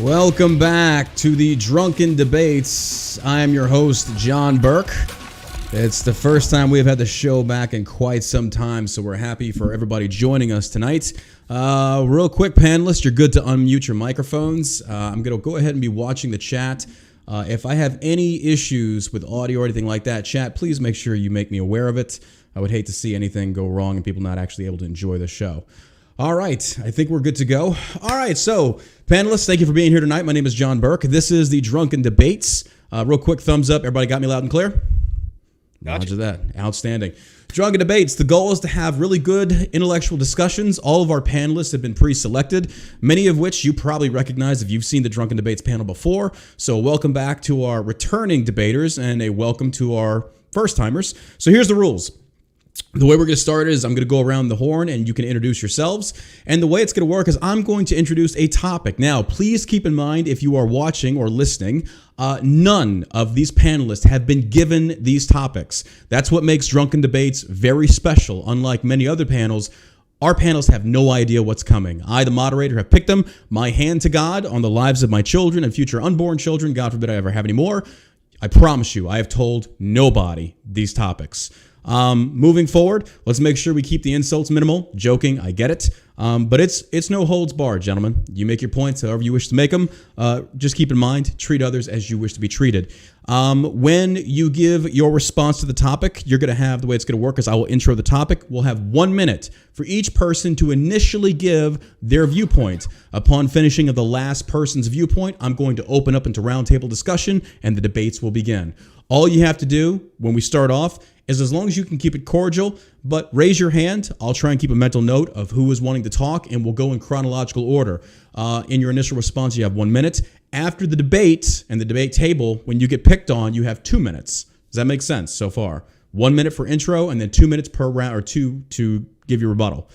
Welcome back to the Drunken Debates. I am your host, John Burke. It's the first time we have had the show back in quite some time, so we're happy for everybody joining us tonight. Real quick, panelists, you're good to unmute your microphones. I'm going to go ahead and be watching the chat. If I have any issues with audio or anything like that, chat, please make sure you make me aware of it. I would hate to see anything go wrong and people not actually able to enjoy the show. All right, I think we're good to go. All right, so panelists, thank you for being here tonight. My name is John Burke. This is the Drunken Debates. Real quick thumbs up. Everybody got me loud and clear? Gotcha. Roger that. Outstanding. Drunken Debates, the goal is to have really good intellectual discussions. All of our panelists have been pre-selected, many of which you probably recognize if you've seen the Drunken Debates panel before. So welcome back to our returning debaters and a welcome to our first-timers. So here's the rules. The way we're going to start is I'm going to go around the horn and you can introduce yourselves. And the way it's going to work is I'm going to introduce a topic. Now, please keep in mind, if you are watching or listening, none of these panelists have been given these topics. That's what makes Drunken Debates very special. Unlike many other panels, our panelists have no idea what's coming. I, the moderator, have picked them. My hand to God on the lives of my children and future unborn children. God forbid I ever have any more. I promise you, I have told nobody these topics. Moving forward, let's make sure we keep the insults minimal. Joking, I get it. But it's no holds barred, gentlemen. You make your points however you wish to make them. Just keep in mind, treat others as you wish to be treated. When you give your response to the topic, you're going to have, the way it's going to work is I will intro the topic. We'll have 1 minute for each person to initially give their viewpoint. Upon finishing of the last person's viewpoint, I'm going to open up into roundtable discussion and the debates will begin. All you have to do when we start off is, as long as you can keep it cordial, but raise your hand. I'll try and keep a mental note of who is wanting to talk, and we'll go in chronological order. In your initial response, you have 1 minute. After the debate and the debate table, when you get picked on, you have 2 minutes. Does that make sense so far? 1 minute for intro, and then 2 minutes per round, or two to give your rebuttal.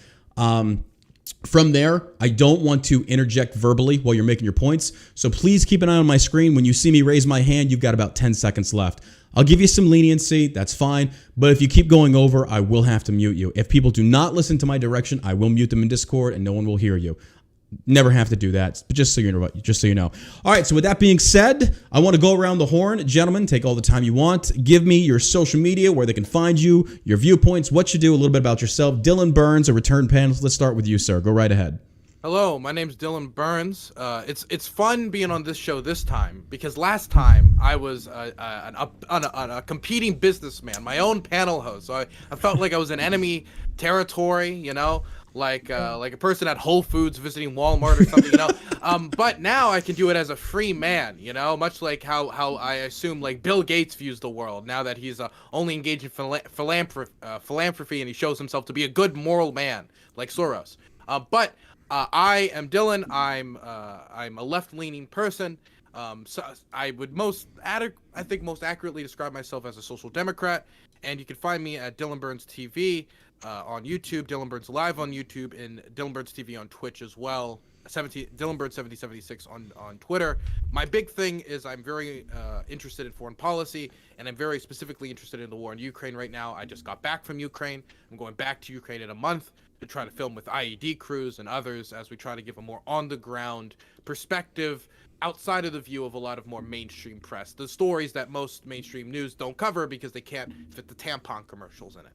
From there, I don't want to interject verbally while you're making your points, so please keep an eye on my screen. When you see me raise my hand, you've got about 10 seconds left. I'll give you some leniency, that's fine, but if you keep going over, I will have to mute you. If people do not listen to my direction, I will mute them in Discord and no one will hear you. Never have to do that, but just so you know. All right, so with that being said, I want to go around the horn. Gentlemen, take all the time you want. Give me your social media, where they can find you, your viewpoints, what you do, a little bit about yourself. Dylan Burns, a return panelist. Let's start with you, sir. Go right ahead. Hello, my name's Dylan Burns. It's fun being on this show this time because last time I was a competing businessman, my own panel host. So I felt like I was in enemy territory, you know, like a person at Whole Foods visiting Walmart or something, you know. But now I can do it as a free man, you know, much like how I assume like Bill Gates views the world now that he's only engaged in philanthropy and he shows himself to be a good moral man like Soros. But I am Dylan. I'm a left-leaning person. So I would most accurately describe myself as a social democrat. And you can find me at Dylan Burns TV on YouTube, Dylan Burns Live on YouTube, and Dylan Burns TV on Twitch as well. Dylan Burns 7076 on Twitter. My big thing is I'm very interested in foreign policy, and I'm very specifically interested in the war in Ukraine right now. I just got back from Ukraine. I'm going back to Ukraine in a month to try to film with IED crews and others as we try to give a more on-the-ground perspective outside of the view of a lot of more mainstream press. The stories that most mainstream news don't cover because they can't fit the tampon commercials in it.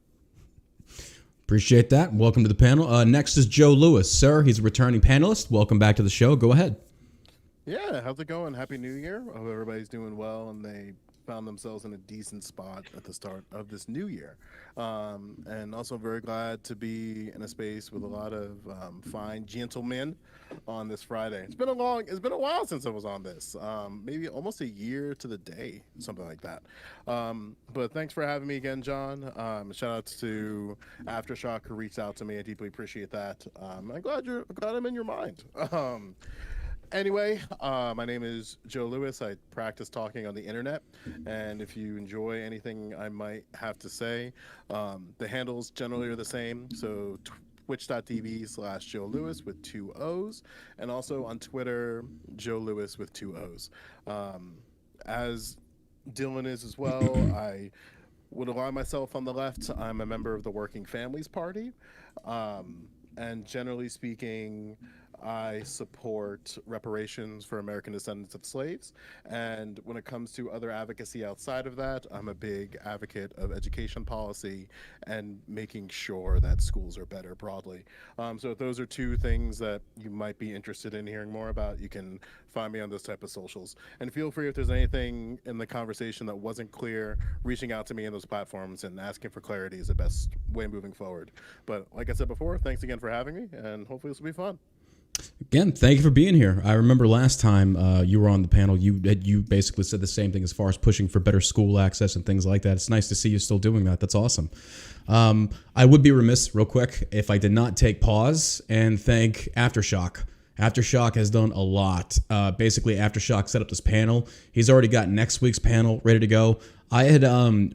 Appreciate that. Welcome to the panel. Next is Joe Lewis. Sir, he's a returning panelist. Welcome back to the show. Go ahead. Yeah, how's it going? Happy New Year. I hope everybody's doing well and they found themselves in a decent spot at the start of this new year. And also very glad to be in a space with a lot of fine gentlemen on this Friday. It's been a while since I was on this. Maybe almost a year to the day, something like that. But thanks for having me again, John. Shout out to Aftershock who reached out to me. I deeply appreciate that. I'm glad I'm in your mind. Anyway, my name is Joe Lewis. I practice talking on the internet, and if you enjoy anything I might have to say, the handles generally are the same. So twitch.tv/Joe Lewis with 2 O's, and also on Twitter, Joe Lewis with 2 O's. As Dylan is as well, I would align myself on the left. I'm a member of the Working Families Party, and generally speaking, I support reparations for American descendants of slaves. And when it comes to other advocacy outside of that, I'm a big advocate of education policy and making sure that schools are better broadly. So if those are two things that you might be interested in hearing more about, you can find me on those type of socials. And feel free, if there's anything in the conversation that wasn't clear, reaching out to me in those platforms and asking for clarity is the best way moving forward. But like I said before, thanks again for having me, and hopefully this will be fun. Again, thank you for being here. I remember last time you were on the panel, you basically said the same thing as far as pushing for better school access and things like that. It's nice to see you still doing that. That's awesome. I would be remiss, real quick, if I did not take pause and thank Aftershock. Aftershock has done a lot. Basically, Aftershock set up this panel. He's already got next week's panel ready to go. I had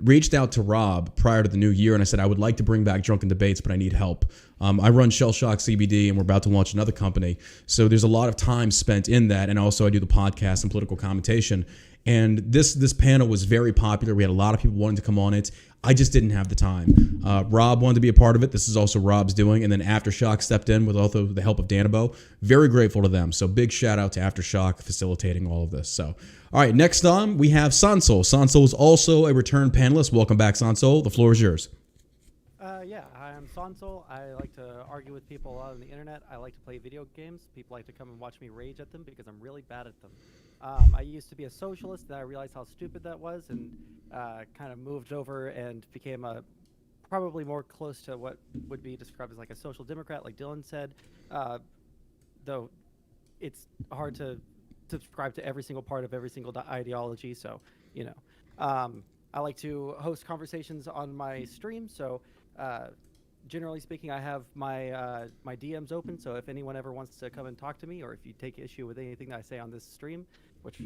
reached out to Rob prior to the new year, and I said I would like to bring back Drunken Debates, but I need help. I run Shell Shock CBD, and we're about to launch another company. So there's a lot of time spent in that, and also I do the podcast and political commentation. And this panel was very popular. We had a lot of people wanting to come on it. I just didn't have the time. Rob wanted to be a part of it. This is also Rob's doing. And then Aftershock stepped in with also the help of Danabo. Very grateful to them. So big shout out to Aftershock facilitating all of this. So, all right, next on we have Sansol. Sansol is also a return panelist. Welcome back, Sansol. The floor is yours. Yeah, hi, I'm Sansol. I like to argue with people a lot on the internet. I like to play video games. People like to come and watch me rage at them because I'm really bad at them. I used to be a socialist, then I realized how stupid that was, and kind of moved over and became probably more close to what would be described as like a social democrat, like Dylan said. Though it's hard to subscribe to every single part of every single ideology, so I like to host conversations on my stream. So generally speaking, I have my my DMs open, so if anyone ever wants to come and talk to me, or if you take issue with anything that I say on this stream, which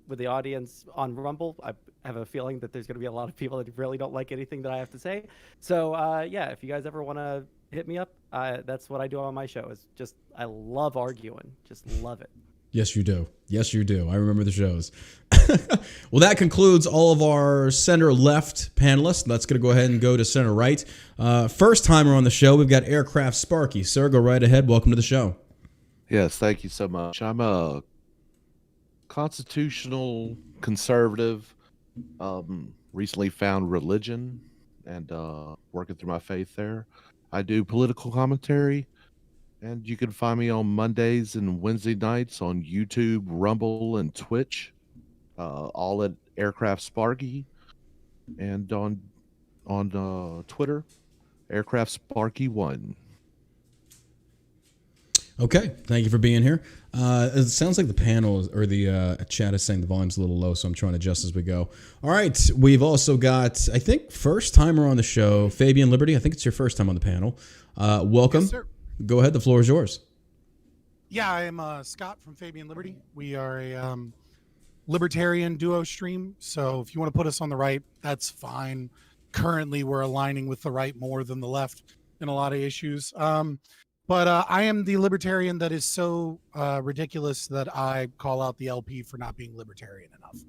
with the audience on Rumble, I have a feeling that there's going to be a lot of people that really don't like anything that I have to say. So yeah, if you guys ever want to hit me up, that's what I do on my show. Is just I love arguing, just love it. Yes, you do. Yes, you do. I remember the shows. Well, that concludes all of our center left panelists. Let's go ahead and go to center right. First timer on the show, we've got Aircraft Sparky. Sir, go right ahead. Welcome to the show. Yes, thank you so much. I'm a constitutional conservative. Recently found religion and working through my faith there. I do political commentary. And you can find me on Mondays and Wednesday nights on YouTube, Rumble, and Twitch, all at Aircraft Sparky, and on Twitter, Aircraft Sparky 1. Okay, thank you for being here. It sounds like the panel or the chat is saying the volume's a little low, so I'm trying to adjust as we go. All right, we've also got, I think, first timer on the show, Fabian Liberty. I think it's your first time on the panel. Welcome. Yes, sir. Go ahead. The floor is yours. Yeah, I am Scott from Fabian Liberty. We are a libertarian duo stream. So if you want to put us on the right, that's fine. Currently, we're aligning with the right more than the left in a lot of issues. But I am the libertarian that is so ridiculous that I call out the LP for not being libertarian enough.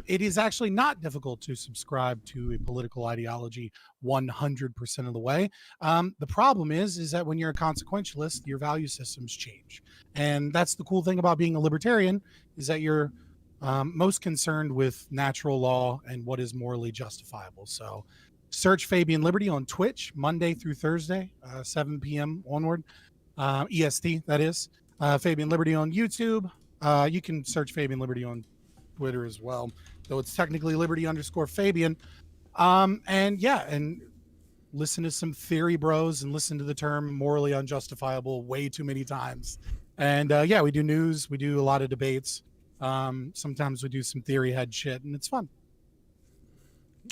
It is actually not difficult to subscribe to a political ideology 100% of the way. The problem is that when you're a consequentialist, your value systems change. And that's the cool thing about being a libertarian, is that you're most concerned with natural law and what is morally justifiable. So search Fabian Liberty on Twitch, Monday through Thursday, 7 p.m. onward, EST, that is. Fabian Liberty on YouTube. You can search Fabian Liberty on Twitter as well, though it's technically Liberty_Fabian. And yeah, and listen to some theory bros and listen to the term morally unjustifiable way too many times. And yeah, we do news, we do a lot of debates. Sometimes we do some theory head shit, and it's fun.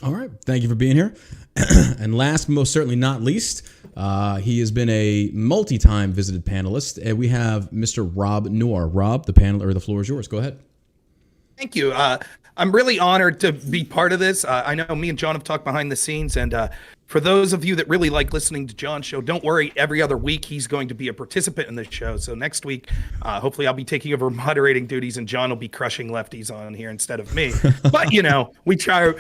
All right. Thank you for being here. And last but most certainly not least, he has been a multi-time visited panelist. And we have Mr. Rob Noor. Rob, the floor is yours. Go ahead. Thank you. I'm really honored to be part of this. I know me and John have talked behind the scenes, and for those of you that really like listening to John's show, don't worry. Every other week, he's going to be a participant in the show. So next week, hopefully I'll be taking over moderating duties and John will be crushing lefties on here instead of me. But, we try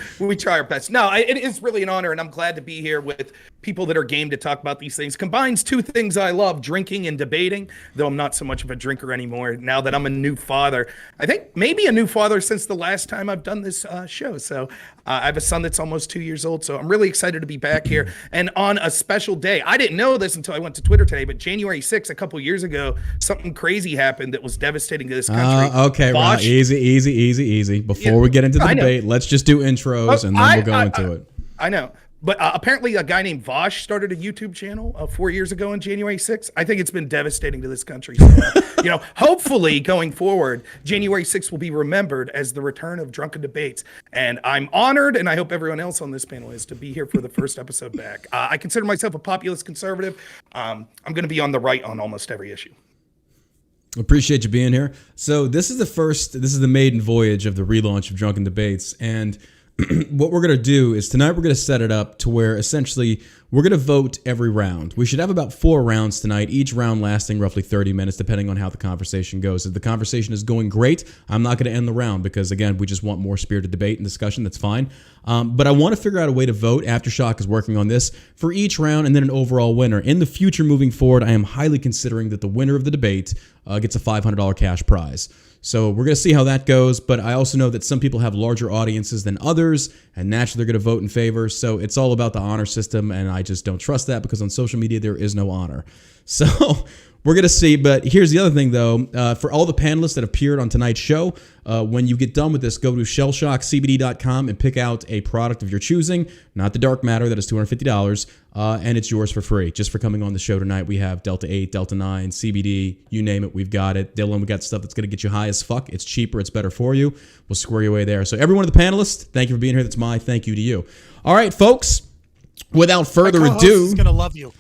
our best. No, it is really an honor, and I'm glad to be here with people that are game to talk about these things. Combines two things I love, drinking and debating, though I'm not so much of a drinker anymore now that I'm a new father. I think maybe a new father since the last time I've done this show. So I have a son that's almost 2 years old, so I'm really excited to be back here. And on a special day, I didn't know this until I went to Twitter today, but January 6th, a couple years ago, something crazy happened that was devastating to this country. Okay, Ron, easy. Before we get into the debate, let's just do intros, and then we'll go into it. I know. But apparently a guy named Vosh started a YouTube channel 4 years ago on January 6th. I think it's been devastating to this country. So, hopefully going forward, January 6th will be remembered as the return of Drunken Debates. And I'm honored, and I hope everyone else on this panel is, to be here for the first episode back. I consider myself a populist conservative. I'm going to be on the right on almost every issue. Appreciate you being here. So this is the maiden voyage of the relaunch of Drunken Debates. And what we're going to do is tonight we're going to set it up to where essentially we're going to vote every round. We should have about 4 rounds tonight, each round lasting roughly 30 minutes, depending on how the conversation goes. If the conversation is going great, I'm not going to end the round because, again, we just want more spirited debate and discussion. That's fine. But I want to figure out a way to vote. Aftershock is working on this for each round and then an overall winner. In the future, moving forward, I am highly considering that the winner of the debate gets a $500 cash prize. So we're going to see how that goes, but I also know that some people have larger audiences than others, and naturally they're going to vote in favor. So it's all about the honor system, and I just don't trust that because on social media there is no honor. So we're going to see, but here's the other thing, though. For all the panelists that appeared on tonight's show, when you get done with this, go to shellshockcbd.com and pick out a product of your choosing, not the dark matter, that is $250, and it's yours for free. Just for coming on the show tonight, we have Delta 8, Delta 9, CBD, you name it, we've got it. Dylan, we got stuff that's going to get you high as fuck. It's cheaper, it's better for you. We'll square you away there. So every one of the panelists, thank you for being here. That's my thank you to you. All right, folks, without further ado... is going to love you.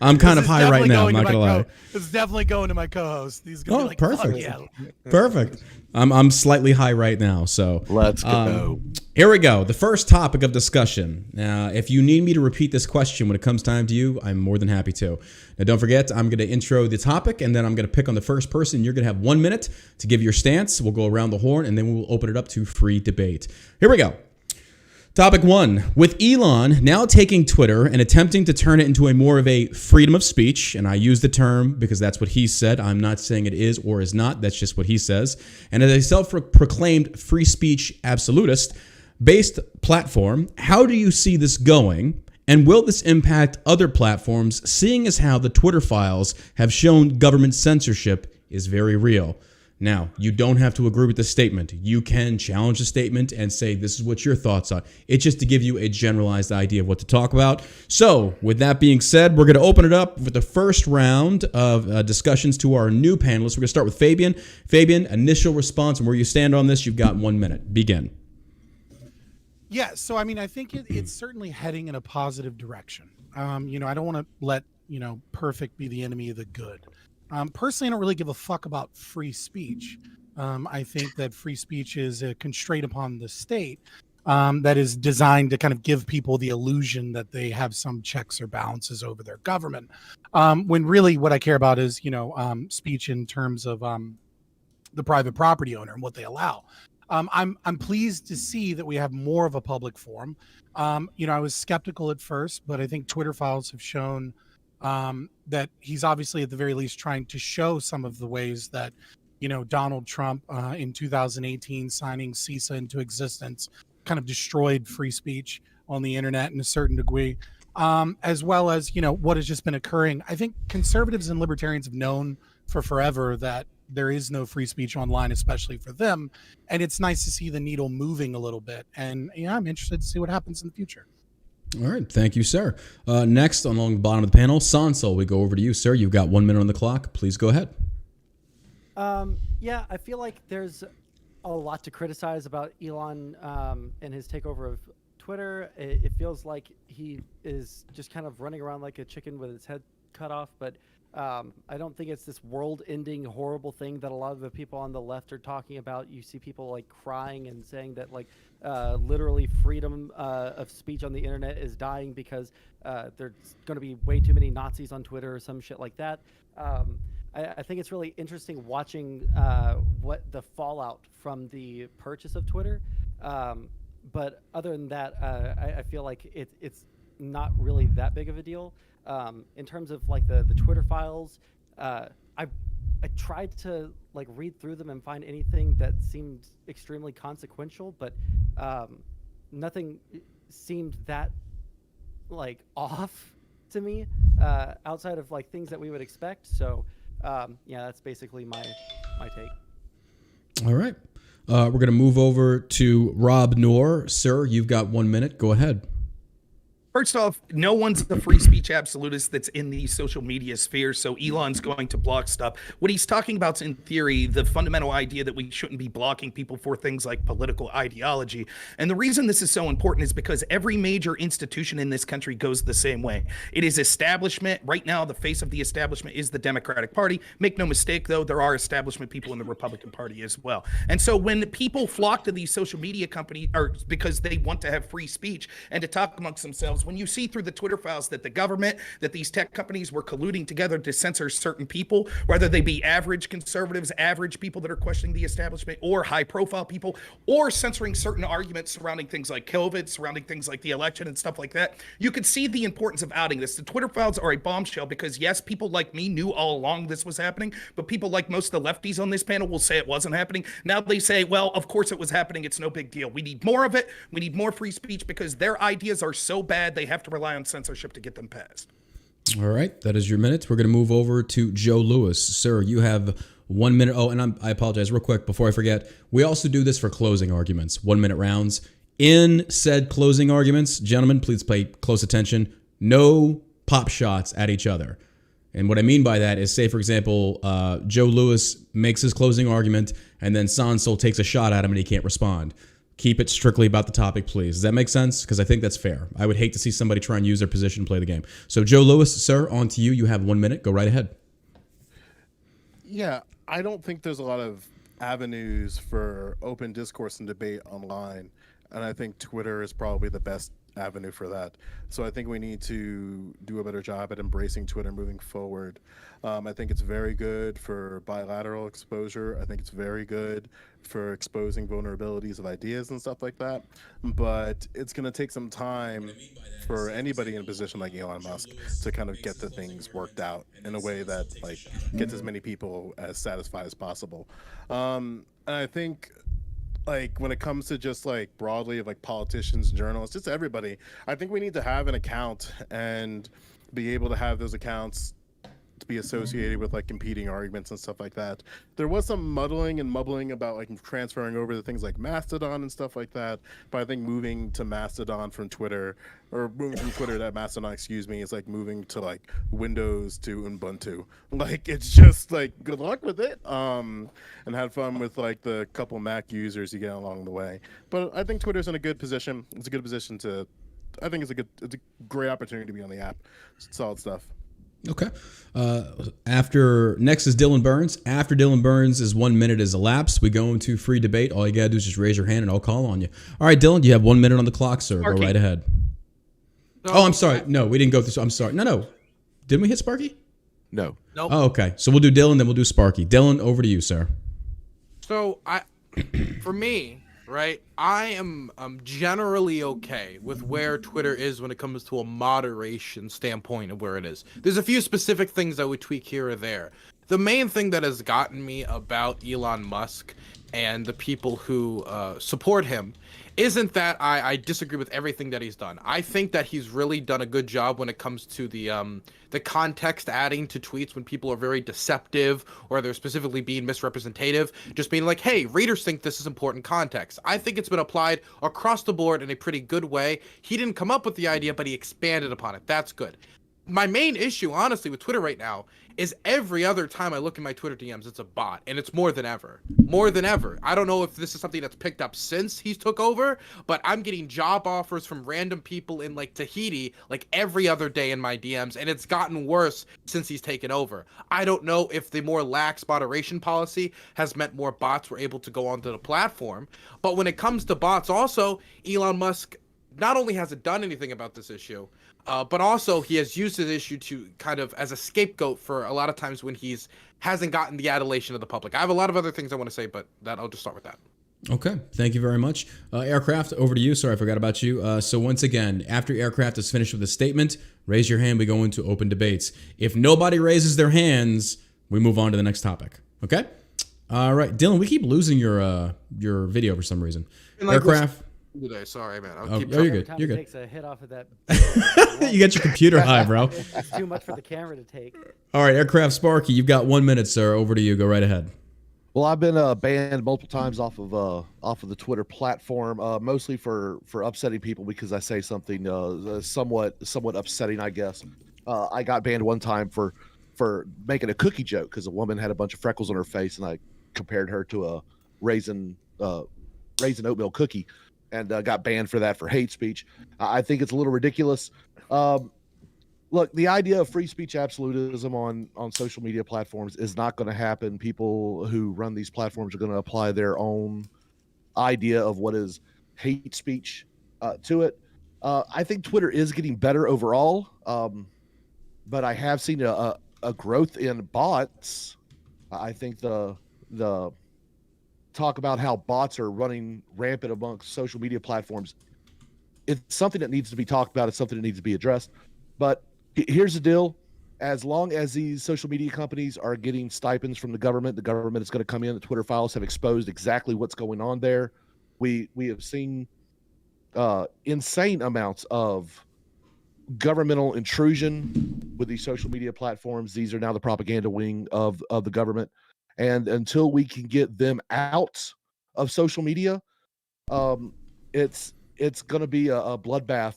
I'm kind of high right now, I'm not going to lie. It's definitely going to my co-host. He's going to be like, perfect. yeah. Perfect. I'm slightly high right now, so Let's go. Here we go. The first topic of discussion. Now, if you need me to repeat this question when it comes time to you, I'm more than happy to. Now, don't forget, I'm going to intro the topic, and then I'm going to pick on the first person. You're going to have 1 minute to give your stance. We'll go around the horn, and then we'll open it up to free debate. Here we go. Topic 1. With Elon now taking Twitter and attempting to turn it into a more of a freedom of speech, and I use the term because that's what he said. I'm not saying it is or is not. That's just what he says. And as a self-proclaimed free speech absolutist-based platform, how do you see this going? And will this impact other platforms, seeing as how the Twitter files have shown government censorship is very real? Now, you don't have to agree with the statement. You can challenge the statement and say, this is what your thoughts are. It's just to give you a generalized idea of what to talk about. So, with that being said, we're going to open it up with the first round of discussions to our new panelists. We're going to start with Fabian. Fabian, initial response and where you stand on this. You've got 1 minute. Begin. Yeah, so I mean, I think it's certainly heading in a positive direction. I don't want to let, perfect be the enemy of the good. Personally, I don't really give a fuck about free speech. I think that free speech is a constraint upon the state that is designed to kind of give people the illusion that they have some checks or balances over their government. When really what I care about is, speech in terms of the private property owner and what they allow. I'm pleased to see that we have more of a public forum. I was skeptical at first, but I think Twitter files have shown that he's obviously at the very least trying to show some of the ways that, Donald Trump in 2018 signing CISA into existence kind of destroyed free speech on the internet in a certain degree, as well as, what has just been occurring. I think conservatives and libertarians have known for forever that there is no free speech online, especially for them. And it's nice to see the needle moving a little bit. And I'm interested to see what happens in the future. All right. Thank you, sir. Next, along the bottom of the panel, Sansol, we go over to you, sir. You've got 1 minute on the clock. Please go ahead. Yeah, I feel like there's a lot to criticize about Elon and his takeover of Twitter. It feels like he is just kind of running around like a chicken with its head cut off. But I don't think it's this world-ending horrible thing that a lot of the people on the left are talking about. You see people like crying and saying that like literally freedom of speech on the internet is dying because there's going to be way too many Nazis on Twitter or some shit like that. I think it's really interesting watching what the fallout from the purchase of Twitter. But other than that, I feel like it's not really that big of a deal. In terms of like the Twitter files, I tried to like read through them and find anything that seemed extremely consequential, but nothing seemed that like off to me outside of like things that we would expect. So yeah, that's basically my take. All right. We're going to move over to Rob Noor. Sir, you've got 1 minute. Go ahead. First off, no one's the free speech absolutist that's in the social media sphere, so Elon's going to block stuff. What he's talking about is, in theory, the fundamental idea that we shouldn't be blocking people for things like political ideology. And the reason this is so important is because every major institution in this country goes the same way. It is establishment. Right now, the face of the establishment is the Democratic Party. Make no mistake, though, there are establishment people in the Republican Party as well. And so when people flock to these social media companies, or because they want to have free speech and to talk amongst themselves, when you see through the Twitter files that the government, that these tech companies were colluding together to censor certain people, whether they be average conservatives, average people that are questioning the establishment, or high profile people, or censoring certain arguments surrounding things like COVID, surrounding things like the election and stuff like that, you could see the importance of outing this. The Twitter files are a bombshell because, yes, people like me knew all along this was happening, but people like most of the lefties on this panel will say it wasn't happening. Now they say, well, of course it was happening. It's no big deal. We need more of it. We need more free speech because their ideas are so bad they have to rely on censorship to get them passed. All right, that is your minute. We're going to move over to Joe Lewis. Sir, you have 1 minute. Oh, and I apologize real quick before I forget. We also do this for closing arguments, 1 minute rounds. In said closing arguments, gentlemen, please pay close attention. No pop shots at each other. And what I mean by that is, say, for example, Joe Lewis makes his closing argument and then Sansol takes a shot at him and he can't respond. Keep it strictly about the topic, please. Does that make sense? Because I think that's fair. I would hate to see somebody try and use their position to play the game. So, Joe Lewis, sir, on to you. You have 1 minute. Go right ahead. Yeah, I don't think there's a lot of avenues for open discourse and debate online. And I think Twitter is probably the best avenue for that. So I think we need to do a better job at embracing Twitter moving forward. I think it's very good for bilateral exposure. I think it's very good for exposing vulnerabilities of ideas and stuff like that. But it's going to take some time for anybody in a position like Elon Musk to kind of get the things worked out in a way that like gets as many people as satisfied as possible. And I think like when it comes to just like broadly of like politicians, journalists, just everybody, I think we need to have an account and be able to have those accounts to be associated with like competing arguments and stuff like that. There was some muddling and mubbling about like transferring over to things like Mastodon and stuff like that, but I think moving to Mastodon from Twitter, or moving from Twitter to Mastodon, excuse me, is like moving to like Windows to Ubuntu. Like it's just like good luck with it, and have fun with like the couple Mac users you get along the way. But I think Twitter's in a good position. It's a good position to, I think it's a great opportunity to be on the app. Solid stuff. Okay. Next is Dylan Burns. After Dylan Burns' 1 minute is elapsed, we go into free debate. All you gotta do is just raise your hand and I'll call on you. All right, Dylan, you have 1 minute on the clock, sir. Sparky. Go right ahead. No, Oh, I'm sorry. No, we didn't go through. I'm sorry. No. Didn't we hit Sparky? No. Nope. Oh, okay. So we'll do Dylan, then we'll do Sparky. Dylan, over to you, sir. So for me, right, I am generally okay with where Twitter is when it comes to a moderation standpoint of where it is. There's a few specific things I would tweak here or there. The main thing that has gotten me about Elon Musk and the people who support him isn't that I disagree with everything that he's done. I think that he's really done a good job when it comes to the context adding to tweets when people are very deceptive or they're specifically being misrepresentative, just being like, hey, readers think this is important context. I think it's been applied across the board in a pretty good way. He didn't come up with the idea, but he expanded upon it. That's good. my main issue, honestly, with Twitter right now is every other time I look in my Twitter DMs, it's a bot, and it's more than ever. More than ever. I don't know if this is something that's picked up since he's took over, but I'm getting job offers from random people in like Tahiti like every other day in my DMs, and it's gotten worse since he's taken over. I don't know if the more lax moderation policy has meant more bots were able to go onto the platform, but when it comes to bots also, Elon Musk not only hasn't done anything about this issue, but also he has used this issue to kind of as a scapegoat for a lot of times when hasn't gotten the adulation of the public. I have a lot of other things I want to say, but I'll just start with that. Okay, thank you very much. Aircraft, over to you. Sorry, I forgot about you. So once again, after Aircraft is finished with a statement, raise your hand. We go into open debates. If nobody raises their hands, we move on to the next topic. Okay? All right, Dylan, we keep losing your video for some reason. Aircraft. Today, sorry, man. You're good. Every time You're he good. takes a hit off of that. You get your computer high, bro. It's too much for the camera to take. All right, Aircraft Sparky, you've got 1 minute, sir. Over to you. Go right ahead. Well, I've been banned multiple times off of the Twitter platform, mostly for upsetting people because I say something somewhat upsetting, I guess. I got banned one time for making a cookie joke because a woman had a bunch of freckles on her face, and I compared her to a raisin oatmeal cookie, and got banned for that for hate speech. I think it's a little ridiculous. Look, the idea of free speech absolutism on social media platforms is not going to happen. People who run these platforms are going to apply their own idea of what is hate speech to it. I think Twitter is getting better overall, but I have seen a growth in bots. I think the talk about how bots are running rampant amongst social media platforms, it's something that needs to be talked about. It's something that needs to be addressed. But here's the deal. As long as these social media companies are getting stipends from the government is going to come in. The Twitter files have exposed exactly what's going on there. We have seen insane amounts of governmental intrusion with these social media platforms. These are now the propaganda wing of the government. And until we can get them out of social media, it's going to be a bloodbath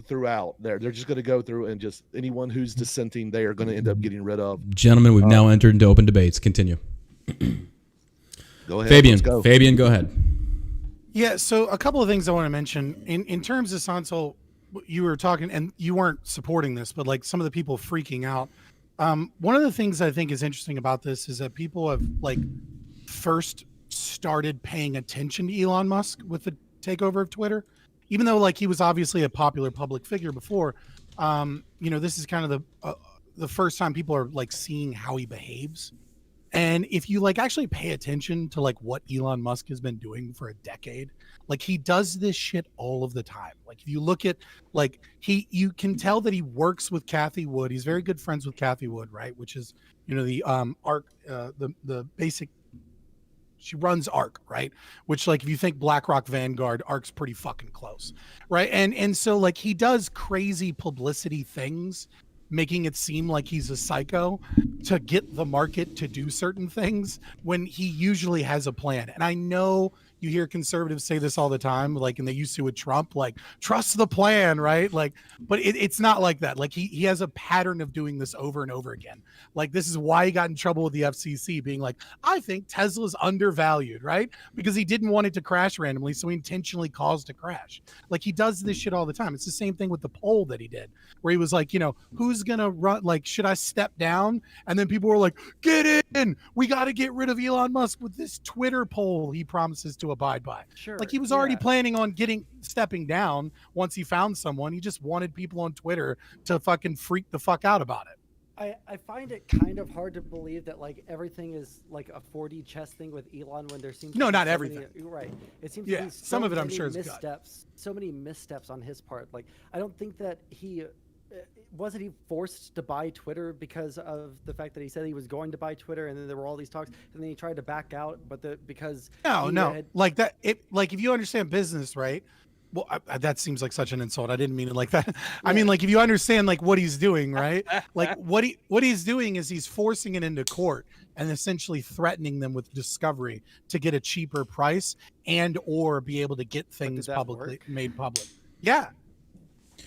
throughout there. They're just going to go through and just anyone who's dissenting, they are going to end up getting rid of. Gentlemen, we've now entered into open debates. Continue. Go ahead. Fabian, Let's go. Fabian, go ahead. Yeah, so a couple of things I want to mention. In terms of Sansol, you were talking, and you weren't supporting this, but like some of the people freaking out. One of the things I think is interesting about this is that people have like first started paying attention to Elon Musk with the takeover of Twitter, even though like he was obviously a popular public figure before. This is kind of the first time people are like seeing how he behaves. And if you like actually pay attention to like what Elon Musk has been doing for a decade, like he does this shit all of the time. Like if you look at like you can tell that he works with Kathy Wood. He's very good friends with Kathy Wood, right? Which is, the ARC, the basic, she runs ARC, right? Which like if you think BlackRock Vanguard, ARC's pretty fucking close, right? And so like he does crazy publicity things, making it seem like he's a psycho to get the market to do certain things when he usually has a plan. And I know you hear conservatives say this all the time, like, and they used to with Trump, like, trust the plan, right? Like, but it's not like that. Like he has a pattern of doing this over and over again. Like, this is why he got in trouble with the FCC being like, I think Tesla's undervalued, right? Because he didn't want it to crash randomly. So he intentionally caused a crash. Like he does this shit all the time. It's the same thing with the poll that he did where he was like, who's going to run? Like, should I step down? And then people were like, get in. We got to get rid of Elon Musk with this Twitter poll he promises to abide by. Sure. Like he was already planning on stepping down once he found someone. He just wanted people on Twitter to fucking freak the fuck out about it. I find it kind of hard to believe that like everything is like a 4D chess thing with Elon when there seems to be not so everything. Right. It seems Yeah, to be some of it I'm sure is missteps, so many missteps on his part. Like I don't think that he wasn't he forced to buy Twitter because of the fact that he said he was going to buy Twitter, and then there were all these talks, and then he tried to back out, but because like that. Like if you understand business, right? Well, that seems like such an insult. I didn't mean it like that. I mean, like if you understand like what he's doing, right? Like what he's doing is he's forcing it into court and essentially threatening them with discovery to get a cheaper price and or be able to get things publicly made public. Yeah.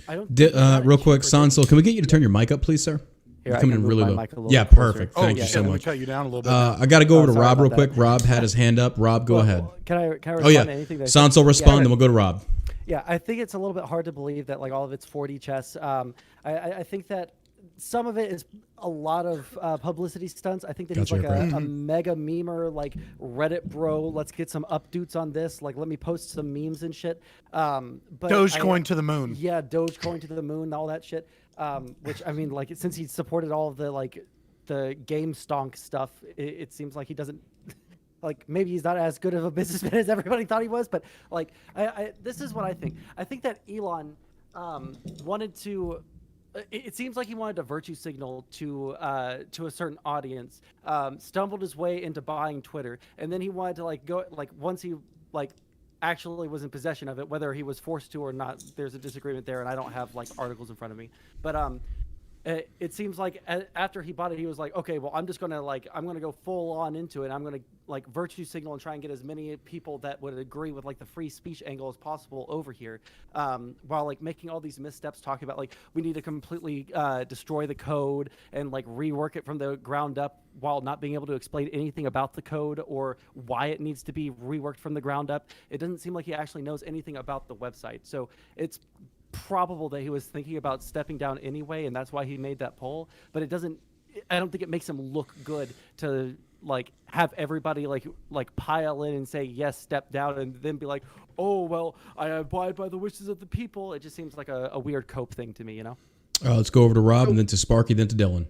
I don't. think they're that Real quick, cheap or Sansel, can we get you to turn your mic up, please, sir? Here, You're I coming can in move really my low. mic a little Yeah, bit closer. perfect. Oh, Thank yeah, you so let me much. cut you down a little bit. I got to go over to sorry Rob real about quick. that. Rob had his hand up. Rob, go ahead. Can I respond Oh yeah, to anything they said? Sansel respond, Yeah. then we'll go to Rob. Yeah, I think it's a little bit hard to believe that like all of it's 4D chess. I think that some of it is a lot of publicity stunts. I think that he's Gotcha, like right. a mega memer, like Reddit bro. Let's get some updates on this. Like, let me post some memes and shit. But Dogecoin to the moon. Yeah, Dogecoin to the moon, all that shit. Which I mean, like since he supported all of the game stonk stuff, it seems like he doesn't. Like maybe he's not as good of a businessman as everybody thought he was, but like this is what I think. I think that Elon wanted to. It seems like he wanted to virtue signal to a certain audience. Stumbled his way into buying Twitter, and then he wanted to like go like once he like actually was in possession of it, whether he was forced to or not. There's a disagreement there, and I don't have like articles in front of me, but it seems like after he bought it, he was like, okay, well, I'm gonna go full on into it. I'm gonna like virtue signal and try and get as many people that would agree with like the free speech angle as possible over here, while like making all these missteps, talking about like we need to completely destroy the code and like rework it from the ground up, while not being able to explain anything about the code or why it needs to be reworked from the ground up. It doesn't seem like he actually knows anything about the website, so it's probable that he was thinking about stepping down anyway, and that's why he made that poll. But I don't think it makes him look good to like have everybody like pile in and say yes, step down, and then be like, oh well, I abide by the wishes of the people. It just seems like a weird cope thing to me, you know. Let's go over to Rob and then to Sparky, then to Dylan.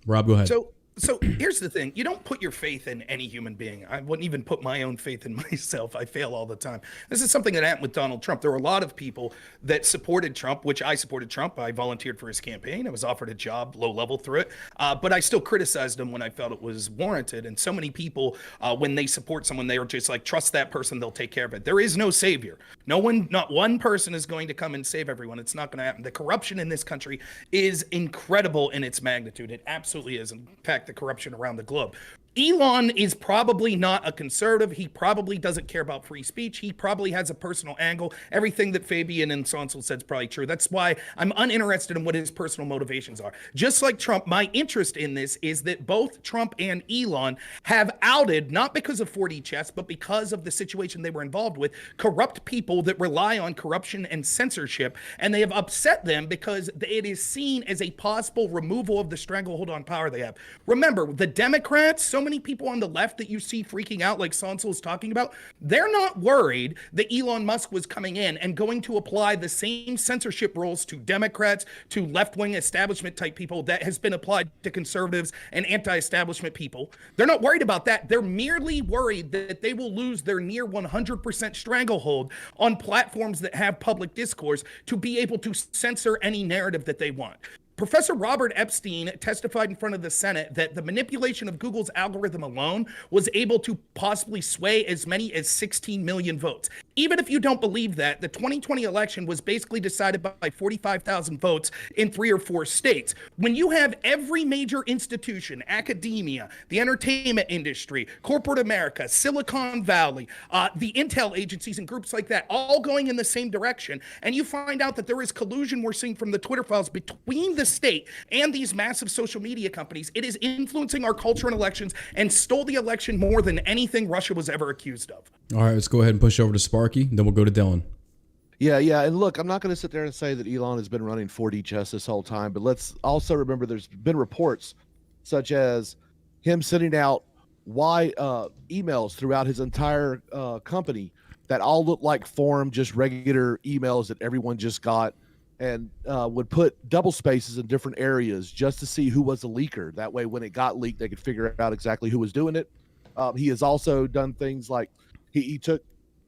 Rob, go ahead. So here's the thing. You don't put your faith in any human being. I wouldn't even put my own faith in myself. I fail all the time. This is something that happened with Donald Trump. There were a lot of people that supported Trump, which I supported Trump. I volunteered for his campaign. I was offered a job, low level through it. But I still criticized him when I felt it was warranted. And so many people, when they support someone, they are just like, trust that person, they'll take care of it. There is no savior. Not one person is going to come and save everyone. It's not going to happen. The corruption in this country is incredible in its magnitude. It absolutely is. In fact, the corruption around the globe. Elon is probably not a conservative. He probably doesn't care about free speech. He probably has a personal angle. Everything that Fabian and Sansel said is probably true. That's why I'm uninterested in what his personal motivations are. Just like Trump, my interest in this is that both Trump and Elon have outed, not because of 4D chess, but because of the situation they were involved with, corrupt people that rely on corruption and censorship. And they have upset them because it is seen as a possible removal of the stranglehold on power they have. Remember, the Democrats, so many people on the left that you see freaking out like Sansel is talking about, they're not worried that Elon Musk was coming in and going to apply the same censorship rules to Democrats, to left-wing establishment type people that has been applied to conservatives and anti-establishment people. They're not worried about that. They're merely worried that they will lose their near 100% stranglehold on platforms that have public discourse to be able to censor any narrative that they want. Professor Robert Epstein testified in front of the Senate that the manipulation of Google's algorithm alone was able to possibly sway as many as 16 million votes. Even if you don't believe that, the 2020 election was basically decided by 45,000 votes in 3 or 4 states. When you have every major institution, academia, the entertainment industry, corporate America, Silicon Valley, the intel agencies and groups like that, all going in the same direction, and you find out that there is collusion we're seeing from the Twitter files between the state and these massive social media companies, it is influencing our culture and elections and stole the election more than anything Russia was ever accused of. All right, let's go ahead and push over to Sparky, then we'll go to Dylan. Yeah. And look, I'm not going to sit there and say that Elon has been running 4D chess this whole time, but let's also remember there's been reports such as him sending out emails throughout his entire company that all look like just regular emails that everyone just got, and would put double spaces in different areas just to see who was the leaker. That way, when it got leaked, they could figure out exactly who was doing it. He has also done things like he took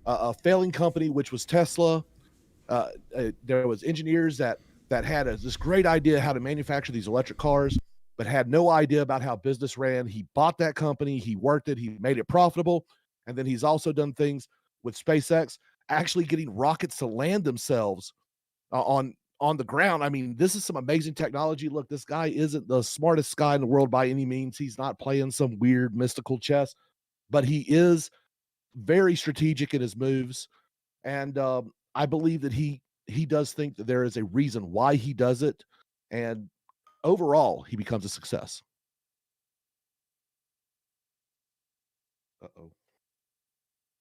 a failing company, which was Tesla. There was engineers that had this great idea how to manufacture these electric cars, but had no idea about how business ran. He bought that company, he worked it, he made it profitable. And then he's also done things with SpaceX, actually getting rockets to land themselves on the ground. I mean, this is some amazing technology. Look, this guy isn't the smartest guy in the world by any means. He's not playing some weird mystical chess, but he is very strategic in his moves. And I believe that he he does think that there is a reason why he does it, and overall, he becomes a success. Uh-oh.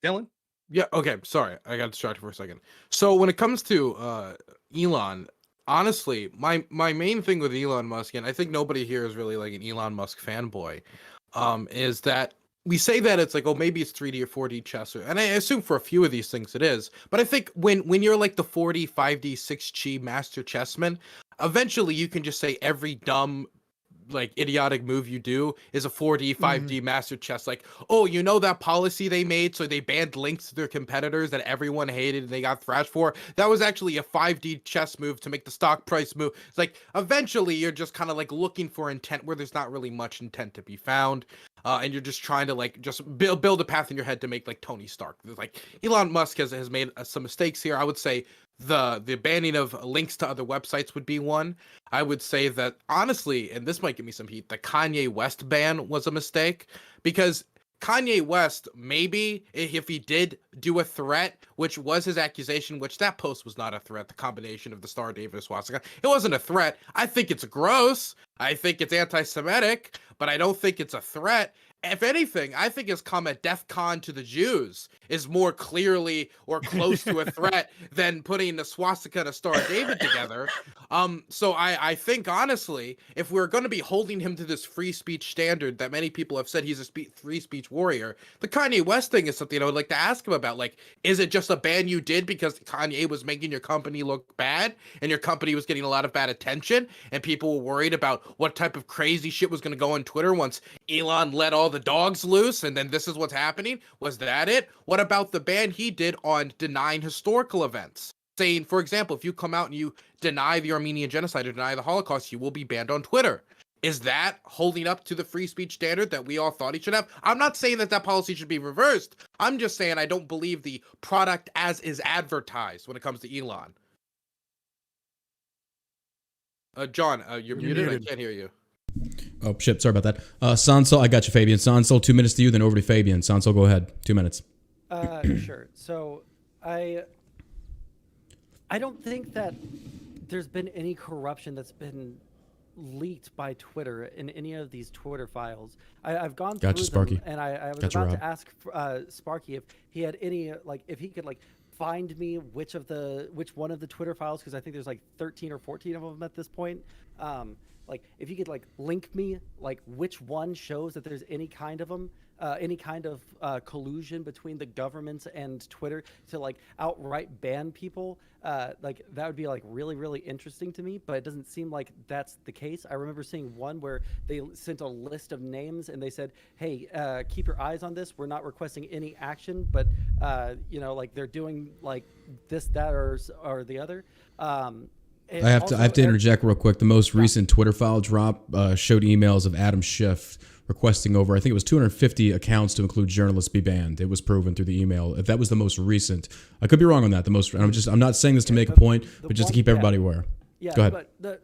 Dylan? Yeah, okay, sorry. I got distracted for a second. So when it comes to Elon, honestly, my main thing with Elon Musk, and I think nobody here is really like an Elon Musk fanboy, is that we say that it's like, oh, maybe it's 3D or 4D chess, and I assume for a few of these things it is. But I think when you're like the 4D, 5D, 6G master chessman, eventually you can just say every dumb like idiotic move you do is a 4D, 5D master chess. Like, oh, you know that policy they made, so they banned links to their competitors that everyone hated and they got thrashed for? That was actually a 5D chess move to make the stock price move. It's like, eventually you're just kind of like looking for intent where there's not really much intent to be found. And you're just trying to like just build a path in your head to make like Tony Stark. Like Elon Musk has made some mistakes here. I would say the banning of links to other websites would be one. I would say that honestly, and this might give me some heat, the Kanye West ban was a mistake, because Kanye West, maybe if he did do a threat, which was his accusation, which that post was not a threat, the combination of the Star of David and swastika, it wasn't a threat. I think it's gross. I think it's anti-Semitic, but I don't think it's a threat. If anything, I think his comment "Death Con to the Jews" is more clearly or close to a threat than putting the swastika and a Star of David together. So I think honestly, if we're going to be holding him to this free speech standard that many people have said he's a free speech warrior, the Kanye West thing is something I would like to ask him about. Like, is it just a ban you did because Kanye was making your company look bad and your company was getting a lot of bad attention and people were worried about what type of crazy shit was going to go on Twitter once Elon let all the dogs loose and then this is what's happening? Was that it? What about the ban he did on denying historical events? Saying, for example, if you come out and you deny the Armenian genocide or deny the Holocaust, you will be banned on Twitter. Is that holding up to the free speech standard that we all thought he should have? I'm not saying that policy should be reversed. I'm just saying I don't believe the product as is advertised when it comes to Elon. John, you're muted. I can't hear you. Oh, shit. Sorry about that. Sansol, I got you, Fabian. Sansol, 2 minutes to you, then over to Fabian. Sansol, go ahead. 2 minutes. Sure. So I don't think that there's been any corruption that's been leaked by Twitter in any of these Twitter files. I've gone through Sparky. them, and I was Gotcha, about Rob. to ask Sparky if he had any, like, if he could, like, find me which one of the Twitter files, because I think there's like 13 or 14 of them at this point. Like, if you could like link me like which one shows that there's any kind of collusion between the governments and Twitter to like outright ban people, like that would be like really, really interesting to me, but it doesn't seem like that's the case. I remember seeing one where they sent a list of names and they said, hey, keep your eyes on this. We're not requesting any action, but you know, like they're doing like this, that, or the other. I have to interject real quick. The most recent Twitter file drop showed emails of Adam Schiff requesting over, I think it was 250 accounts to include journalists be banned. It was proven through the email. If that was the most recent, I could be wrong on that. I'm not saying this to make a point, but just to keep everybody aware. Yeah, go ahead. But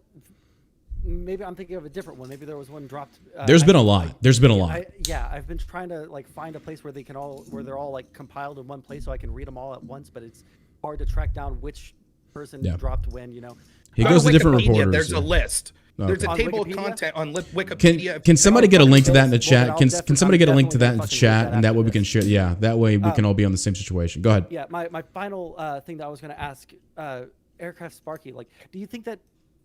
maybe I'm thinking of a different one. Maybe there was one dropped. There's been a lot. I've been trying to like find a place where they're all like compiled in one place so I can read them all at once, but it's hard to track down which person dropped when, you know. He goes to different Wikipedia, reporters. There's a list. Okay. There's a On table Wikipedia? of content on Wikipedia. Can somebody get a link to that in the chat? I'll Can somebody get a link to that in the definitely chat, fucking and that read way that we can after share? Yeah, that way we can all be on the same situation. Go ahead. Yeah, my final thing that I was going to ask Aircraft Sparky, like, do you think that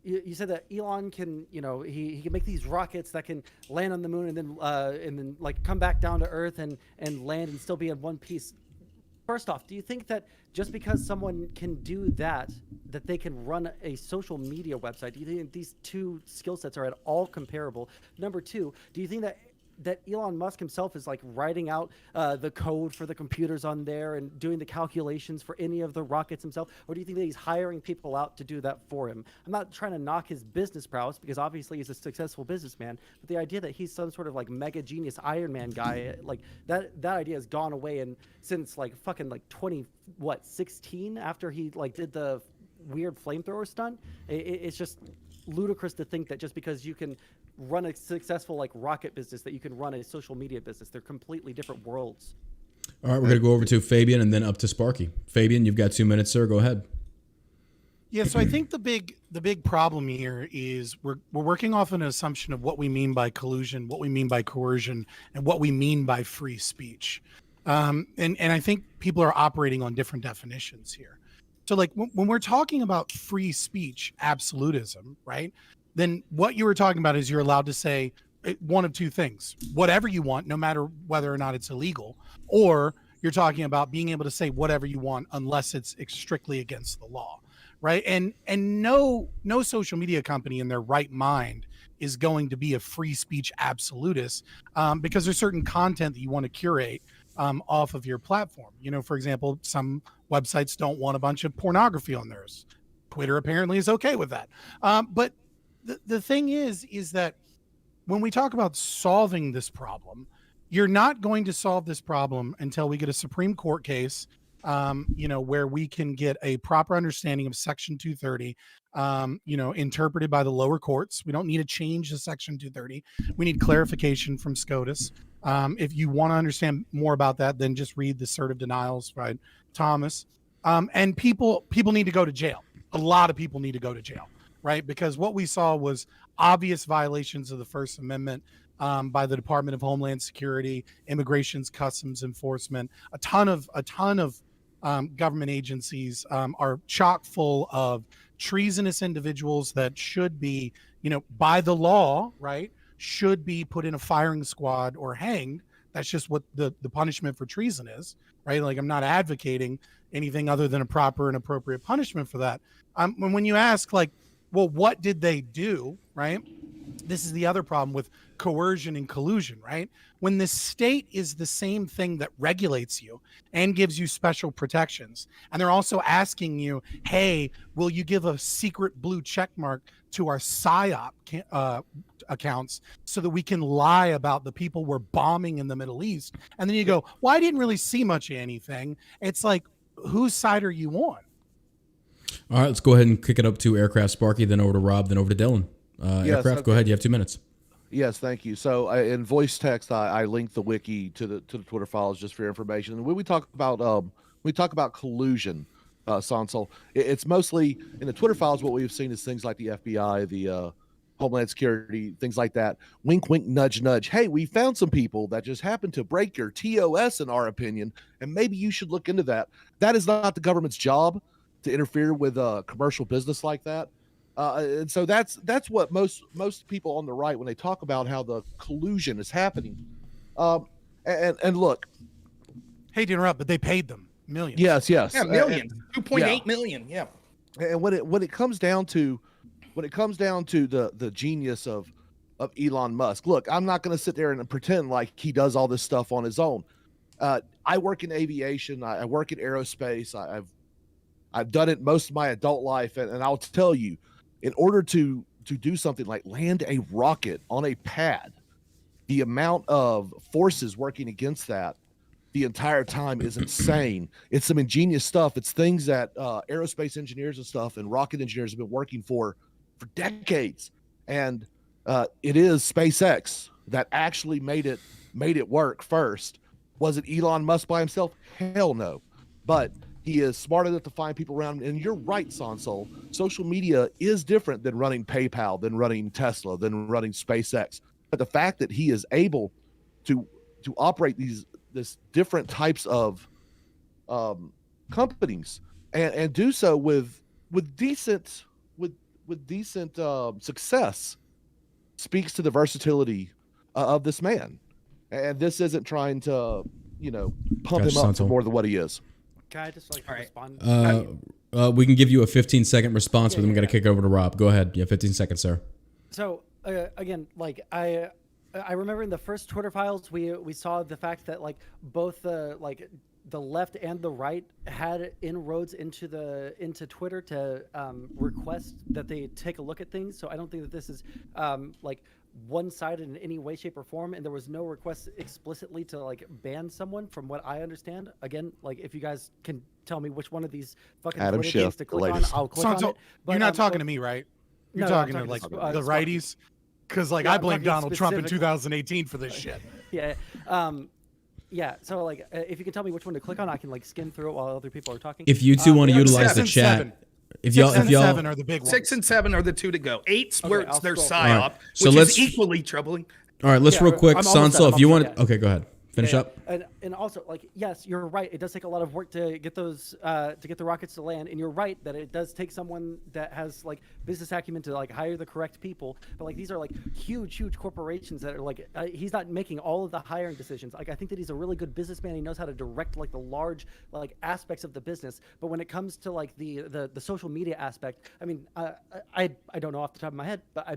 you said that Elon can, you know, he can make these rockets that can land on the moon and then like come back down to Earth and land and still be in one piece? First off, do you think that just because someone can do that they can run a social media website? Do you think these two skill sets are at all comparable? Number two, do you think that Elon Musk himself is like writing out the code for the computers on there and doing the calculations for any of the rockets himself? Or do you think that he's hiring people out to do that for him? I'm not trying to knock his business prowess, because obviously he's a successful businessman, but the idea that he's some sort of like mega genius Iron Man guy, like that idea has gone away, and since like fucking like 16 after he like did the weird flamethrower stunt, it's just ludicrous to think that just because you can run a successful like rocket business that you can run a social media business. They're completely different worlds. All right, we're going to go over to Fabian and then up to Sparky. Fabian, you've got 2 minutes, sir. Go ahead. Yeah, so I think the big problem here is we're working off an assumption of what we mean by collusion, what we mean by coercion, and what we mean by free speech. And I think people are operating on different definitions here. So like when we're talking about free speech absolutism, right? Then what you were talking about is you're allowed to say one of two things: whatever you want, no matter whether or not it's illegal, or you're talking about being able to say whatever you want unless it's strictly against the law. Right. And no social media company in their right mind is going to be a free speech absolutist, because there's certain content that you want to curate off of your platform. You know, for example, some websites don't want a bunch of pornography on theirs. Twitter apparently is okay with that. But the thing is that when we talk about solving this problem, you're not going to solve this problem until we get a Supreme Court case, where we can get a proper understanding of Section 230, interpreted by the lower courts. We don't need to change the Section 230. We need clarification from SCOTUS. If you want to understand more about that, then just read the cert of denials by Thomas. And people need to go to jail. A lot of people need to go to jail, right? Because what we saw was obvious violations of the First Amendment by the Department of Homeland Security, Immigration's Customs Enforcement. A ton of government agencies are chock full of treasonous individuals that should be, by the law, right, should be put in a firing squad or hanged. That's just what the punishment for treason is, right? Like, I'm not advocating anything other than a proper and appropriate punishment for that. When you ask, like, well, what did they do, right? This is the other problem with coercion and collusion, right? When the state is the same thing that regulates you and gives you special protections, and they're also asking you, hey, will you give a secret blue check mark to our PSYOP accounts so that we can lie about the people we're bombing in the Middle East? And then you go, well, I didn't really see much of anything. It's like, whose side are you on? All right, let's go ahead and kick it up to Aircraft Sparky, then over to Rob, then over to Dylan. Aircraft, go ahead. You have 2 minutes. Yes, thank you. So in voice text, I linked the wiki to the Twitter files just for your information. And when we talk about collusion, Sansol, it's mostly in the Twitter files. What we've seen is things like the FBI, the Homeland Security, things like that. Wink, wink, nudge, nudge. Hey, we found some people that just happened to break your TOS, in our opinion, and maybe you should look into that. That is not the government's job to interfere with commercial business like that. And so that's what most people on the right, when they talk about how the collusion is happening. And look, hate to interrupt, but they paid them millions. Yes. Yeah, millions. 2.8 million. Yeah. And when it comes down to the genius of Elon Musk, look, I'm not going to sit there and pretend like he does all this stuff on his own. I work in aviation. I work in aerospace. I've done it most of my adult life, and I'll tell you, in order to do something like land a rocket on a pad, the amount of forces working against that the entire time is insane. It's some ingenious stuff. It's things that aerospace engineers and stuff and rocket engineers have been working for decades. And it is SpaceX that actually made it work first. Was it Elon Musk by himself? Hell no. But he is smart enough to find people around him. And you're right, Sansol. Social media is different than running PayPal, than running Tesla, than running SpaceX. But the fact that he is able to operate this different types of companies and do so with decent success speaks to the versatility of this man. And this isn't trying to, pump him up for more than what he is. Can I just respond? We can give you a 15-second response, but then we got to kick over to Rob. Go ahead. Yeah, 15 seconds, sir. So again, I remember in the first Twitter files we saw the fact that both the left and the right had inroads into Twitter to request that they take a look at things. So I don't think that this is one-sided in any way, shape, or form, and there was no request explicitly to ban someone, from what I understand. Again, if you guys can tell me which one of these fucking Adam Twitter Schiff, games to click on, I'll click on it. But, you're not talking to me, right? You're talking to the righties, because I blame Donald Trump in 2018 for this shit. Yeah. Yeah, so if you can tell me which one to click on, I can skim through it while other people are talking. If you two want to utilize the chat, if y'all, 6 and if y'all, 7 are the big ones. 6 and 7 are the two to go. 8's Okay, where it's I'll their scroll. psyop, Alright, so which let's- is equally troubling. all right, let's Yeah, real quick, I'm almost Sansol, done, if you I'm want, almost done. okay, go ahead, finish Yeah, up. and also, like, yes, you're right. It does take a lot of work to get those to get the rockets to land, and you're right that it does take someone that has like business acumen to like hire the correct people. But like these are like huge corporations that are like he's not making all of the hiring decisions. Like I think that he's a really good businessman. He knows how to direct like the large like aspects of the business. But when it comes to like the social media aspect, I mean, I don't know off the top of my head, but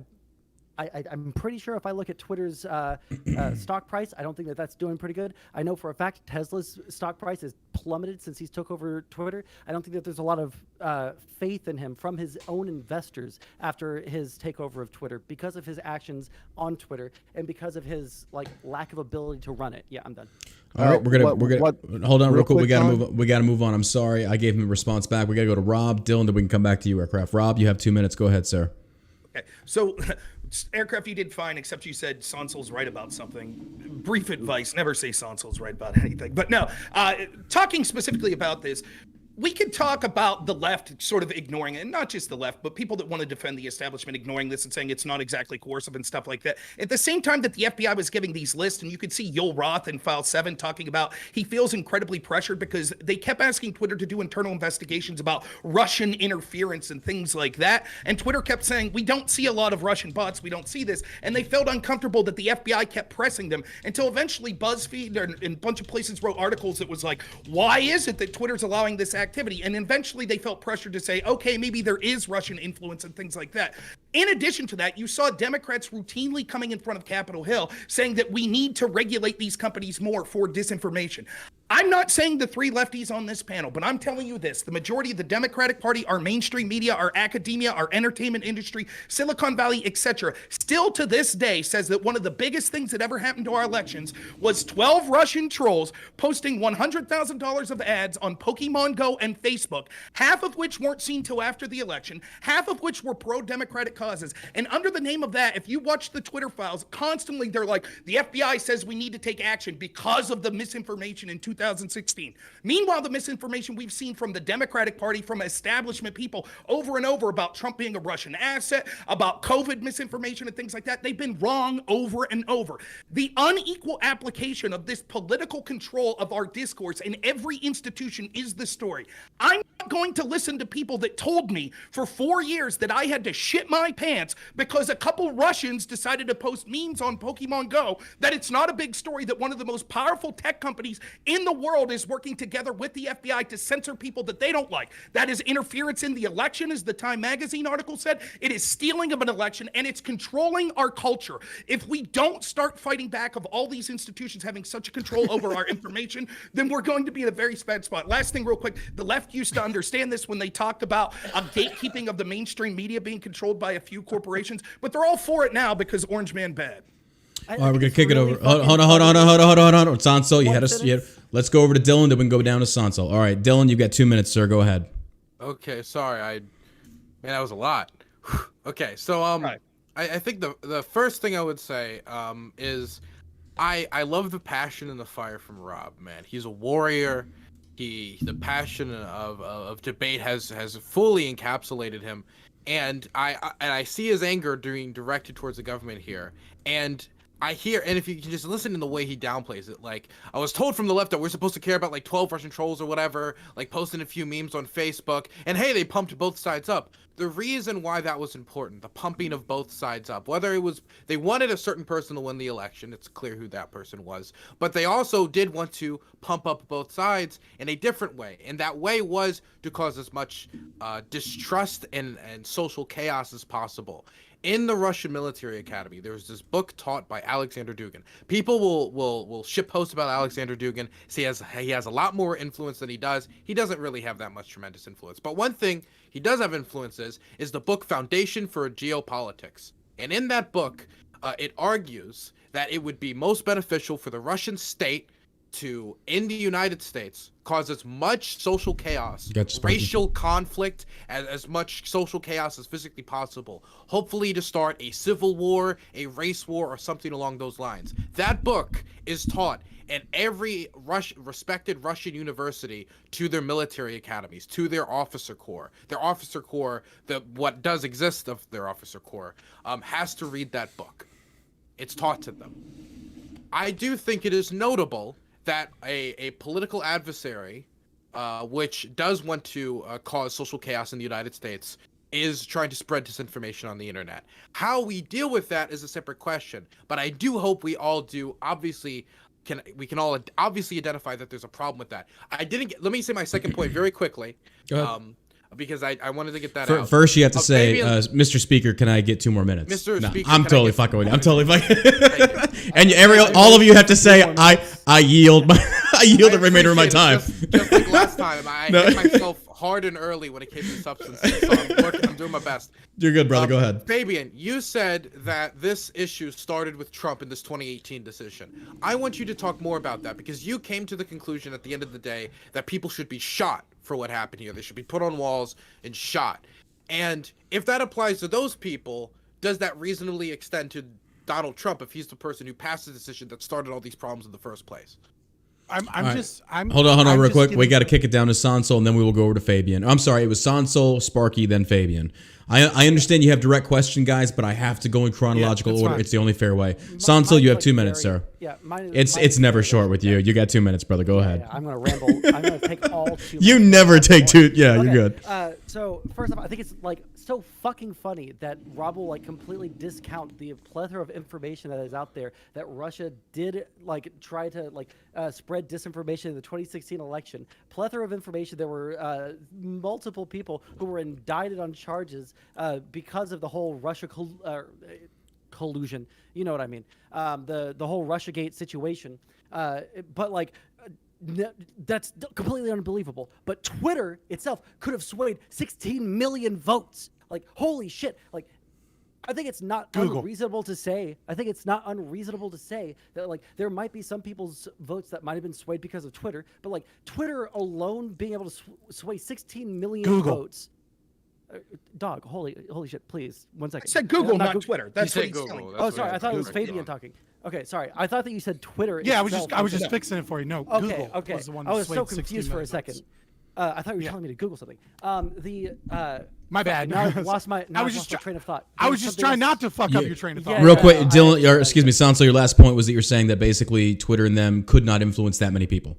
I'm pretty sure if I look at Twitter's stock price, I don't think that that's doing pretty good. I know for a fact Tesla's stock price has plummeted since he's took over Twitter. I don't think that there's a lot of faith in him from his own investors after his takeover of Twitter because of his actions on Twitter and because of his like lack of ability to run it. Yeah, I'm done. All right, we're gonna hold on real quick. We John? gotta move on. I'm sorry, I gave him a response back. We gotta go to Rob, Dylan, then we can come back to you, Aircraft. Rob, you have 2 minutes. Go ahead, sir. Okay, so Aircraft, you did fine, except you said Sonsol's right about something. Brief advice: never say Sonsol's right about anything. But no, talking specifically about this, we could talk about the left sort of ignoring it, and not just the left, but people that want to defend the establishment ignoring this and saying it's not exactly coercive and stuff like that. At the same time that the FBI was giving these lists, and you could see Yoel Roth in File 7 talking about he feels incredibly pressured because they kept asking Twitter to do internal investigations about Russian interference and things like that. And Twitter kept saying, we don't see a lot of Russian bots, we don't see this. And they felt uncomfortable that the FBI kept pressing them until eventually BuzzFeed and a bunch of places wrote articles that was like, why is it that Twitter's allowing this activity? And eventually they felt pressured to say, okay, maybe there is Russian influence and things like that. In addition to that, you saw Democrats routinely coming in front of Capitol Hill saying that we need to regulate these companies more for disinformation. I'm not saying the three lefties on this panel, but I'm telling you this. The majority of the Democratic Party, our mainstream media, our academia, our entertainment industry, Silicon Valley, etc., still to this day says that one of the biggest things that ever happened to our elections was 12 Russian trolls posting $100,000 of ads on Pokemon Go and Facebook, half of which weren't seen till after the election, half of which were pro-democratic causes. And under the name of that, if you watch the Twitter files, constantly they're like, the FBI says we need to take action because of the misinformation in 2016. Meanwhile, the misinformation we've seen from the Democratic Party, from establishment people over and over about Trump being a Russian asset, about COVID misinformation and things like that, they've been wrong over and over. The unequal application of this political control of our discourse in every institution is the story. I'm not going to listen to people that told me for 4 years that I had to shit my pants because a couple Russians decided to post memes on Pokemon Go, that it's not a big story that one of the most powerful tech companies in the world is working together with the FBI to censor people that they don't like. That is interference in the election, as the Time magazine article said. It is stealing of an election, and it's controlling our culture. If we don't start fighting back of all these institutions having such a control over our information, then we're going to be in a very bad spot. Last thing real quick, the left used to understand this when they talked about a gatekeeping of the mainstream media being controlled by a few corporations, but they're all for it now because Orange Man bad. All right, we're gonna kick it over. Hold on. Sansol, let's go over to Dylan, then we can go down to Sansol. All right, Dylan, you've got 2 minutes, sir. Go ahead. Okay, sorry. Man, that was a lot. Okay, so Right. I think the first thing I would say is I love the passion and the fire from Rob, man. He's a warrior. The passion of debate has fully encapsulated him, and I see his anger being directed towards the government here, and I hear, and if you can just listen in the way he downplays it, like, I was told from the left that we're supposed to care about like 12 Russian trolls or whatever, like posting a few memes on Facebook, and hey, they pumped both sides up. The reason why that was important, the pumping of both sides up, whether it was they wanted a certain person to win the election, it's clear who that person was, but they also did want to pump up both sides in a different way, and that way was to cause as much distrust and social chaos as possible. In the Russian military academy, there was this book taught by Alexander Dugin. People will ship posts about Alexander Dugin. He has a lot more influence than he does. He doesn't really have that much tremendous influence. But one thing he does have influences is the book Foundation for Geopolitics. And in that book, it argues that it would be most beneficial for the Russian state in the United States, cause as much social chaos, Gotcha, Sparky. racial conflict, as much social chaos as physically possible. Hopefully to start a civil war, a race war, or something along those lines. That book is taught in every respected Russian university to their military academies, to their officer corps. Their officer corps, what does exist of their officer corps, has to read that book. It's taught to them. I do think it is notable that a political adversary, which does want to cause social chaos in the United States, is trying to spread disinformation on the internet. How we deal with that is a separate question, but I do hope we all do we can all obviously identify that there's a problem with that. Let me say my second point very quickly. Go ahead. Because I wanted to get that out. First, you have to say, Fabian, Mr. Speaker, can I get 2 more minutes? Mr. No, Speaker, I'm can I totally get fucking with you. 2 I'm totally more fucking. And all of you have to say, I yield the remainder of my time. Just like last time, I No. hit myself hard and early when it came to substances, so I'm doing my best. You're good, brother. Go ahead. Fabian, you said that this issue started with Trump in this 2018 decision. I want you to talk more about that, because you came to the conclusion at the end of the day that people should be shot for what happened here. They should be put on walls and shot. And if that applies to those people, does that reasonably extend to Donald Trump if he's the person who passed the decision that started all these problems in the first place? I'm Hold on, I'm real just quick. We giving- got to kick it down to Sansol, and then we will go over to Fabian. I'm sorry, it was Sansol, Sparky, then Fabian. I understand you have direct question, guys, but I have to go in chronological that's order. fine. It's the only fair way. Mine's Sansol, you have like 2 minutes, very- sir. Yeah, It's never short with you. You got 2 minutes, brother. Go ahead. Yeah, I'm gonna ramble. I'm gonna take all 2 You minutes. never take two. Yeah, Okay, you're good. So first off, I think it's like so fucking funny that Rob will like completely discount the plethora of information that is out there that Russia did like try to like spread disinformation in the 2016 election. Plethora of information. There were multiple people who were indicted on charges because of the whole Russia collusion. You know what I mean? The whole RussiaGate situation. But like. That's completely unbelievable. But Twitter itself could have swayed 16 million votes. Like, holy shit. Like, I think it's not unreasonable to say. I think it's not unreasonable to say that like there might be some people's votes that might have been swayed because of Twitter. But like Twitter alone being able to sway 16 million votes. Dog, holy shit! Please, 1 second. I said Google, I'm not Goog- Twitter. That's You what said he's Google. telling. That's Oh, what sorry. I thought it was correct. Fabian talking. Okay, sorry. I thought that you said Twitter. Yeah, I was itself just fixing it for you. No, Okay, Google okay. was the one I was that so swayed 16 confused for a million second. votes. I thought you were telling me to Google something. My bad. Now I've lost my. Now I I was lost just my train of thought. I was just trying not to fuck up your train of thought. Yeah, Real quick, I- Dylan, I- or excuse me, Sansol, your last point was that you're saying that basically Twitter and them could not influence that many people.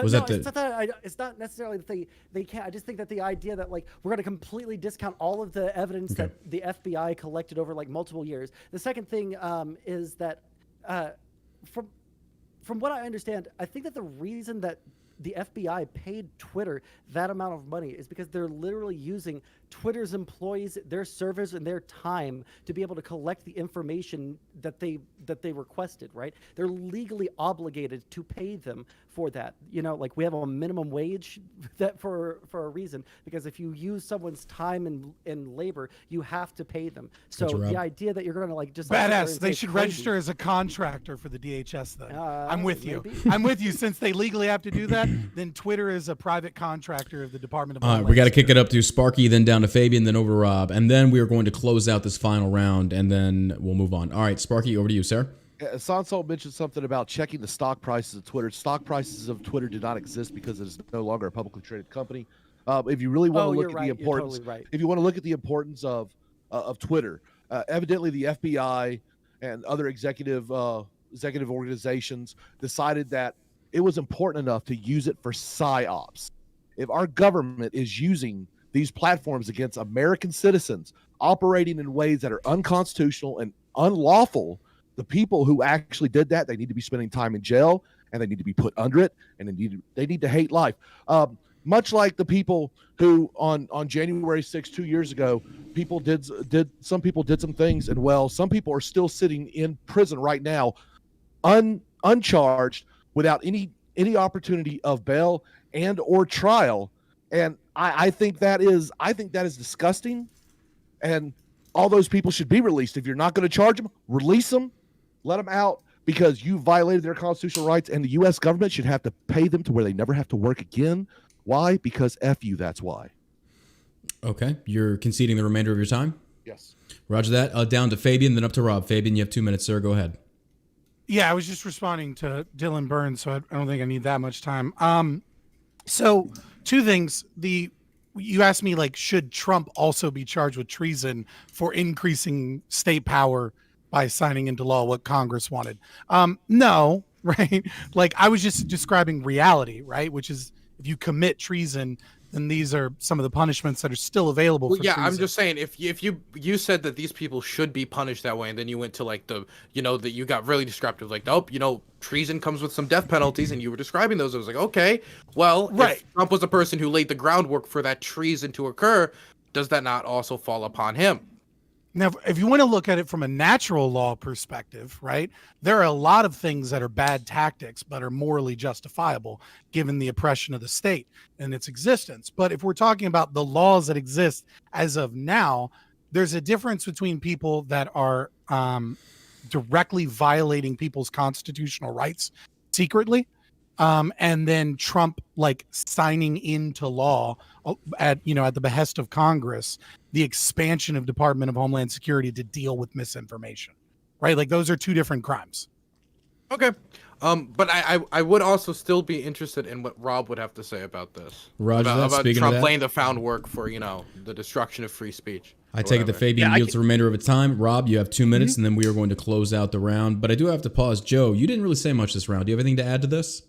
Was no, that the- it's not that it's not necessarily that they can't. I just think that the idea that like we're going to completely discount all of the evidence that the FBI collected over like multiple years. The second thing is that from what I understand, I think that the reason that the FBI paid Twitter that amount of money is because they're literally using Twitter's employees, their servers, and their time to be able to collect the information that they requested, right? They're legally obligated to pay them for that. You know, like we have a minimum wage that for a reason, because if you use someone's time and labor, you have to pay them. So Gotcha, Rob. the idea that you're going to like just like, sit there and Badass. say They it's should crazy- register as a contractor for the DHS then. I'm with you. maybe. I'm with you. Since they legally have to do that, then Twitter is a private contractor of the Department of All right, Homeland we got to kick Security. it up to Sparky, then down to Fabian, then over to Rob, and then we are going to close out this final round, and then we'll move on. All right, Sparky, over to you, sir. Sansol mentioned something about checking the stock prices of Twitter. Stock prices of Twitter do not exist because it is no longer a publicly traded company. If you really want to you're look at right. the You're importance, totally right. if you want to look at the importance of Twitter, evidently the FBI and other executive organizations decided that it was important enough to use it for psyops. If our government is using these platforms against American citizens, operating in ways that are unconstitutional and unlawful, the people who actually did that, they need to be spending time in jail, and they need to be put under it, and they need to hate life. Much like the people who on January 6th, 2 years ago, some people did some things, and well, some people are still sitting in prison right now, uncharged, without any opportunity of bail and or trial. And I think that is disgusting, and all those people should be released. If you're not going to charge them, release them, let them out. because you violated their constitutional rights, and the U.S. government should have to pay them to where they never have to work again. Why? Because F you, that's why. Okay. You're conceding the remainder of your time? Yes. Roger that. Down to Fabian, then up to Rob. Fabian, you have 2 minutes, sir. Go ahead. Yeah, I was just responding to Dylan Burns, so I don't think I need that much time. So two things. You asked me, like, should Trump also be charged with treason for increasing state power by signing into law what Congress wanted? No, right? Like, I was just describing reality, right? Which is, if you commit treason, then these are some of the punishments that are still available for treason. I'm just saying, if you said that these people should be punished that way, and then you went to like that you got really descriptive, like, nope, treason comes with some death penalties, and you were describing those. I was like, okay, well, right. If Trump was the person who laid the groundwork for that treason to occur, does that not also fall upon him? Now, if you want to look at it from a natural law perspective, right, there are a lot of things that are bad tactics but are morally justifiable given the oppression of the state and its existence. But if we're talking about the laws that exist as of now, there's a difference between people that are directly violating people's constitutional rights secretly, and then Trump like signing into law at the behest of Congress, the expansion of Department of Homeland Security to deal with misinformation, right? Like, those are two different crimes. Okay. But I would also still be interested in what Rob would have to say about this. Roger that. About Speaking Trump of that, laying the groundwork for, the destruction of free speech. I take it that Fabian yields the remainder of its time. Rob, you have 2 minutes, and then we are going to close out the round. But I do have to pause. Joe, you didn't really say much this round. Do you have anything to add to this?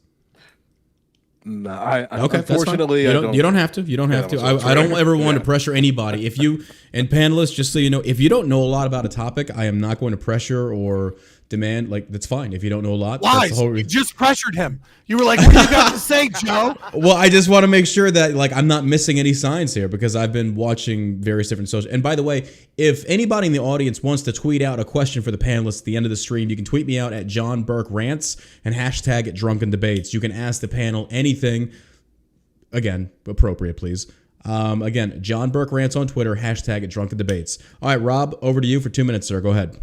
No, Okay, unfortunately, you don't have to. You don't have to. I don't ever want to pressure anybody. If you and panelists, just so you know, if you don't know a lot about a topic, I am not going to pressure or demand. Like, that's fine. If you don't know a lot, lies. That's the whole You just pressured him. You were like, "What do you got to say, Joe?" Well, I just want to make sure that I'm not missing any signs here, because I've been watching various different social. And by the way, if anybody in the audience wants to tweet out a question for the panelists at the end of the stream, you can tweet me out at John Burke Rants and hashtag it Drunken Debates. You can ask the panel anything. Again, appropriate, please. Again, John Burke Rants on Twitter, hashtag it Drunken Debates. All right, Rob, over to you for 2 minutes, sir. Go ahead.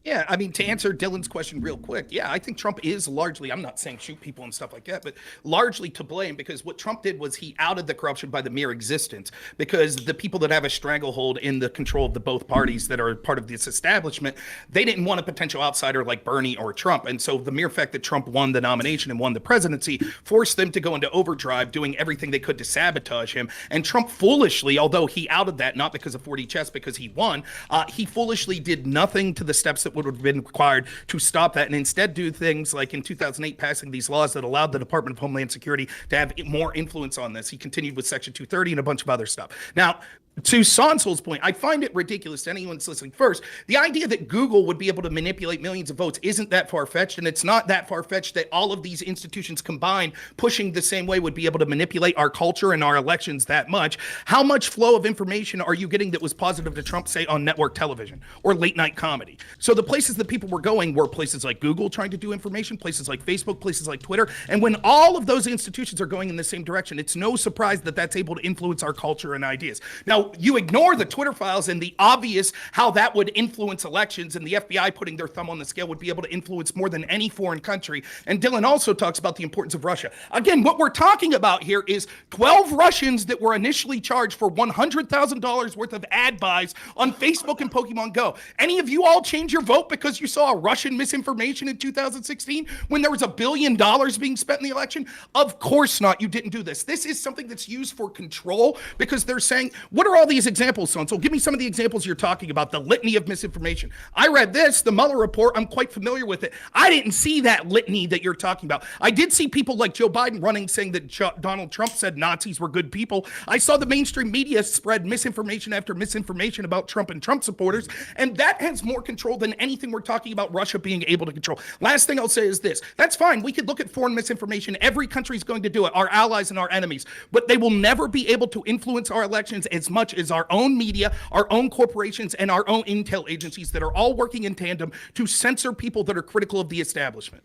Yeah, I mean, to answer Dylan's question real quick, yeah, I think Trump is largely, I'm not saying shoot people and stuff like that, but largely to blame, because what Trump did was he outed the corruption by the mere existence, because the people that have a stranglehold in the control of the both parties that are part of this establishment, they didn't want a potential outsider like Bernie or Trump. And so the mere fact that Trump won the nomination and won the presidency forced them to go into overdrive, doing everything they could to sabotage him. And Trump foolishly, although he outed that, not because of 4D chess, because he won, he foolishly did nothing to the steps that would have been required to stop that, and instead do things like in 2008 passing these laws that allowed the Department of Homeland Security to have more influence on this. He continued with Section 230 and a bunch of other stuff. Now, to Sonsol's point, I find it ridiculous to anyone that's listening. First, the idea that Google would be able to manipulate millions of votes isn't that far-fetched, and it's not that far-fetched that all of these institutions combined pushing the same way would be able to manipulate our culture and our elections that much. How much flow of information are you getting that was positive to Trump, say, on network television or late-night comedy? So the places that people were going were places like Google trying to do information, places like Facebook, places like Twitter, and when all of those institutions are going in the same direction, it's no surprise that that's able to influence our culture and ideas. Now, you ignore the Twitter files and the obvious how that would influence elections, and the FBI putting their thumb on the scale would be able to influence more than any foreign country. And Dylan also talks about the importance of Russia. Again, what we're talking about here is 12 Russians that were initially charged for $100,000 worth of ad buys on Facebook and Pokemon Go. Any of you all change your vote because you saw Russian misinformation in 2016 when there was $1 billion being spent in the election? Of course not. You didn't do this. This is something that's used for control, because they're saying, what are all these examples, son? So give me some of the examples you're talking about, the litany of misinformation. I read this, the Mueller report. I'm quite familiar with it. I didn't see that litany that you're talking about. I did see people like Joe Biden running saying that Donald Trump said Nazis were good people. I saw the mainstream media spread misinformation after misinformation about Trump and Trump supporters, and that has more control than anything we're talking about Russia being able to control. Last thing I'll say is this. That's fine. We could look at foreign misinformation. Every country's going to do it, our allies and our enemies, but they will never be able to influence our elections as much as our own media, our own corporations, and our own intel agencies that are all working in tandem to censor people that are critical of the establishment.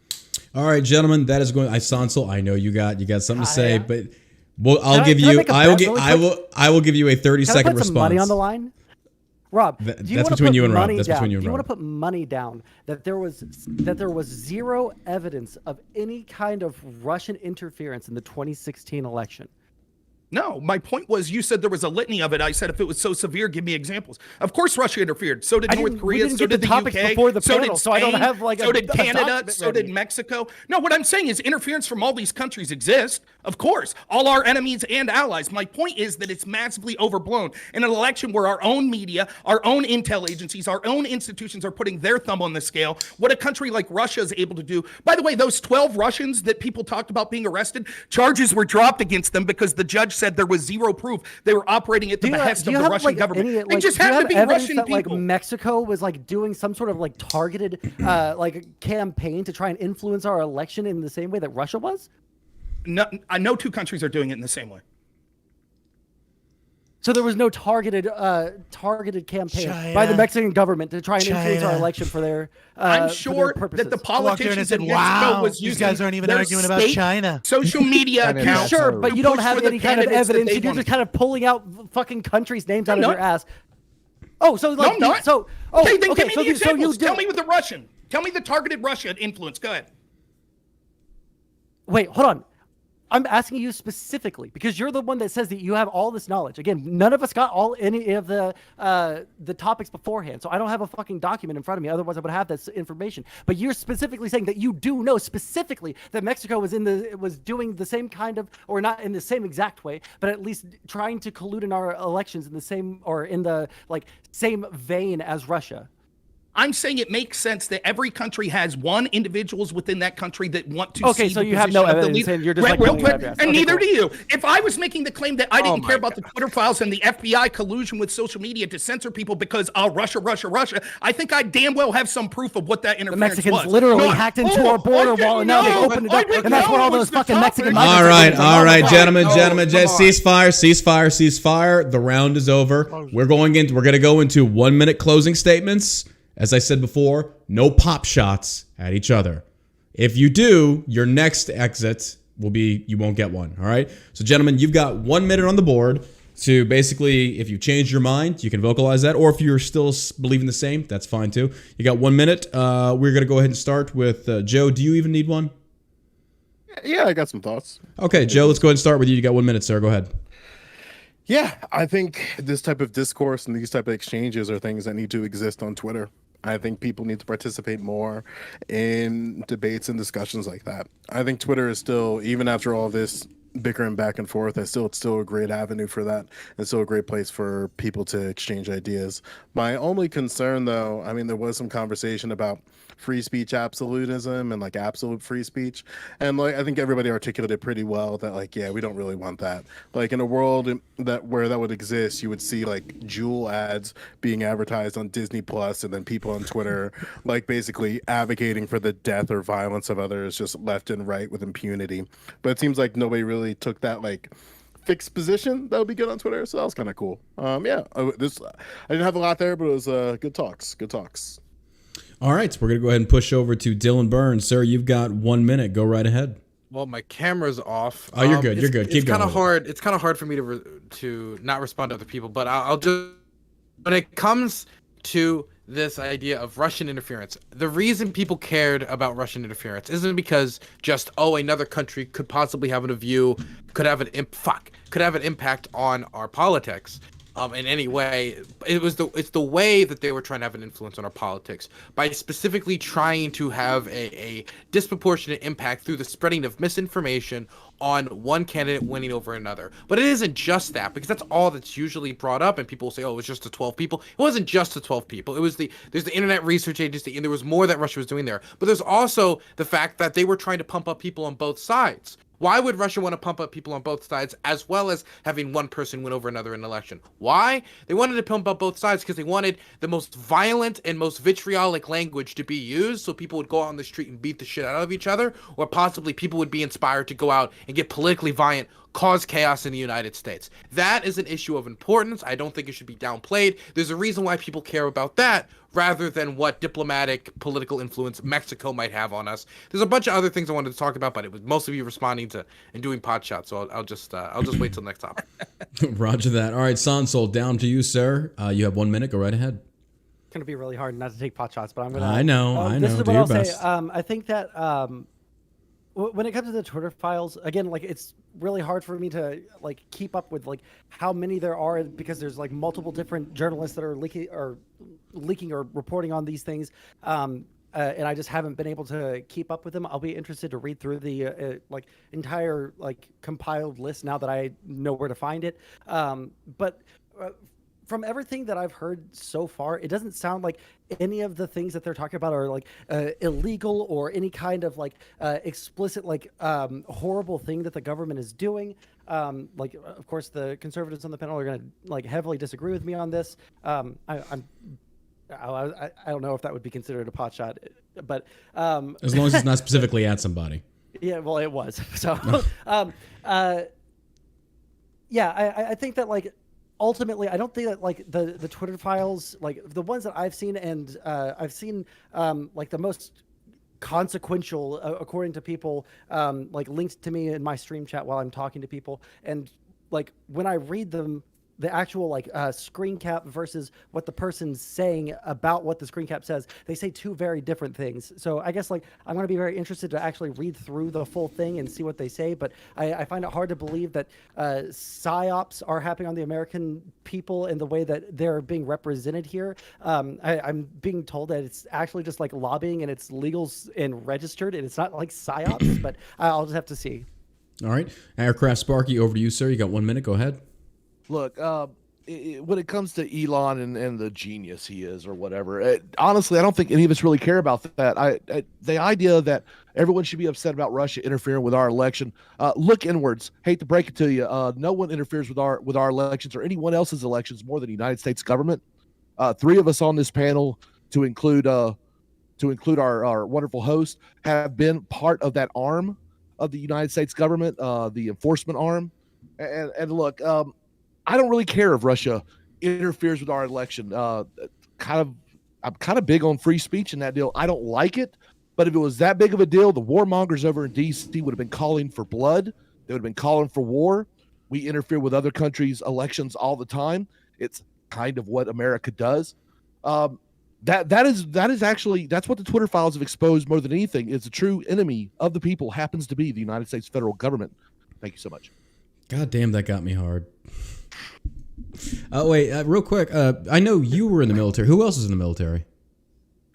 All right, gentlemen, that is going. Sonsel, I know you got something to say, yeah. but well, I will give you a 30-second Put some response. money on the line. Rob, do you that's want to between put you and Rob. money That's down? between you and Do you want Rob. to put money down that there was zero evidence of any kind of Russian interference in the 2016 election? No, my point was you said there was a litany of it. I said if it was so severe, give me examples. Of course, Russia interfered. So did North we Korea. didn't So get did the the topics UK. before the so panel, did so I don't Spain, have, like, so a did Canada. document So did ready. Mexico. No, what I'm saying is interference from all these countries exists. Of course, all our enemies and allies. My point is that it's massively overblown in an election where our own media, our own intel agencies, our own institutions are putting their thumb on the scale. What a country like Russia is able to do. By the way, those 12 Russians that people talked about being arrested, charges were dropped against them because the judge said there was zero proof. They were operating at the behest of the Russian government. They just happened to be Russian that, people. Like, Mexico was like doing some sort of like targeted like campaign to try and influence our election in the same way that Russia was? No, I know two countries are doing it in the same way. So there was no targeted campaign by the Mexican government to try and influence our election for their I'm for sure their purposes. that the I walked there and I politicians said, in Mexico wow, was these using guys aren't even their arguing about state China. social media And accounts. Sure, but you to don't push have for the any kind of candidates that evidence. they You're just wanted. kind of pulling out fucking countries' names out of No. your ass. Oh, so No, like I'm not. so oh, Okay, then okay, give me so the you examples. do Tell me with the Russian. Tell me the targeted Russian influence. Go ahead. Wait, hold on. I'm asking you specifically because you're the one that says that you have all this knowledge. Again, none of us got any of the topics beforehand, so I don't have a fucking document in front of me. Otherwise, I would have this information. But you're specifically saying that you do know specifically that Mexico was doing the same kind of, or not in the same exact way, but at least trying to collude in our elections in the same or in the like same vein as Russia. I'm saying it makes sense that every country has one individuals within that country that want to Okay, see so the you have no position of the evidence, leader. and you're just, Right, like, real pulling it quick, out of your ass. and Okay, neither cool. do you. If I was making the claim that I didn't my care about the Twitter files and the FBI collusion with social media to censor people because Russia, I think I damn well have some proof of what that The interference Mexicans was. literally No, hacked into our border wall, and now they opened it up, and that's where all those fucking Mexican migrants All are right, coming from. all right, gentlemen, Oh, gentlemen, come just on. ceasefire. The round is over. We're going to go into 1 minute closing statements. As I said before, no pop shots at each other. If you do, your next exit will be you won't get one. All right. So, gentlemen, you've got 1 minute on the board to basically, if you change your mind, you can vocalize that, or if you're still believing the same, that's fine too. You got 1 minute. We're gonna go ahead and start with Joe. Do you even need one? Yeah, I got some thoughts. Okay, Joe. Let's go ahead and start with you. You got 1 minute, sir. Go ahead. Yeah, I think this type of discourse and these type of exchanges are things that need to exist on Twitter. I think people need to participate more in debates and discussions like that. I think Twitter is still, even after all this bickering back and forth, it's still a great avenue for that. It's still a great place for people to exchange ideas. My only concern, though, I mean, there was some conversation about free speech absolutism and like absolute free speech, and like I think everybody articulated pretty well that like, yeah, we don't really want that. Like in a world where that would exist, you would see like Juul ads being advertised on Disney Plus, and then people on Twitter like basically advocating for the death or violence of others just left and right with impunity. But it seems like nobody really took that like fixed position that would be good on Twitter, so that was kind of cool. I didn't have a lot there, but it was good talks. All right, so we're going to go ahead and push over to Dylan Burns. Sir, you've got 1 minute. Go right ahead. Well, my camera's off. Oh, you're good. You're good. Keep it's kind going. of hard. It's kind of hard for me to not respond to other people, but I'll just, when it comes to this idea of Russian interference, the reason people cared about Russian interference isn't because just another country could possibly have a view, could have an impact on our politics. In any way. It's the way that they were trying to have an influence on our politics by specifically trying to have a disproportionate impact through the spreading of misinformation on one candidate winning over another. But it isn't just that, because that's all that's usually brought up, and people will say, oh, it was just the 12 people. It wasn't just the 12 people. There's the Internet Research Agency, and there was more that Russia was doing there. But there's also the fact that they were trying to pump up people on both sides. Why would Russia want to pump up people on both sides, as well as having one person win over another in an election? Why? They wanted to pump up both sides because they wanted the most violent and most vitriolic language to be used, so people would go out on the street and beat the shit out of each other, or possibly people would be inspired to go out and get politically violent, cause chaos in the United States. That is an issue of importance. I don't think it should be downplayed. There's a reason why people care about that rather than what diplomatic political influence Mexico might have on us. There's a bunch of other things I wanted to talk about, but it was mostly you responding to and doing pot shots. So I'll just wait till next topic. Roger that. All right, Sansol, down to you, sir. You have 1 minute. Go right ahead. It's going to be really hard not to take pot shots, but I'm going to. I know. This is Do what your I'll best. say. I think that when it comes to the Twitter files, again, like it's really hard for me to like keep up with like how many there are because there's like multiple different journalists that are leaking or reporting on these things. And I just haven't been able to keep up with them. I'll be interested to read through the like entire like compiled list now that I know where to find it. But from everything that I've heard so far, it doesn't sound like any of the things that they're talking about are like illegal or any kind of like explicit like horrible thing that the government is doing. Like, of course, the conservatives on the panel are going to like heavily disagree with me on this. I don't know if that would be considered a pot shot, but as long as it's not specifically at somebody. Yeah, well, it was. So, yeah, I think that like ultimately, I don't think that like the Twitter files, like the ones that I've seen, and I've seen like the most consequential, according to people, like linked to me in my stream chat while I'm talking to people, and like when I read them, the actual like screen cap versus what the person's saying about what the screen cap says, they say two very different things. So I guess like I'm going to be very interested to actually read through the full thing and see what they say. But I find it hard to believe that psyops are happening on the American people in the way that they're being represented here. I'm being told that it's actually just like lobbying and it's legal and registered and it's not like psyops, but I'll just have to see. All right. Aircraft Sparky, over to you, sir. You got 1 minute. Go ahead. Look, when it comes to Elon and the genius he is or whatever, honestly, I don't think any of us really care about that. The idea that everyone should be upset about Russia interfering with our election, look inwards. Hate to break it to you, no one interferes with our elections or anyone else's elections more than the United States government. Three of us on this panel, to include our wonderful host, have been part of that arm of the United States government, the enforcement arm. And look, I don't really care if Russia interferes with our election. I'm kind of big on free speech in that deal. I don't like it, but if it was that big of a deal, the warmongers over in D.C. would have been calling for blood. They would have been calling for war. We interfere with other countries' elections all the time. It's kind of what America does. That is actually, that's what the Twitter files have exposed more than anything. Is the true enemy of the people happens to be the United States federal government. Thank you so much. God damn, that got me hard. Wait, real quick. I know you were in the military. Who else is in the military?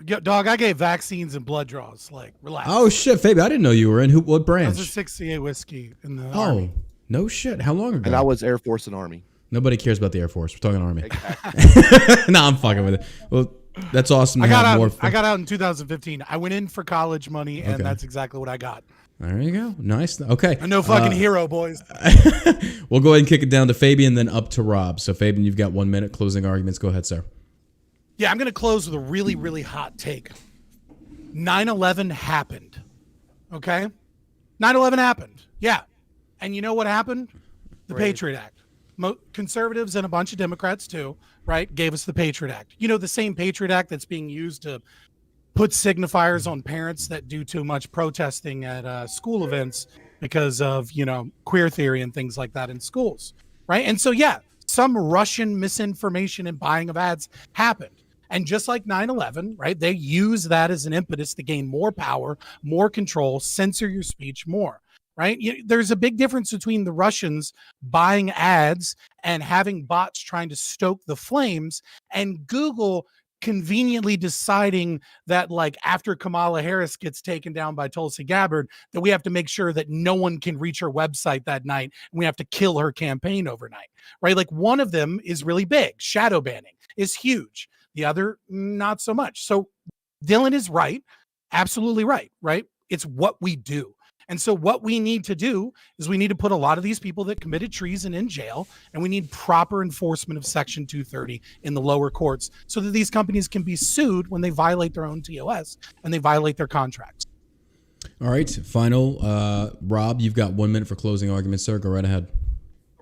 Dog, I gave vaccines and blood draws. Like, relax. Oh shit, Fabi, I didn't know you were in. What branch? I was a 68 whiskey in the Army. No shit. How long ago? And I was Air Force and Army. Nobody cares about the Air Force. We're talking Army. Exactly. No, I'm fucking with it. Well, that's awesome. I got out in 2015. I went in for college money, and that's exactly what I got. There you go. Nice. Okay. I'm no fucking hero, boys. We'll go ahead and kick it down to Fabian, then up to Rob. So, Fabian, you've got 1 minute. Closing arguments. Go ahead, sir. Yeah, I'm going to close with a really, really hot take. 9/11 happened. Okay? 9/11 happened. Yeah. And you know what happened? The Patriot Act. Conservatives and a bunch of Democrats, too, right, gave us the Patriot Act. You know, the same Patriot Act that's being used to put signifiers on parents that do too much protesting at school events because of, queer theory and things like that in schools, right? And so, yeah, some Russian misinformation and buying of ads happened. And just like 9/11, right, they use that as an impetus to gain more power, more control, censor your speech more, right? There's a big difference between the Russians buying ads and having bots trying to stoke the flames and Google conveniently deciding that, like, after Kamala Harris gets taken down by Tulsi Gabbard, that we have to make sure that no one can reach her website that night and we have to kill her campaign overnight, right? Like, one of them is really big. Shadow banning is huge. The other, not so much. So Dylan is right. Absolutely right, right? It's what we do. And so what we need to do is we need to put a lot of these people that committed treason in jail, and we need proper enforcement of Section 230 in the lower courts so that these companies can be sued when they violate their own TOS and they violate their contracts. All right, final. Rob, you've got 1 minute for closing arguments, sir. Go right ahead.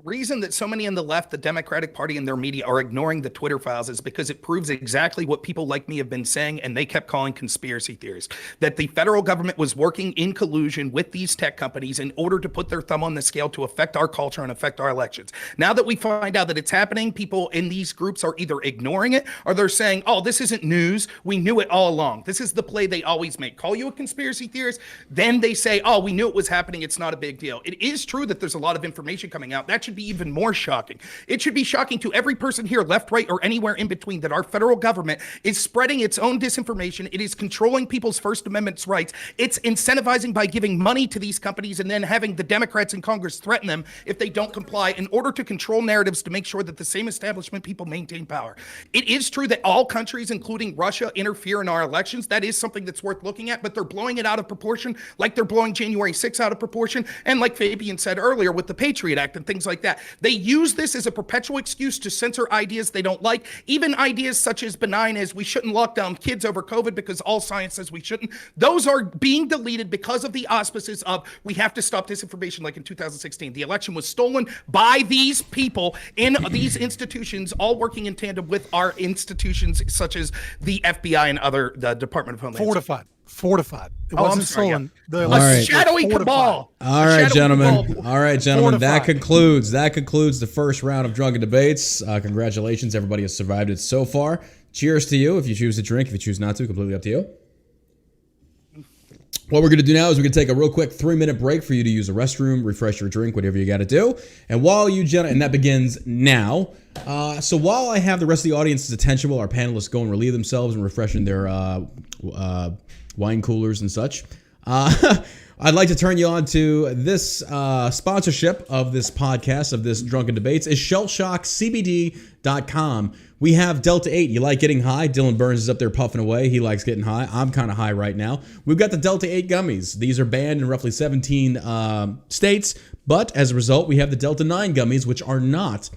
Reason that so many in the left, the Democratic Party and their media are ignoring the Twitter files is because it proves exactly what people like me have been saying, and they kept calling conspiracy theories, that the federal government was working in collusion with these tech companies in order to put their thumb on the scale to affect our culture and affect our elections. Now that we find out that it's happening, people in these groups are either ignoring it or they're saying, oh, this isn't news. We knew it all along. This is the play they always make. Call you a conspiracy theorist, then they say, oh, we knew it was happening. It's not a big deal. It is true that there's a lot of information coming out. That should be even more shocking. It should be shocking to every person here, left, right, or anywhere in between, that our federal government is spreading its own disinformation. It is controlling people's First Amendment rights. It's incentivizing by giving money to these companies and then having the Democrats in Congress threaten them if they don't comply in order to control narratives to make sure that the same establishment people maintain power. It is true that all countries, including Russia, interfere in our elections. That is something that's worth looking at, but they're blowing it out of proportion, like they're blowing January 6th out of proportion, and like Fabian said earlier with the Patriot Act and things like that. They use this as a perpetual excuse to censor ideas they don't like, even ideas such as benign as we shouldn't lock down kids over COVID because all science says we shouldn't. Those are being deleted because of the auspices of we have to stop disinformation, like in 2016. The election was stolen by these people in these institutions, all working in tandem with our institutions such as the FBI and other, the Department of Homeland Security. Fortified. It Oh, I'm wasn't sorry, stolen. yeah. The All right. Shadowy cabal. All right, gentlemen. All right, gentlemen. That Fortified. concludes the first round of Drunken Debates. Congratulations, everybody has survived it so far. Cheers to you. If you choose to drink, if you choose not to, completely up to you. What we're going to do now is we're going to take a real quick 3-minute break for you to use a restroom, refresh your drink, whatever you got to do. And while you, and that begins now. So while I have the rest of the audience's attention, while our panelists go and relieve themselves and refreshing their wine coolers and such, I'd like to turn you on to this sponsorship of this podcast, of this Drunken Debates, is shellshockcbd.com. We have Delta 8. You like getting high? Dylan Burns is up there puffing away. He likes getting high. I'm kind of high right now. We've got the Delta 8 gummies. These are banned in roughly 17 states, but as a result, we have the Delta 9 gummies, which are not.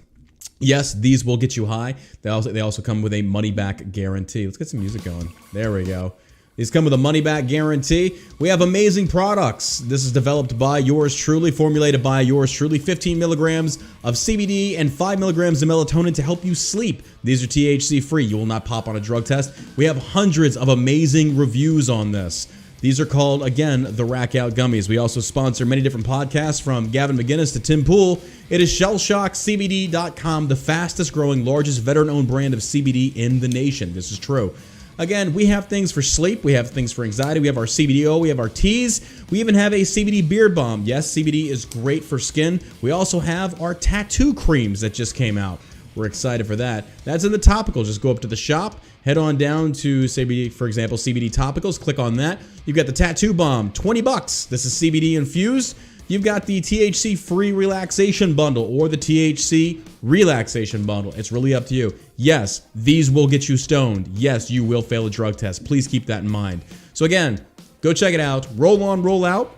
Yes, these will get you high. They also come with a money-back guarantee. Let's get some music going. There we go. These come with a money-back guarantee. We have amazing products. This is developed by yours truly, formulated by yours truly. 15 milligrams of CBD and 5 milligrams of melatonin to help you sleep. These are THC-free. You will not pop on a drug test. We have hundreds of amazing reviews on this. These are called, again, the Rack Out Gummies. We also sponsor many different podcasts, from Gavin McGinnis to Tim Pool. It is shellshockcbd.com, the fastest growing, largest veteran-owned brand of CBD in the nation. This is true. Again, we have things for sleep. We have things for anxiety. We have our CBD-O. We have our teas. We even have a CBD beard balm. Yes, CBD is great for skin. We also have our tattoo creams that just came out. We're excited for that. That's in the topicals. Just go up to the shop, head on down to CBD, for example, CBD topicals. Click on that. You've got the tattoo balm, $20. This is CBD infused. You've got the THC-free relaxation bundle or the THC relaxation bundle. It's really up to you. Yes, these will get you stoned. Yes, you will fail a drug test. Please keep that in mind. So again, go check it out. Roll on, roll out.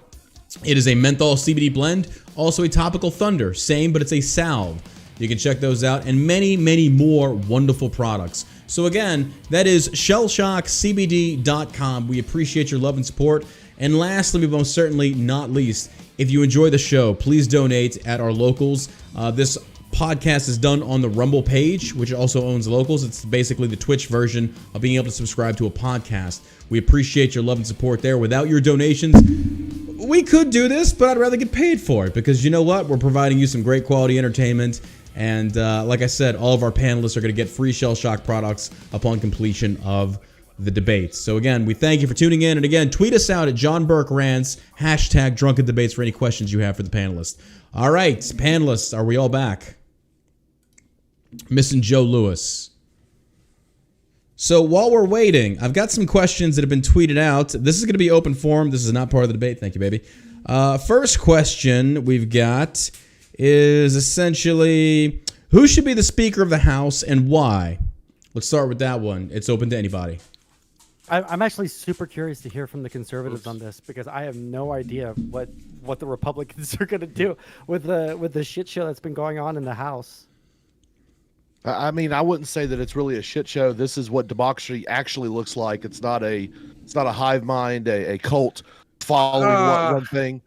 It is a menthol CBD blend. Also a topical thunder. Same, but it's a salve. You can check those out, and many, many more wonderful products. So again, that is shellshockcbd.com. We appreciate your love and support. And lastly, but most certainly not least, if you enjoy the show, please donate at our locals. This podcast is done on the Rumble page, which also owns locals. It's basically the Twitch version of being able to subscribe to a podcast. We appreciate your love and support there. Without your donations, we could do this, but I'd rather get paid for it, because you know what? We're providing you some great quality entertainment. And like I said, all of our panelists are going to get free Shell Shock products upon completion of the debates. So again, we thank you for tuning in. And again, tweet us out at John Burke Rants, # Drunken Debates for any questions you have for the panelists. All right, panelists, are we all back? Missing Joe Lewis. So while we're waiting, I've got some questions that have been tweeted out. This is going to be open forum. This is not part of the debate. Thank you, baby. First question we've got is essentially, who should be the Speaker of the House and why? Let's start with that one. It's open to anybody. I'm actually super curious to hear from the conservatives on this, because I have no idea what the Republicans are going to do with the shit show that's been going on in the House. I mean, I wouldn't say that it's really a shit show. This is what democracy actually looks like. It's not a hive mind, a cult following one thing.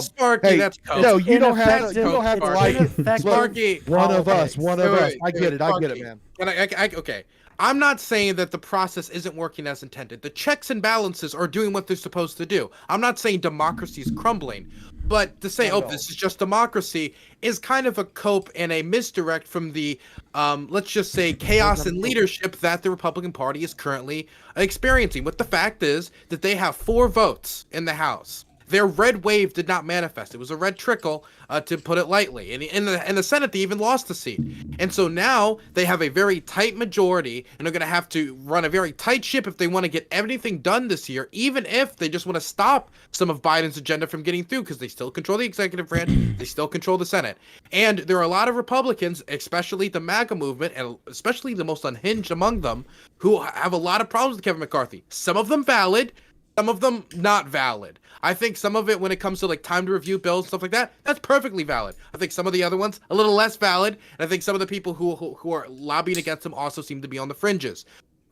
Sparky, Hey, that's coke. no, you don't have to. ineffective. You don't have to Sparky. like it. Ineffective Sparky. One of politics. us. One of us. I get it. I get it, man. Okay. I'm not saying that the process isn't working as intended. The checks and balances are doing what they're supposed to do. I'm not saying democracy is crumbling, but to say, this is just democracy is kind of a cope and a misdirect from the, let's just say, chaos and leadership that the Republican Party is currently experiencing. What the fact is that they have 4 votes in the House. Their red wave did not manifest. It was a red trickle, to put it lightly. And in the Senate, they even lost a seat. And so now they have a very tight majority, and they're going to have to run a very tight ship if they want to get everything done this year, even if they just want to stop some of Biden's agenda from getting through, because they still control the executive branch, they still control the Senate. And there are a lot of Republicans, especially the MAGA movement, and especially the most unhinged among them, who have a lot of problems with Kevin McCarthy. Some of them valid, some of them not valid. I think some of it, when it comes to like time to review bills, stuff like that, that's perfectly valid. I think some of the other ones a little less valid, and I think some of the people who are lobbying against them also seem to be on the fringes.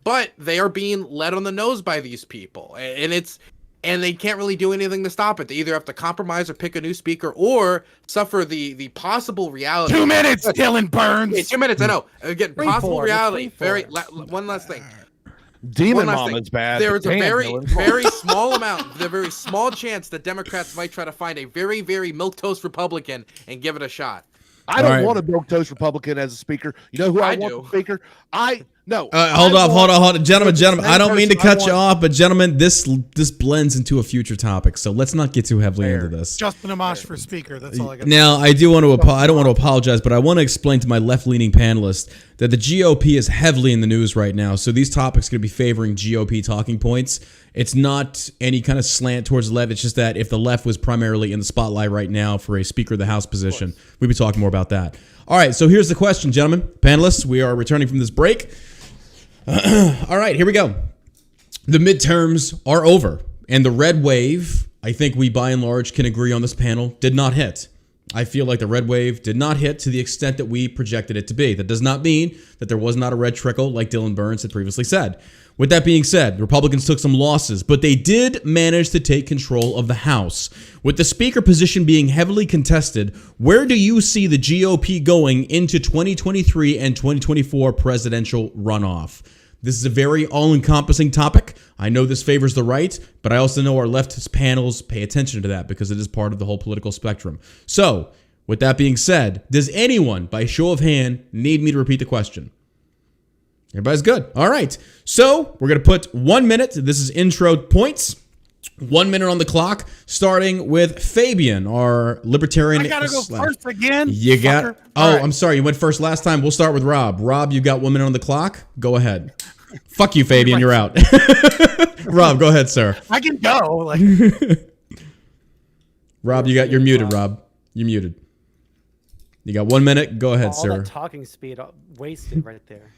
But they are being led on the nose by these people, and they can't really do anything to stop it. They either have to compromise or pick a new speaker, or suffer the possible reality. 2 minutes, Dylan Burns. Yeah, 2 minutes. I know. Again, possible reality. One last thing. Demon One last Mom thing. is bad. There is a Damn, very, Dylan. very small amount, a very small chance that Democrats might try to find a very, very milquetoast Republican and give it a shot. I don't All right. want a milquetoast Republican as a speaker. You know who I want do. the speaker? No. Hold on, gentlemen. I don't mean to cut you off. off, but gentlemen, this blends into a future topic, so let's not get too heavily into this. Justin Amash for speaker. That's all I got. Now, I do want to. I don't want to apologize, but I want to explain to my left-leaning panelists that the GOP is heavily in the news right now. So these topics are going to be favoring GOP talking points. It's not any kind of slant towards the left. It's just that if the left was primarily in the spotlight right now for a Speaker of the House position, we'd be talking more about that. All right. So here's the question, gentlemen, panelists. We are returning from this break. All right, here we go. The midterms are over, and the red wave, I think we by and large can agree on this panel, did not hit. I feel like the red wave did not hit to the extent that we projected it to be. That does not mean that there was not a red trickle like Dylan Burns had previously said. With that being said, the Republicans took some losses, but they did manage to take control of the House. With the Speaker position being heavily contested, where do you see the GOP going into 2023 and 2024 presidential runoff? This is a very all-encompassing topic. I know this favors the right, but I also know our leftist panels pay attention to that because it is part of the whole political spectrum. So, with that being said, does anyone, by show of hand, need me to repeat the question? Everybody's good. All right. So, we're going to put 1 minute. This is intro points. 1 minute on the clock, starting with Fabian, our libertarian. I gotta go first again. You got. Fucker. Oh, All right. I'm sorry. You went first last time. We'll start with Rob. Rob, you got 1 minute on the clock. Go ahead. Fuck you, Fabian. You're out. Rob, go ahead, sir. I can go. Like, Rob, you're muted. Rob, you're muted. You got 1 minute. Go ahead, all sir. that talking speed wasted right there.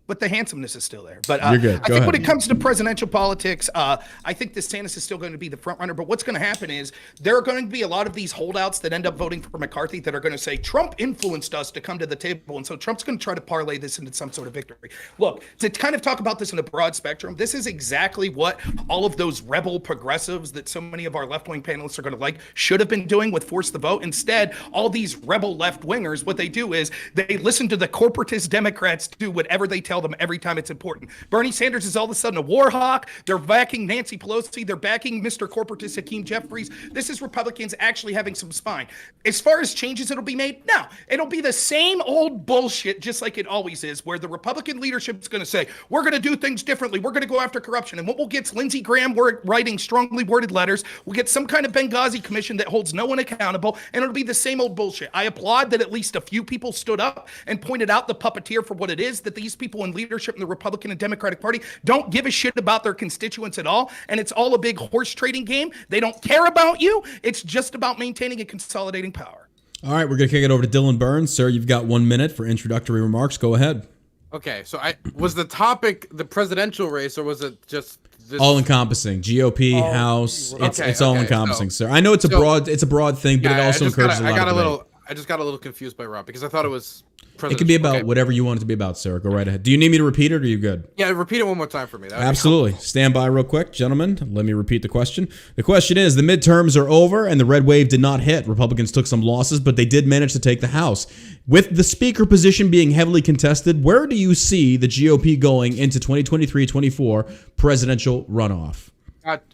But the handsomeness is still there. But You're good. I Go think ahead. when it comes to presidential politics, I think DeSantis is still going to be the front runner. But what's going to happen is there are going to be a lot of these holdouts that end up voting for McCarthy that are going to say Trump influenced us to come to the table, and so Trump's going to try to parlay this into some sort of victory. Look, to kind of talk about this in a broad spectrum, this is exactly what all of those rebel progressives that so many of our left-wing panelists are going to like should have been doing with Force the Vote. Instead, all these rebel left-wingers, what they do is they listen to the corporatist Democrats do whatever they tell them every time it's important. Bernie Sanders is all of a sudden a war hawk. They're backing Nancy Pelosi. They're backing Mr. Corporatist Hakeem Jeffries. This is Republicans actually having some spine. As far as changes that'll be made, no. It'll be the same old bullshit, just like it always is, where the Republican leadership is going to say, we're going to do things differently. We're going to go after corruption. And what we'll get is Lindsey Graham writing strongly worded letters. We'll get some kind of Benghazi commission that holds no one accountable, and it'll be the same old bullshit. I applaud that at least a few people stood up and pointed out the puppeteer for what it is, that these people in leadership in the Republican and Democratic Party don't give a shit about their constituents at all. And it's all a big horse trading game. They don't care about you. It's just about maintaining and consolidating power. All right, we're going to kick it over to Dylan Burns. Sir, you've got 1 minute for introductory remarks. Go ahead. Okay, so was the topic the presidential race, or was it just this? All-encompassing. GOP, House. It's all-encompassing, sir. I know it's a broad thing, but it also encourages a lot of debate. I just got a little confused by Rob because I thought it was. It could be about okay. whatever you want it to be about, sir. Go right ahead. Do you need me to repeat it, or are you good? Yeah, repeat it one more time for me. That would be Absolutely. Stand by real quick, gentlemen. Let me repeat the question. The question is, the midterms are over and the red wave did not hit. Republicans took some losses, but they did manage to take the House. With the speaker position being heavily contested, where do you see the GOP going into 2023-24 presidential runoff?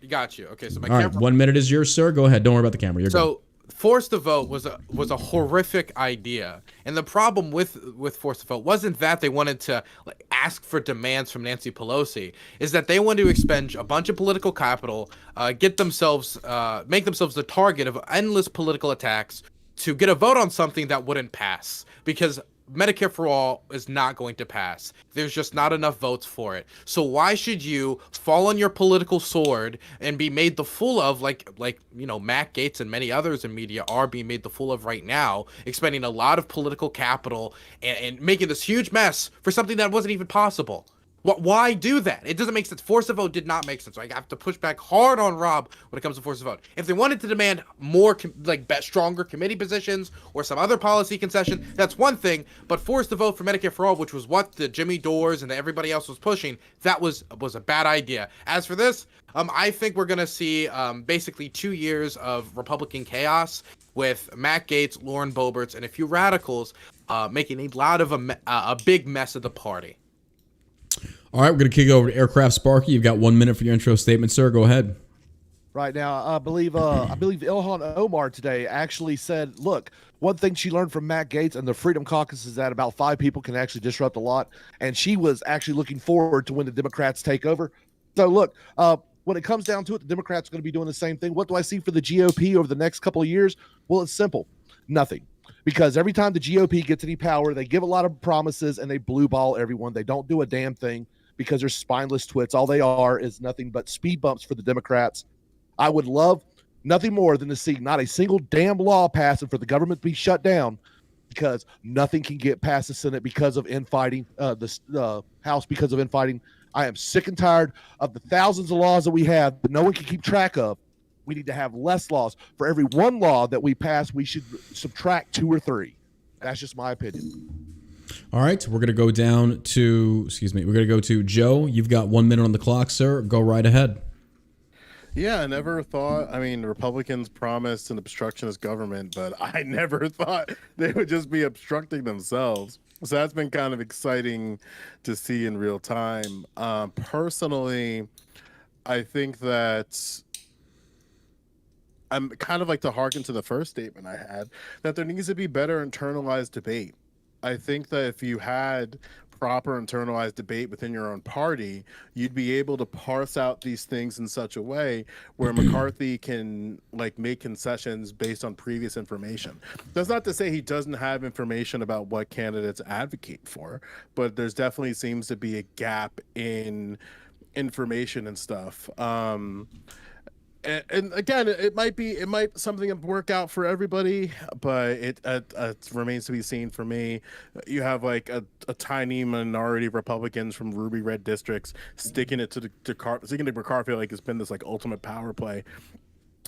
Got you. Okay, so my All camera. right, 1 minute is yours, sir. Go ahead. Don't worry about the camera. You're good. So force to vote was a horrific idea, and the problem with force to vote wasn't that they wanted to ask for demands from Nancy Pelosi, is that they wanted to expend a bunch of political capital, make themselves the target of endless political attacks to get a vote on something that wouldn't pass, because Medicare for All is not going to pass. There's just not enough votes for it. So why should you fall on your political sword and be made the fool of, like Matt Gaetz and many others in media are being made the fool of right now, expending a lot of political capital and making this huge mess for something that wasn't even possible. Why do that? It doesn't make sense. Force a vote did not make sense. So I have to push back hard on Rob when it comes to force a vote. If they wanted to demand more, stronger committee positions or some other policy concession, that's one thing. But force the vote for Medicare for All, which was what the Jimmy Dores and everybody else was pushing, that was a bad idea. As for this, I think we're gonna see basically 2 years of Republican chaos with Matt Gaetz, Lauren Boeberts, and a few radicals making a lot of a big mess of the party. All right, we're going to kick it over to Aircraft Sparky. You've got 1 minute for your intro statement, sir. Go ahead. Right now, I believe Ilhan Omar today actually said, look, one thing she learned from Matt Gaetz and the Freedom Caucus is that about 5 people can actually disrupt a lot. And she was actually looking forward to when the Democrats take over. So look, when it comes down to it, the Democrats are going to be doing the same thing. What do I see for the GOP over the next couple of years? Well, it's simple. Nothing. Because every time the GOP gets any power, they give a lot of promises and they blue ball everyone. They don't do a damn thing because they're spineless twits. All they are is nothing but speed bumps for the Democrats. I would love nothing more than to see not a single damn law passed and for the government to be shut down, because nothing can get past the Senate because of infighting, the House because of infighting. I am sick and tired of the thousands of laws that we have that no one can keep track of. We need to have less laws. For every one law that we pass, we should subtract 2 or 3. That's just my opinion. All right, we're going to go to Joe. You've got 1 minute on the clock, sir. Go right ahead. Yeah, I never thought, Republicans promised an obstructionist government, but I never thought they would just be obstructing themselves. So that's been kind of exciting to see in real time. Personally, I think that I'm kind of like to hearken to the first statement I had, that there needs to be better internalized debate. I think that if you had proper internalized debate within your own party, you'd be able to parse out these things in such a way where McCarthy can make concessions based on previous information. That's not to say he doesn't have information about what candidates advocate for, but there's definitely seems to be a gap in information and stuff. And again, it might something work out for everybody, but it remains to be seen for me. You have a tiny minority of Republicans from ruby red districts sticking it to McCarthy like it's been this ultimate power play.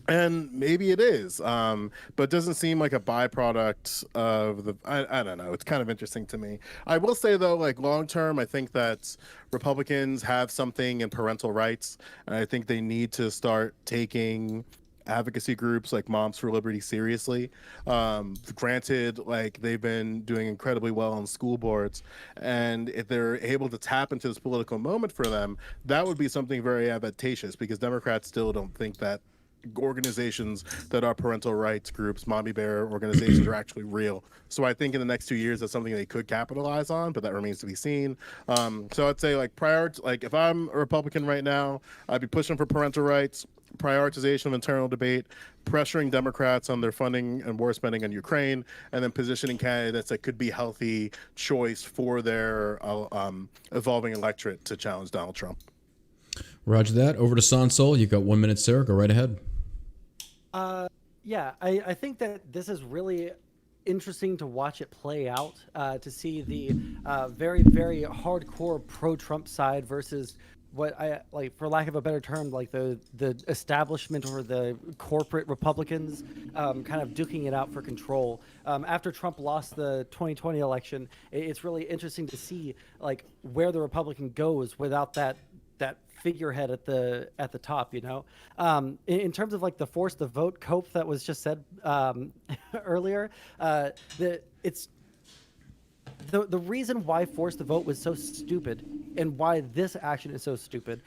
And maybe it is, but it doesn't seem like a byproduct of the. I don't know. It's kind of interesting to me. I will say though, long term, I think that Republicans have something in parental rights, and I think they need to start taking advocacy groups like Moms for Liberty seriously. Granted, they've been doing incredibly well on school boards, and if they're able to tap into this political moment for them, that would be something very advantageous, because Democrats still don't think that organizations that are parental rights groups, mommy bear organizations, are actually real. So I think in the next 2 years that's something they could capitalize on, but that remains to be seen. So I'd say if I'm a Republican right now, I'd be pushing for parental rights, prioritization of internal debate, pressuring Democrats on their funding and war spending on Ukraine, and then positioning candidates that could be healthy choice for their evolving electorate to challenge Donald Trump. Roger that. Over to Sansol. You've got 1 minute, sir. Go right ahead. I think that this is really interesting to watch it play out, to see the very, very hardcore pro-Trump side versus what I like, for lack of a better term, like the establishment or the corporate Republicans kind of duking it out for control. After Trump lost the 2020 election, it's really interesting to see like where the Republican goes without that figurehead at the top, you know. In terms of like the force the vote cope that was just said earlier, it's the reason why force the vote was so stupid and why this action is so stupid.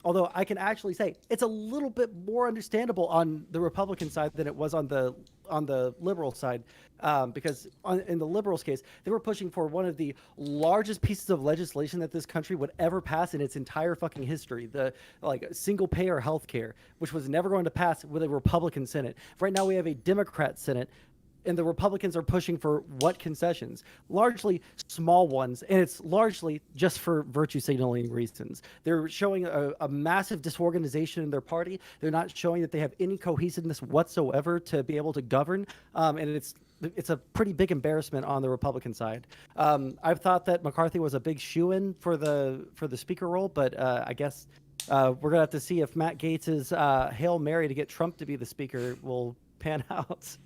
Although I can actually say it's a little bit more understandable on the Republican side than it was on the liberal side, because in the liberals' case, they were pushing for one of the largest pieces of legislation that this country would ever pass in its entire fucking history, the like single-payer health care, which was never going to pass with a Republican Senate. Right now we have a Democrat Senate, and the Republicans are pushing for what concessions? Largely small ones, and it's largely just for virtue signaling reasons. They're showing a massive disorganization in their party. They're not showing that they have any cohesiveness whatsoever to be able to govern, and it's a pretty big embarrassment on the Republican side. I've thought that McCarthy was a big shoo-in for the speaker role, but I guess we're gonna have to see if Matt Gaetz's Hail Mary to get Trump to be the speaker will pan out.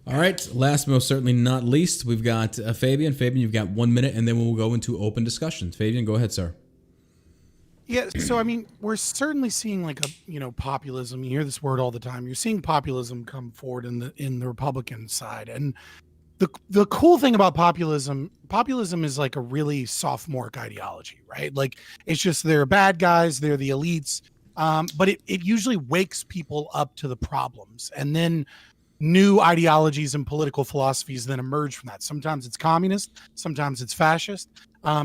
All right, last, most certainly not least, we've got Fabian. Fabian, you've got 1 minute, and then we'll go into open discussion. Fabian, go ahead, sir. Yeah, so I mean, we're certainly seeing like populism. You hear this word all the time. You're seeing populism come forward in the Republican side, and the cool thing about populism is like a really sophomoric ideology, right? Like it's just they're bad guys, they're the elites, but it usually wakes people up to the problems, and then new ideologies and political philosophies then emerge from that. Sometimes it's communist, sometimes it's fascist,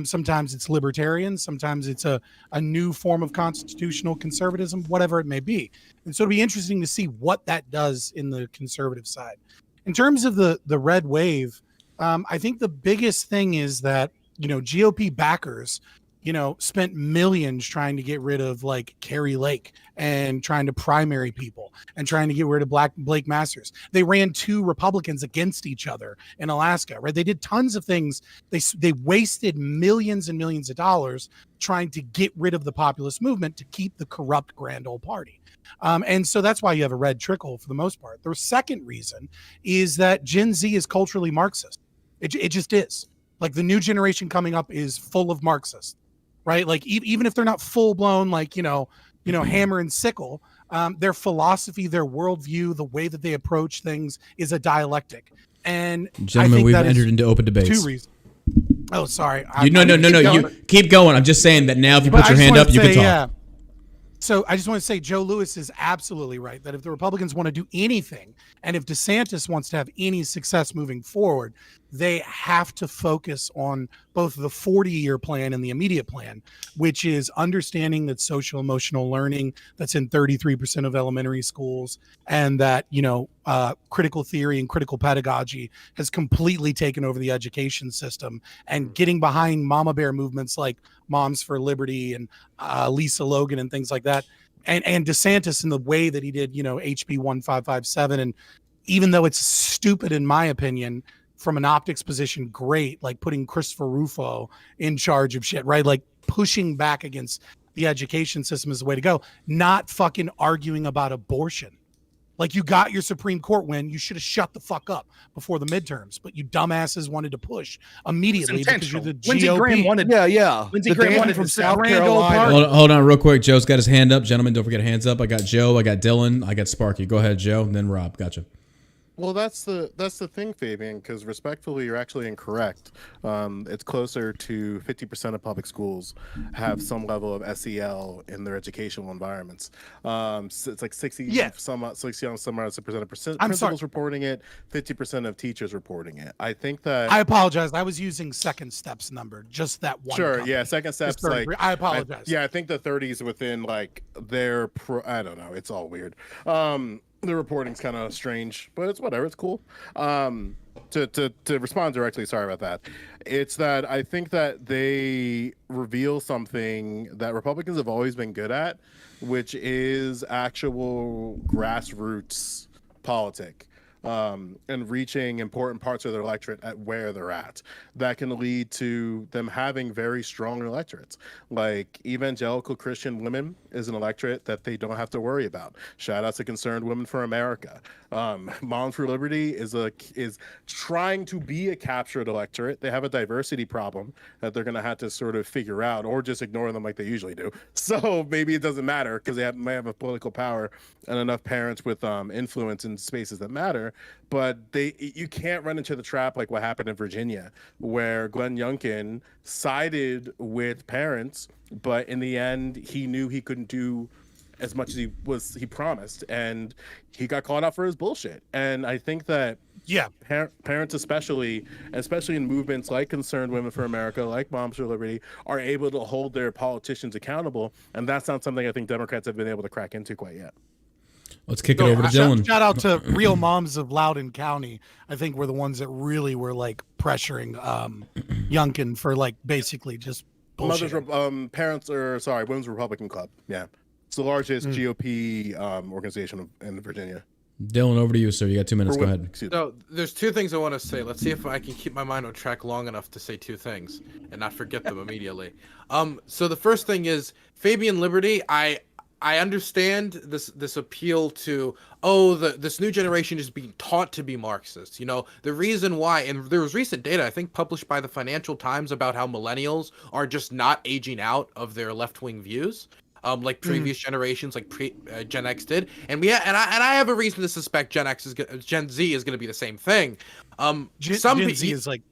sometimes it's libertarian, sometimes it's a new form of constitutional conservatism, whatever it may be. And so it'll be interesting to see what that does in the conservative side. In terms of the red wave, I think the biggest thing is that, you know, GOP backers, you know, spent millions trying to get rid of like Carrie Lake and trying to primary people and trying to get rid of Blake Masters. They ran 2 Republicans against each other in Alaska, right? They did tons of things. They wasted millions and millions of dollars trying to get rid of the populist movement to keep the corrupt grand old party. And so that's why you have a red trickle for the most part. The second reason is that Gen Z is culturally Marxist. It just is. Like the new generation coming up is full of Marxists. Right, like even if they're not full blown, like you know, hammer and sickle, their philosophy, their worldview, the way that they approach things is a dialectic. And gentlemen, I think we've that entered into open debates. 2 reasons. Oh, sorry. No. You keep going. I'm just saying that now, if you put your hand up, you can talk. Yeah. So I just want to say Joe Lewis is absolutely right that if the Republicans want to do anything, and if DeSantis wants to have any success moving forward, they have to focus on both the 40-year plan and the immediate plan, which is understanding that social emotional learning that's in 33% of elementary schools, and that, you know, critical theory and critical pedagogy has completely taken over the education system, and getting behind mama bear movements like Moms for Liberty and Lisa Logan and things like that. And DeSantis in the way that he did, you know, HB 1557. And even though it's stupid, in my opinion, from an optics position, great, like putting Christopher Rufo in charge of shit, right? Like pushing back against the education system is the way to go. Not fucking arguing about abortion. Like you got your Supreme Court win. You should have shut the fuck up before the midterms, but you dumbasses wanted to push immediately because you're the Lindsey GOP. Graham wanted, Lindsey Graham wanted from to South Grand Old Carolina. Party. Hold on real quick. Joe's got his hand up. Gentlemen, don't forget hands up. I got Joe, I got Dylan, I got Sparky. Go ahead, Joe, and then Rob. Gotcha. Well, that's the thing, Fabian, because respectfully, you're actually incorrect. It's closer to 50% of public schools have some level of SEL in their educational environments. So it's like 60 some odd percent of principals reporting it, 50% of teachers reporting it. I think that I apologize. I was using Second Steps number, just that one. Sure, company. yeah, Second Steps. Like I apologize. I think the 30s within like their I don't know. It's all weird. The reporting's kind of strange, but it's whatever. It's cool. To respond directly, sorry about that. It's that I think that they reveal something that Republicans have always been good at, which is actual grassroots politic. and reaching important parts of their electorate at where they're at. That can lead to them having very strong electorates. Like evangelical Christian women is an electorate that they don't have to worry about. Shout out to Concerned Women for America. Moms for Liberty is trying to be a captured electorate. They have a diversity problem that they're going to have to sort of figure out, or just ignore them like they usually do. So maybe it doesn't matter because may have a political power and enough parents with influence in spaces that matter. But you can't run into the trap like what happened in Virginia, where Glenn Youngkin sided with parents, but in the end he knew he couldn't do as much as he promised, and he got called out for his bullshit. And I think that parents especially in movements like Concerned Women for America, like Moms for Liberty, are able to hold their politicians accountable, and that's not something I think Democrats have been able to crack into quite yet. Let's kick it over to Dylan. Shout out to Real Moms of Loudoun County. I think were the ones that really were like pressuring Youngkin for like basically just bullshit. Women's Republican Club. Yeah. It's the largest GOP organization in Virginia. Dylan, over to you, sir. You got 2 minutes. Go ahead. So there's two things I want to say. Let's see if I can keep my mind on track long enough to say two things and not forget them immediately. So the first thing is Fabian Liberty. I understand this appeal to this new generation is being taught to be Marxist. You know, the reason why, and there was recent data I think published by the Financial Times about how millennials are just not aging out of their left-wing views. Like previous generations, like Gen X did, and I have a reason to suspect Gen Z is going to be the same thing. Gen Z is like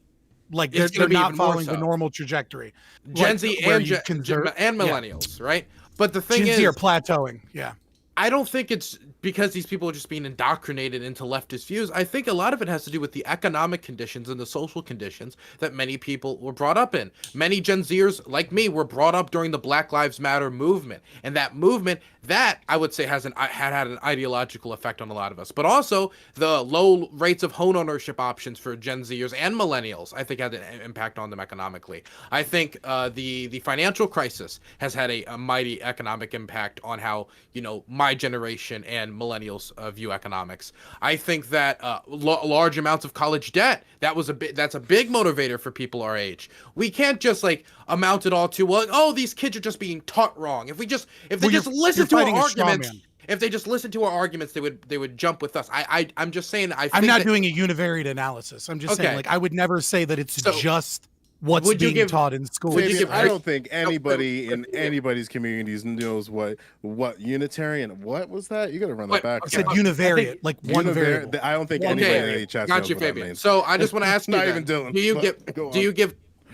they're not following the normal trajectory. Gen Z and millennials, right? But the thing Gen Z are plateauing. Yeah, I don't think it's because these people are just being indoctrinated into leftist views. I think a lot of it has to do with the economic conditions and the social conditions that many people were brought up in. Many Gen Zers, like me, were brought up during the Black Lives Matter movement. And that movement, that I would say had an ideological effect on a lot of us. But also the low rates of home ownership options for Gen Zers and millennials, I think had an impact on them economically. I think the financial crisis has had a mighty economic impact on how, my generation and millennials view economics. I think that large amounts of college debt, that's a big motivator for people our age. We can't just amount it all to these kids are just being taught wrong. If they just listen to our arguments, if they just listen to our arguments, they would jump with us. I'm just saying. I'm not doing a univariate analysis. I'm just saying I would never say that it's just what's being taught in school. I don't think anybody in anybody's communities knows what Unitarian. What was that? You got to run that back. I said univariate, like one variable. I don't think anybody in any chat knows what Fabian. that means. So I just want to ask you, not even Dylan.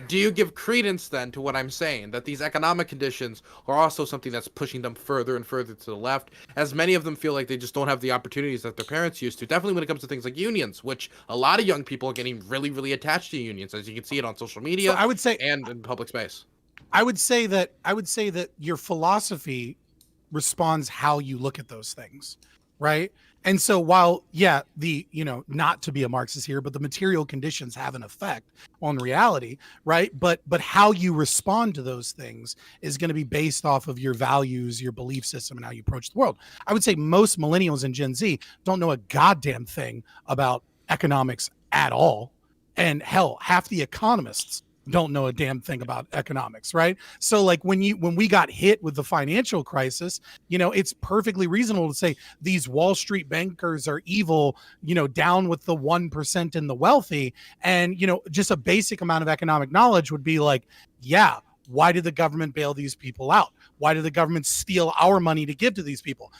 Do you give credence then to what I'm saying, that these economic conditions are also something that's pushing them further and further to the left, as many of them feel like they just don't have the opportunities that their parents used to, definitely when it comes to things like unions, which a lot of young people are getting really, really attached to unions, as you can see it on social media I would say, and in public space. I would say that your philosophy responds how you look at those things, right? And so while, not to be a Marxist here, but the material conditions have an effect on reality, right? But how you respond to those things is going to be based off of your values, your belief system, and how you approach the world. I would say most millennials and Gen Z don't know a goddamn thing about economics at all. And hell, half the economists don't know a damn thing about economics, right? So when we got hit with the financial crisis, it's perfectly reasonable to say these Wall Street bankers are evil, down with the 1% and the wealthy. And, just a basic amount of economic knowledge would be like, yeah, why did the government bail these people out? Why did the government steal our money to give to these people?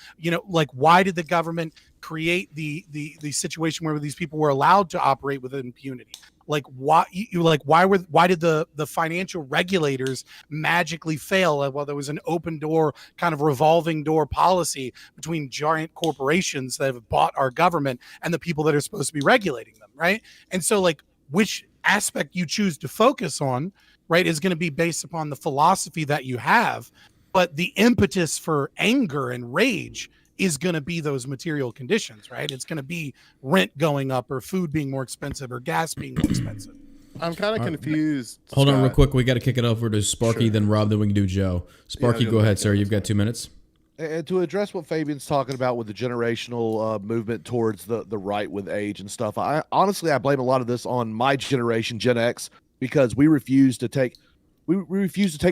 Why did the government create the situation where these people were allowed to operate with impunity? Why did the financial regulators magically fail while there was an open door kind of revolving door policy between giant corporations that have bought our government and the people that are supposed to be regulating them, right? And so which aspect you choose to focus on, right, is going to be based upon the philosophy that you have, but the impetus for anger and rage is going to be those material conditions, right? It's going to be rent going up or food being more expensive or gas being more expensive. I'm kind of confused. Hold on real quick. We got to kick it over to Sparky, then Rob, then we can do Joe. Sparky, go ahead, sir. You've got 2 minutes. And to address what Fabian's talking about with the generational movement towards the right with age and stuff, I blame a lot of this on my generation, Gen X, because we refuse to take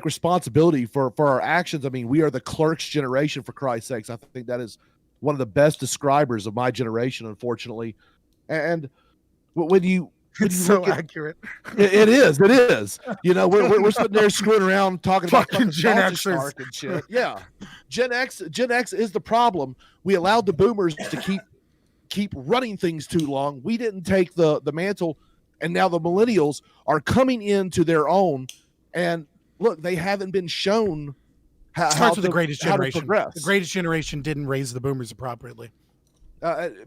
responsibility for our actions. I mean, we are the clerks generation, for Christ's sakes. I think that is one of the best describers of my generation, unfortunately. And when you It's so accurate. it is. You know, we're sitting there screwing around talking about Fucking Gen Xers. and shit. Yeah, Gen X is the problem. We allowed the boomers to keep running things too long. We didn't take the mantle, and now the millennials are coming into their own. And look, they haven't been shown how with the greatest how to generation. progress. The greatest generation didn't raise the boomers appropriately.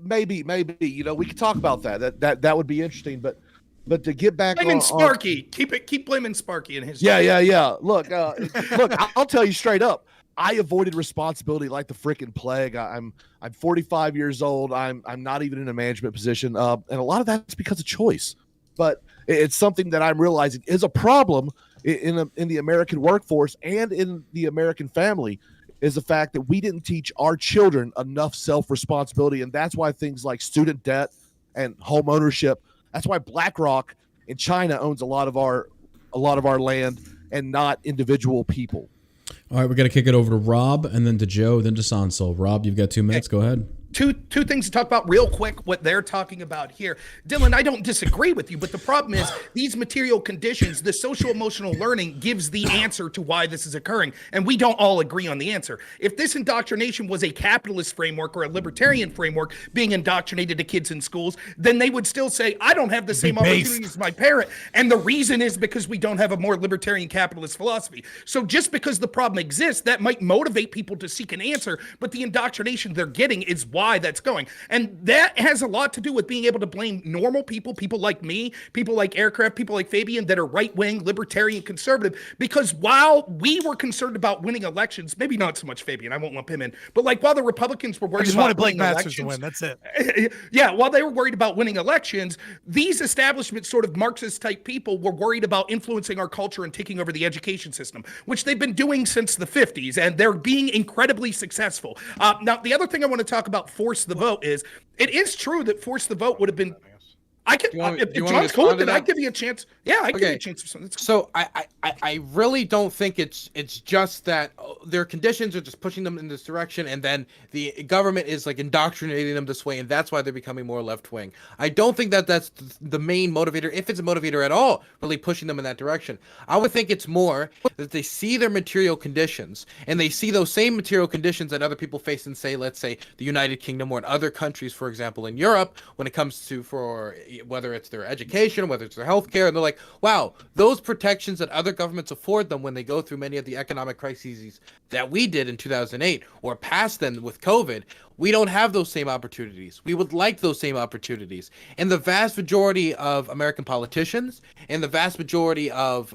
Maybe you know, we could talk about that would be interesting, but to get back Blaming on Sparky, keep blaming Sparky and his yeah look I'll tell you straight up, I avoided responsibility like the freaking plague. I'm 45 years old. I'm not even in a management position, and a lot of that's because of choice, but it's something that I'm realizing is a problem in the American workforce and in the American family, is the fact that we didn't teach our children enough self-responsibility. And that's why things like student debt and home ownership, that's why BlackRock in China owns a lot of our land and not individual people. All right, we're going to kick it over to Rob and then to Joe, then to Sansol. Rob, you've got 2 minutes. Go ahead. Two things to talk about real quick, what they're talking about here. Dylan, I don't disagree with you, but the problem is these material conditions, the social emotional learning gives the answer to why this is occurring. And we don't all agree on the answer. If this indoctrination was a capitalist framework or a libertarian framework being indoctrinated to kids in schools, then they would still say, I don't have the same opportunities as my parent. And the reason is because we don't have a more libertarian capitalist philosophy. So just because the problem exists, that might motivate people to seek an answer, but the indoctrination they're getting is why that's going. And that has a lot to do with being able to blame normal people like me, people like Aircraft, people like Fabian that are right-wing, libertarian, conservative, because while we were concerned about winning elections, maybe not so much Fabian, I won't lump him in, but like while the Republicans were worried about winning elections, to win, that's it. Yeah, while they were worried about winning elections, these establishment sort of Marxist type people were worried about influencing our culture and taking over the education system, which they've been doing since the 50s, and they're being incredibly successful. Now, the other thing I want to talk about force the vote is, it is true that force the vote would have been, if John's cool with it, I'd give you a chance. Yeah, I'd give you a chance for something. So I really don't think it's just that their conditions are just pushing them in this direction, and then the government is like indoctrinating them this way, and that's why they're becoming more left wing. I don't think that that's the main motivator, if it's a motivator at all, really pushing them in that direction. I would think it's more that they see their material conditions, and they see those same material conditions that other people face in, say, let's say the United Kingdom or in other countries, for example, in Europe, when it comes to whether it's their education, whether it's their healthcare, and they're like, wow, those protections that other governments afford them when they go through many of the economic crises that we did in 2008 or past then with COVID, we don't have those same opportunities. We would like those same opportunities. And the vast majority of American politicians and the vast majority of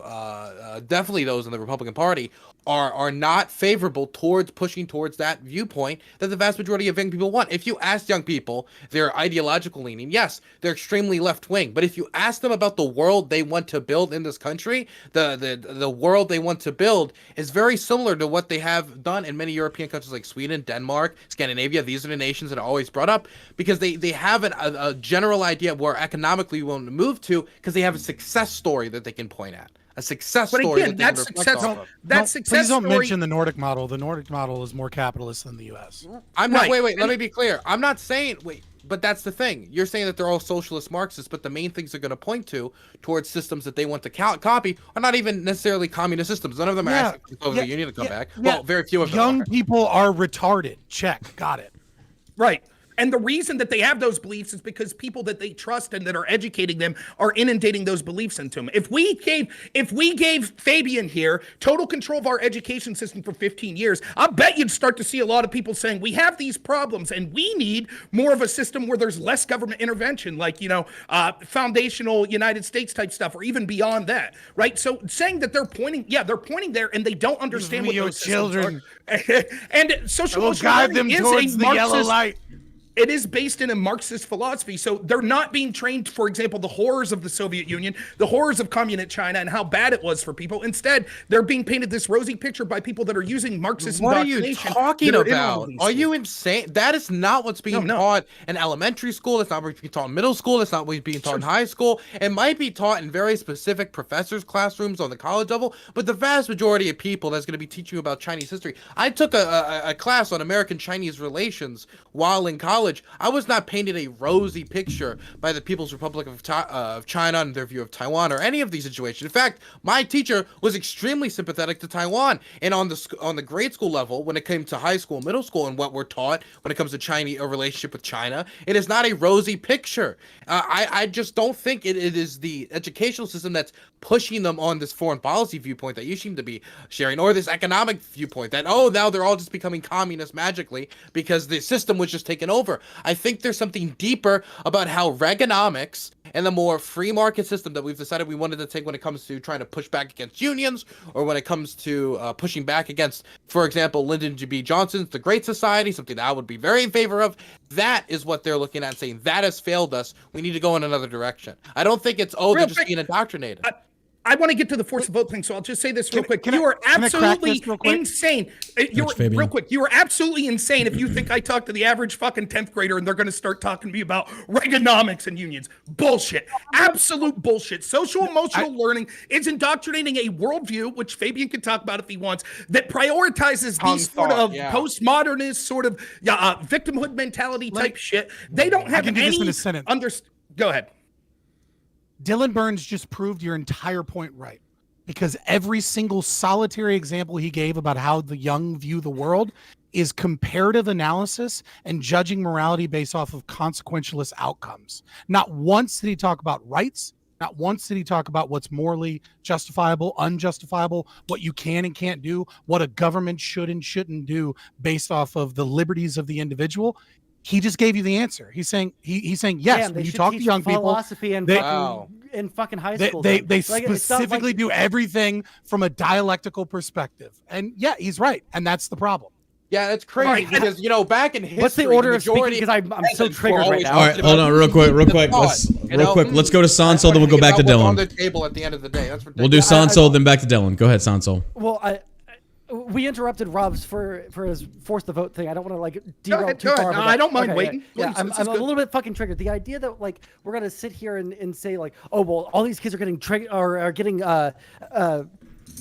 definitely those in the Republican Party are not favorable towards pushing towards that viewpoint that the vast majority of young people want. If you ask young people their ideological leaning, yes, they're extremely left wing. But if you ask them about the world they want to build in this country, the world they want to build is very similar to what they have done in many European countries like Sweden, Denmark, Scandinavia. These are the nations that are always brought up because they have a general idea of where economically we want to move to because they have a success story that they can point at. A success story. But again, that's success. Please don't mention the Nordic model. The Nordic model is more capitalist than the U.S. I'm not. Wait. Let me be clear. I'm not saying. But that's the thing. You're saying that they're all socialist Marxists, but the main things they're going to point to towards systems that they want to copy are not even necessarily communist systems. None of them are asking the Soviet Union to come back. Well, very few of them. Young people are retarded. Check. Got it. Right. And the reason that they have those beliefs is because people that they trust and that are educating them are inundating those beliefs into them. If we gave Fabian here total control of our education system for 15 years, I bet you'd start to see a lot of people saying we have these problems and we need more of a system where there's less government intervention, like, foundational United States type stuff, or even beyond that, right? So saying that they're pointing there and they don't understand what those children are. And social will guide them towards the yellow light. It is based in a Marxist philosophy. So they're not being trained, for example, the horrors of the Soviet Union, the horrors of communist China, and how bad it was for people. Instead, they're being painted this rosy picture by people that are using Marxist What are you indoctrination. talking that are in all about? of these Are you schools. insane? That is not what's being No. taught in elementary school. That's not what's being taught in middle school. That's not what's being taught in high school. It might be taught in very specific professors' classrooms on the college level, but the vast majority of people that's going to be teaching you about Chinese history. I took a class on American-Chinese relations while in college. I was not painted a rosy picture by the People's Republic of China and their view of Taiwan or any of these situations. In fact, my teacher was extremely sympathetic to Taiwan. And on the grade school level, when it came to high school, middle school, and what we're taught when it comes to Chinese a relationship with China, it is not a rosy picture. I just don't think it is the educational system that's pushing them on this foreign policy viewpoint that you seem to be sharing, or this economic viewpoint that, oh, now they're all just becoming communist magically because the system was just taken over. I think there's something deeper about how Reaganomics and the more free market system that we've decided we wanted to take when it comes to trying to push back against unions, or when it comes to pushing back against, for example, Lyndon B. Johnson's The Great Society, something that I would be very in favor of. That is what they're looking at and saying, that has failed us. We need to go in another direction. I don't think it's, they're just being indoctrinated. I want to get to the force of vote thing, so I'll just say this real quick. can You I- are can I crack absolutely this real quick? insane. Fabian. Real quick. You are absolutely insane if you think I talk to the average fucking 10th grader and they're going to start talking to me about Reaganomics and unions. Bullshit. Absolute bullshit. Social emotional learning is indoctrinating a worldview, which Fabian can talk about if he wants, that prioritizes these sort of postmodernist sort of victimhood mentality type shit. They don't have can do this in any a sentence. Go ahead. Dylan Burns just proved your entire point right, because every single solitary example he gave about how the young view the world is comparative analysis and judging morality based off of consequentialist outcomes. Not once did he talk about rights. Not once did he talk about what's morally justifiable, unjustifiable, what you can and can't do, what a government should and shouldn't do based off of the liberties of the individual. He just gave you the answer. He's saying yes. Damn, When you talk to young people, philosophy and in fucking high school, they specifically do everything from a dialectical perspective. And yeah, he's right, and that's the problem. Yeah, it's crazy Right. because, back in history, What's the order of speaking? majority Because I'm so peasants were triggered right always now. All right, hold on, real quick. Let's go to Sansol, then we'll go back to That's on Dylan. the table at the end of the day. That's We'll do ridiculous. Sansol, then back to Dylan. Go ahead, Sansol. Well, we interrupted Rob's for his force the vote thing. I don't want to derail ahead, too go far. ahead. but No, I don't mind okay, waiting. Yeah, Please, I'm this is a good. little bit fucking triggered. The idea that we're gonna sit here and say oh well, all these kids are getting are getting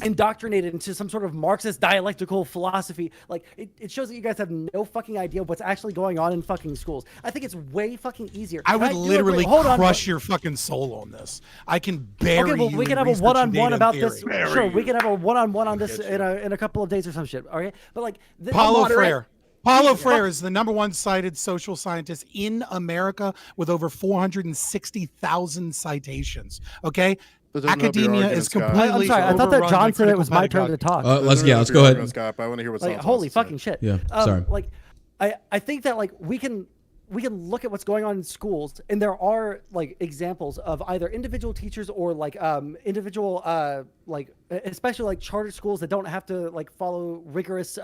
indoctrinated into some sort of Marxist dialectical philosophy. It shows that you guys have no fucking idea what's actually going on in fucking schools. I think it's way fucking easier. I would do literally agree. Hold on, crush your fucking soul on this. I can bury Okay, well, we you can in have a research and one-on-one data about theory. this. Sure, we can have a one-on-one on this in a couple of days or some shit. All right, but Paulo Freire. Paulo Freire is the #1 cited social scientist in America with over 460,000 citations. Okay, But there's no academia argument, is Scott. completely. I'm sorry. I thought that overrun by John said it critical was my turn to pedagogy. talk. Let's go ahead. Scott, but I want to hear what Holy Santos has to fucking say. shit. Yeah, sorry. I think that we can look at what's going on in schools, and there are examples of either individual teachers or individual especially charter schools that don't have to follow rigorous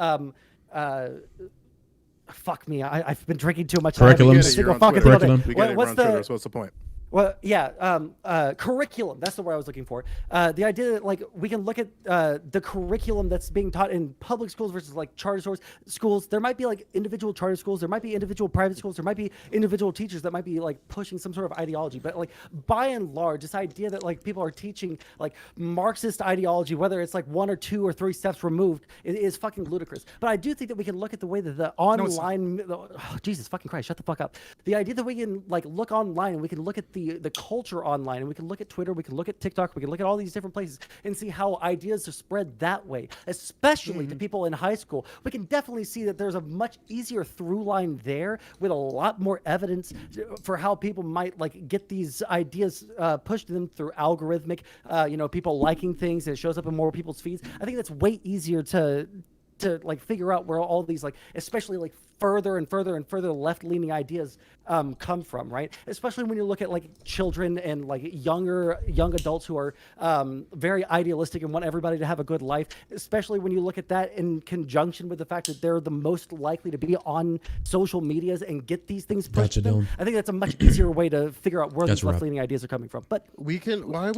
fuck me, I've been drinking too much. Curriculums. Curriculum. We get it. What's We're on Twitter, so what's the point? Well, yeah, curriculum. That's the word I was looking for. The idea that we can look at the curriculum that's being taught in public schools versus charter schools. There might be individual charter schools. There might be individual private schools. There might be individual teachers that might be pushing some sort of ideology. But by and large, this idea that people are teaching Marxist ideology, whether it's 1 or 2 or 3 steps removed, is fucking ludicrous. But I do think that we can look at the way that the online, Jesus fucking Christ, shut the fuck up. The idea that we can look online and we can look at the culture online, and we can look at Twitter, we can look at TikTok, we can look at all these different places and see how ideas are spread that way, especially to people in high school. We can definitely see that there's a much easier through line there with a lot more evidence for how people might get these ideas pushed to them through algorithmic, people liking things, and it shows up in more people's feeds. I think that's way easier to to like figure out where all these like, especially like further and further and further left-leaning ideas come from, right? Especially when you look at like children and like young adults who are very idealistic and want everybody to have a good life. Especially when you look at that in conjunction with the fact that they're the most likely to be on social medias and get these things pushed to them. I think that's a much easier way to figure out where these left-leaning ideas are coming from. But we can. Why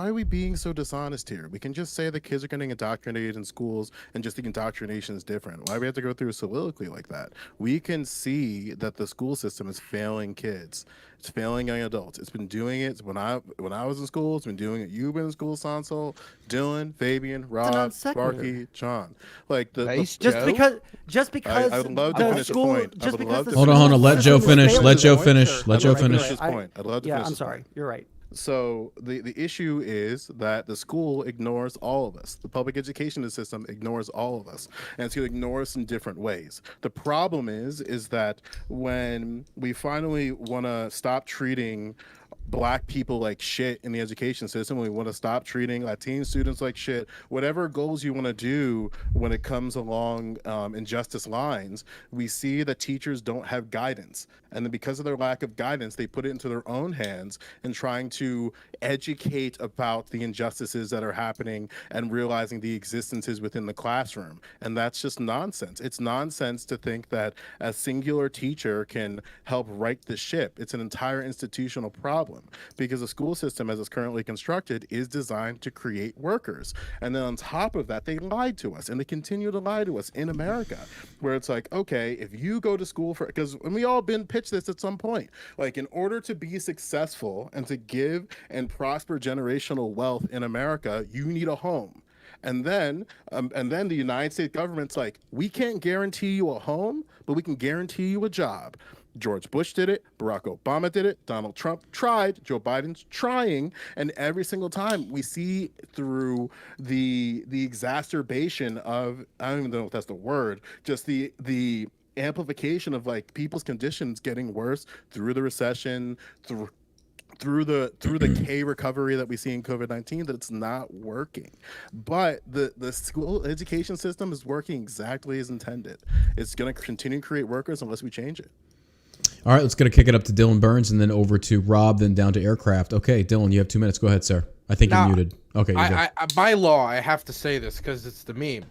are we being so dishonest here? We can just say the kids are getting indoctrinated in schools, and just the indoctrination is different. Why do we have to go through a soliloquy like that? We can see that the school system is failing kids. It's failing young adults. It's been doing it when I was in school. It's been doing it. You've been in school, Sansol, Dylan, Fabian, Rob, Sparky, John. Like just because I would love to finish the point. Hold on. Let Joe finish. Let Joe finish. Let Joe finish his point. I'd love to finish. I'm sorry. You're right. So the issue is that the school ignores all of us. The public education system ignores all of us, and it's going to ignore us in different ways. The problem is that when we finally want to stop treating Black people like shit in the education system, we want to stop treating Latino students like shit, whatever goals you want to do when it comes along injustice lines, we see that teachers don't have guidance. And then because of their lack of guidance, they put it into their own hands in trying to educate about the injustices that are happening and realizing the existences within the classroom. And that's just nonsense. It's nonsense to think that a singular teacher can help right the ship. It's an entire institutional problem, because the school system as it's currently constructed is designed to create workers. And then on top of that, they lied to us, and they continue to lie to us in America, where it's like, okay, if you go to school for, because we all been pitched this at some point, like in order to be successful and to give and prosper generational wealth in America, you need a home. And then the United States government's like, we can't guarantee you a home, but we can guarantee you a job. George Bush did it, Barack Obama did it, Donald Trump tried, Joe Biden's trying, and every single time we see through the exacerbation of, I don't even know if that's the word, just the amplification of like people's conditions getting worse through the recession, through the K recovery that we see in COVID-19, that it's not working. But the school education system is working exactly as intended. It's going to continue to create workers unless we change it. All right, let's get to kick it up to Dylan Burns and then over to Rob, then down to Aircraft. Okay, Dylan, you have 2 minutes. Go ahead, sir. I think you're muted. Okay, you're good. By law, I have to say this because it's the meme,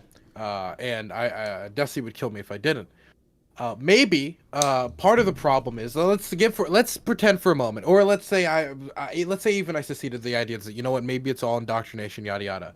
and Dusty would kill me if I didn't. Maybe part of the problem is, let's pretend for a moment, or let's say even I seceded the idea that, you know what, maybe it's all indoctrination, yada yada.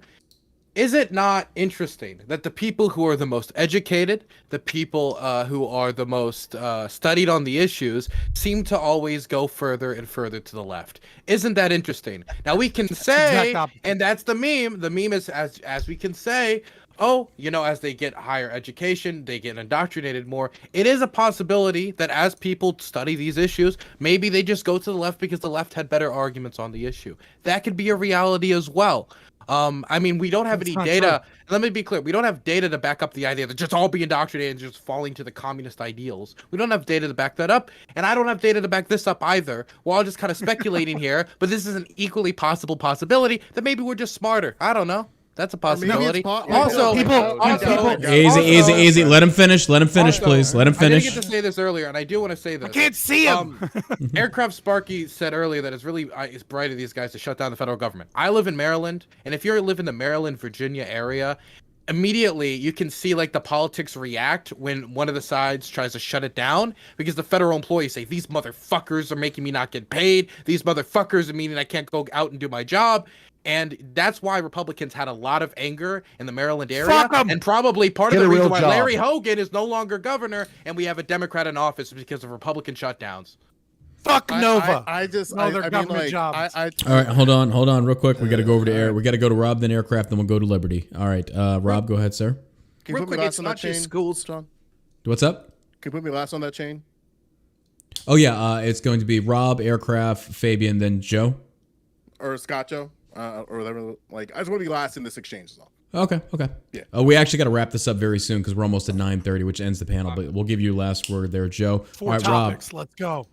Is it not interesting that the people who are the most educated, the people who are the most studied on the issues, seem to always go further and further to the left? Isn't that interesting? Now we can say, and that's the meme. The meme is as we can say, oh, you know, as they get higher education, they get indoctrinated more. It is a possibility that as people study these issues, maybe they just go to the left because the left had better arguments on the issue. That could be a reality as well. I mean, we don't have any data. Let me be clear. We don't have data to back up the idea that just all be indoctrinated and just falling to the communist ideals. We don't have data to back that up. And I don't have data to back this up either. We're all just kind of speculating here. But this is an equally possibility that maybe we're just smarter. I don't know. That's a possibility. Easy. Let him finish, please. Let him finish. I didn't get to say this earlier, and I do want to say this. I can't see him. Aircraft Sparky said earlier that it's bright of these guys to shut down the federal government. I live in Maryland, and if you live in the Maryland, Virginia area, immediately you can see like the politics react when one of the sides tries to shut it down, because the federal employees say, these motherfuckers are making me not get paid. These motherfuckers are meaning I can't go out and do my job. And that's why Republicans had a lot of anger in the Maryland area. And probably part of the reason why Larry Hogan is no longer governor and we have a Democrat in office is because of Republican shutdowns. Fuck Nova. I mean, all right, hold on real quick. We got to go over to air. We got to go to Rob, then Aircraft, then we'll go to Liberty. All right, Rob, go ahead, sir. Can you put me last on that chain, schools, John? What's up? Can you put me last on that chain? Oh, yeah, it's going to be Rob, Aircraft, Fabian, then Joe. Or Scott Joe. Or whatever. Like, I just want to be last in this exchange. So. Okay. Yeah. We actually got to wrap this up very soon because we're almost at 9:30, which ends the panel. But we'll give you last word there, Joe. Four topics. Rob. Let's go.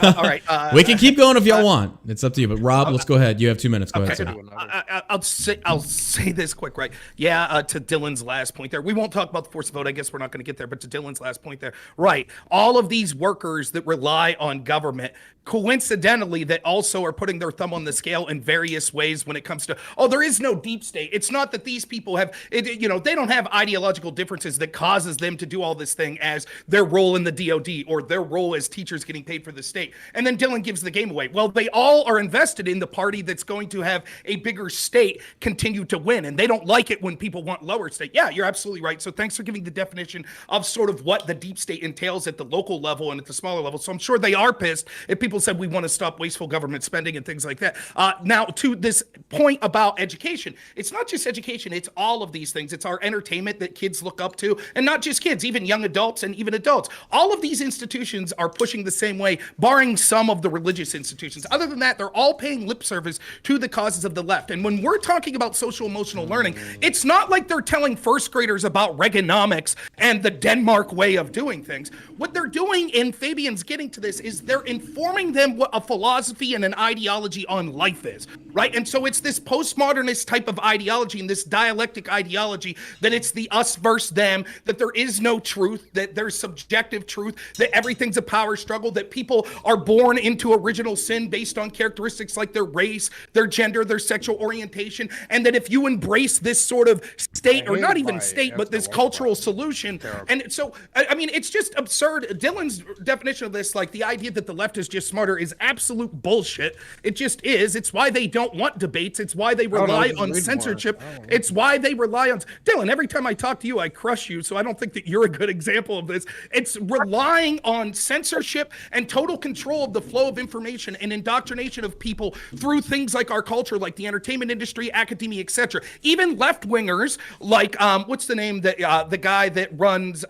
All right. We can keep going if y'all want. It's up to you. But Rob, let's go ahead. You have 2 minutes. Go ahead, sir. I'll say this quick, right? Yeah, to Dylan's last point there. We won't talk about the forced vote. I guess we're not going to get there. But to Dylan's last point there, right? All of these workers that rely on government, coincidentally, that also are putting their thumb on the scale in various ways when it comes to, oh, there is no deep state. It's not that these people have, they don't have ideological differences that causes them to do all this thing as their role in the DOD or their role as teachers getting paid for the state. And then Dylan gives the game away. Well, they all are invested in the party that's going to have a bigger state continue to win. And they don't like it when people want lower state. Yeah, you're absolutely right. So thanks for giving the definition of sort of what the deep state entails at the local level and at the smaller level. So I'm sure they are pissed if people said we want to stop wasteful government spending and things like that. Now, to this point about education, it's not just education. It's all of these things. It's our entertainment that kids look up to, and not just kids, even young adults and even adults. All of these institutions are pushing the same way, barring some of the religious institutions. Other than that, they're all paying lip service to the causes of the left. And when we're talking about social emotional learning, it's not like they're telling first graders about Reaganomics and the Denmark way of doing things. What they're doing, and Fabian's getting to this, is they're informing them what a philosophy and an ideology on life is, right? And so it's this postmodernist type of ideology and this dialectic ideology that it's the us versus them, that there is no truth, that there's subjective truth, that everything's a power struggle, that people are born into original sin based on characteristics like their race, their gender, their sexual orientation, and that if you embrace this sort of state, or not even state, but this cultural solution, and so, I mean, it's just absurd. Dylan's definition of this, like the idea that the left is just smarter, is absolute bullshit. It just is. It's why they don't want debates. It's why they rely on censorship. It's why they rely on... Dylan, every time I talk to you, I crush you, so I don't think that you're a good example of this. It's relying on censorship and total control of the flow of information and indoctrination of people through things like our culture, like the entertainment industry, academia, etc. Even left-wingers, like, what's the name, that the guy that runs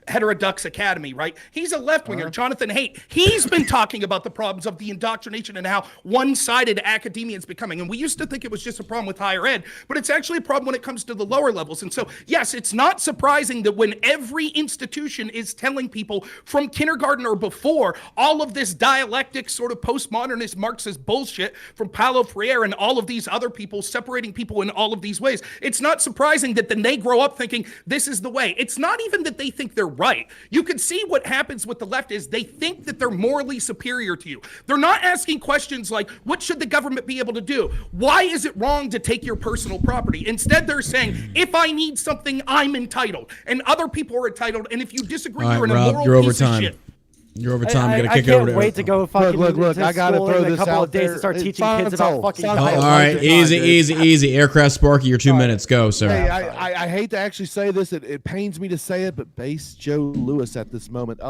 Heterodux Academy, right? He's a left-winger, Jonathan Haidt. He's been talking about the problems of the indoctrination and how one-sided academia is becoming. And we used to think it was just a problem with higher ed, but it's actually a problem when it comes to the lower levels. And so, yes, it's not surprising that when every institution is telling people from kindergarten or before all of this dialectic sort of postmodernist Marxist bullshit from Paulo Freire and all of these other people separating people in all of these ways, it's not surprising that then they grow up thinking this is the way. It's not even that they think they're right. You can see what happens with the left is they think that they're morally superior to you. They're not asking questions like, what should the government be able to do? Why is it wrong to take your personal property? Instead, they're saying, if I need something, I'm entitled. And other people are entitled. And if you disagree, you're an immoral piece of shit. You're over time. We're gonna kick I it over can't to wait to go fucking Look, I gotta school throw in a this couple out of days there. and start It's teaching kids about fucking All All right, easy. Aircraft Sparky, your 2 minutes. Go, sir. Hey, I hate to actually say this. It pains me to say it, but base Joe Lewis at this moment.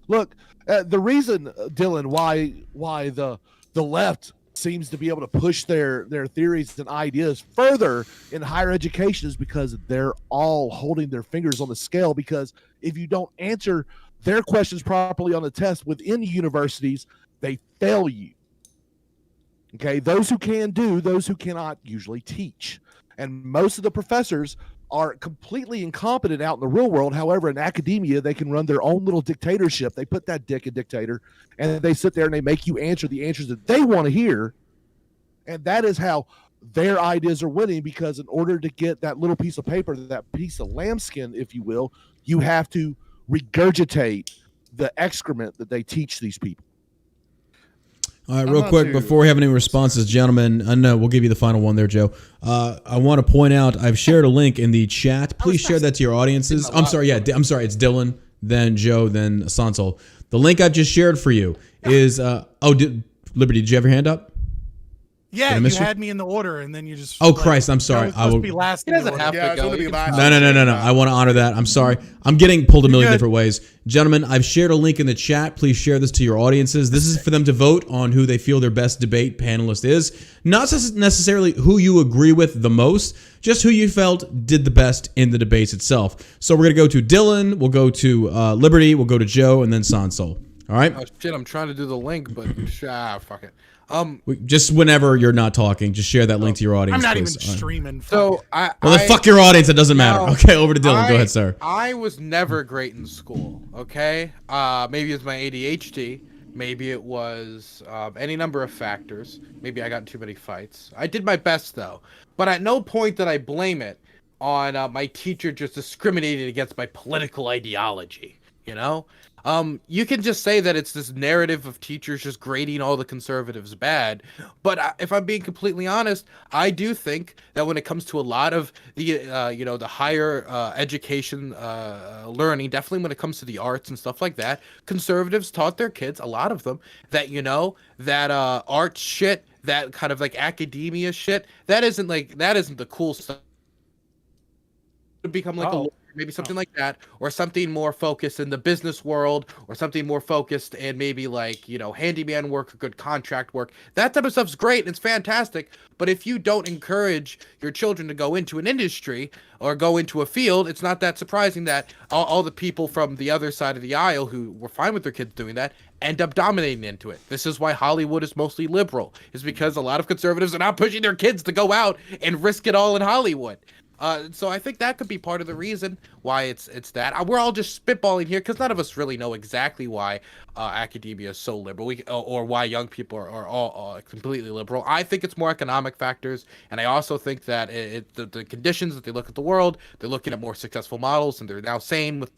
Look, the reason, Dylan, why the left seems to be able to push their theories and ideas further in higher education is because they're all holding their fingers on the scale. Because if you don't answer their questions properly on the test within universities, they fail you. Okay, those who can do, those who cannot usually teach. And most of the professors are completely incompetent out in the real world. However, in academia, they can run their own little dictatorship. They put that dick in dictator, and they sit there and they make you answer the answers that they want to hear. And that is how their ideas are winning, because in order to get that little piece of paper, that piece of lambskin, if you will, you have to regurgitate the excrement that they teach these people. All right, real quick, before we have any responses, gentlemen, no, we'll give you the final one there, Joe. I want to point out, I've shared a link in the chat. Please share that to your audiences. I'm sorry, I'm sorry, it's Dylan, then Joe, then Sansol. The link I've just shared for you is, Liberty, did you have your hand up? Yeah, you had me in the order, and then you just... Oh, Christ, I'm sorry. I will be last. He doesn't have to go. No. I want to honor that. I'm sorry. I'm getting pulled a million different ways. Gentlemen, I've shared a link in the chat. Please share this to your audiences. This is for them to vote on who they feel their best debate panelist is. Not necessarily who you agree with the most, just who you felt did the best in the debates itself. So we're going to go to Dylan, we'll go to Liberty, we'll go to Joe, and then Sansol. All right? Oh, shit, I'm trying to do the link, but fuck it. Just whenever you're not talking, just share that link to your audience. I'm not please. even streaming. So well, then fuck your audience. It doesn't matter. Okay, over to Dylan. Go ahead, sir. I was never great in school. Okay, maybe it's my ADHD, Maybe it was any number of factors. Maybe I got in too many fights. I did my best though, but at no point did I blame it on my teacher just discriminating against my political ideology. You know, you can just say that it's this narrative of teachers just grading all the conservatives bad, but if I'm being completely honest, I do think that when it comes to a lot of the the higher education learning, definitely when it comes to the arts and stuff like that, conservatives taught their kids, a lot of them, that that art shit, that kind of like academia shit, that isn't the cool stuff. To become like a lawyer, maybe something like that, or something more focused in the business world, or something more focused in maybe like handyman work or good contract work. That type of stuff's great, it's fantastic, but if you don't encourage your children to go into an industry or go into a field, it's not that surprising that all the people from the other side of the aisle who were fine with their kids doing that end up dominating into it. This is why Hollywood is mostly liberal, is because a lot of conservatives are not pushing their kids to go out and risk it all in Hollywood. So I think that could be part of the reason why it's that. We're all just spitballing here because none of us really know exactly why academia is so liberal, or why young people are all completely liberal. I think it's more economic factors, and I also think that the conditions that they look at the world, they're looking at more successful models, and they're now saying with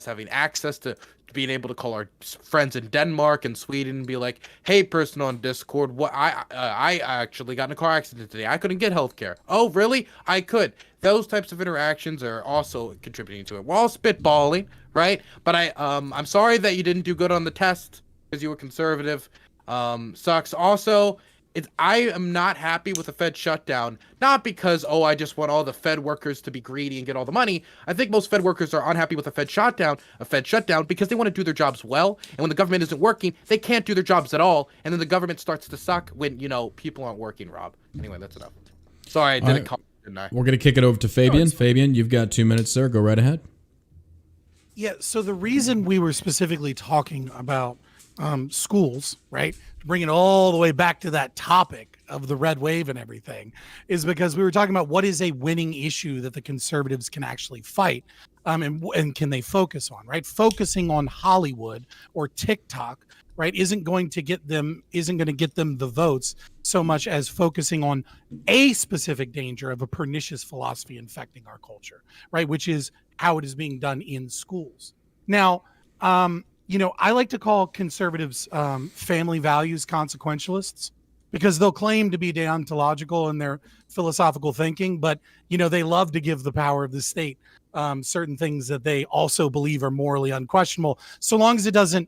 having access to being able to call our friends in Denmark and Sweden and be like, hey, person on Discord, what I actually got in a car accident today. I couldn't get healthcare. Oh, really? I could. Those types of interactions are also contributing to it. We're all spitballing, right? But I'm sorry that you didn't do good on the test because you were conservative. Sucks. Also, I am not happy with the Fed shutdown, not because, I just want all the Fed workers to be greedy and get all the money. I think most Fed workers are unhappy with a Fed shutdown because they want to do their jobs well. And when the government isn't working, they can't do their jobs at all. And then the government starts to suck when, people aren't working, Rob. Anyway, that's enough. Sorry, I didn't call, didn't I? We're going to kick it over to Fabian. Fabian, you've got 2 minutes, sir. Go right ahead. Yeah, so the reason we were specifically talking about schools, right, to bring it all the way back to that topic of the red wave and everything, is because we were talking about what is a winning issue that the conservatives can actually fight, and can they focus on, right? Focusing on Hollywood or TikTok, right, isn't going to get them the votes so much as focusing on a specific danger of a pernicious philosophy infecting our culture, right, which is how it is being done in schools. Now, I like to call conservatives family values consequentialists, because they'll claim to be deontological in their philosophical thinking, but they love to give the power of the state certain things that they also believe are morally unquestionable, so long as it doesn't,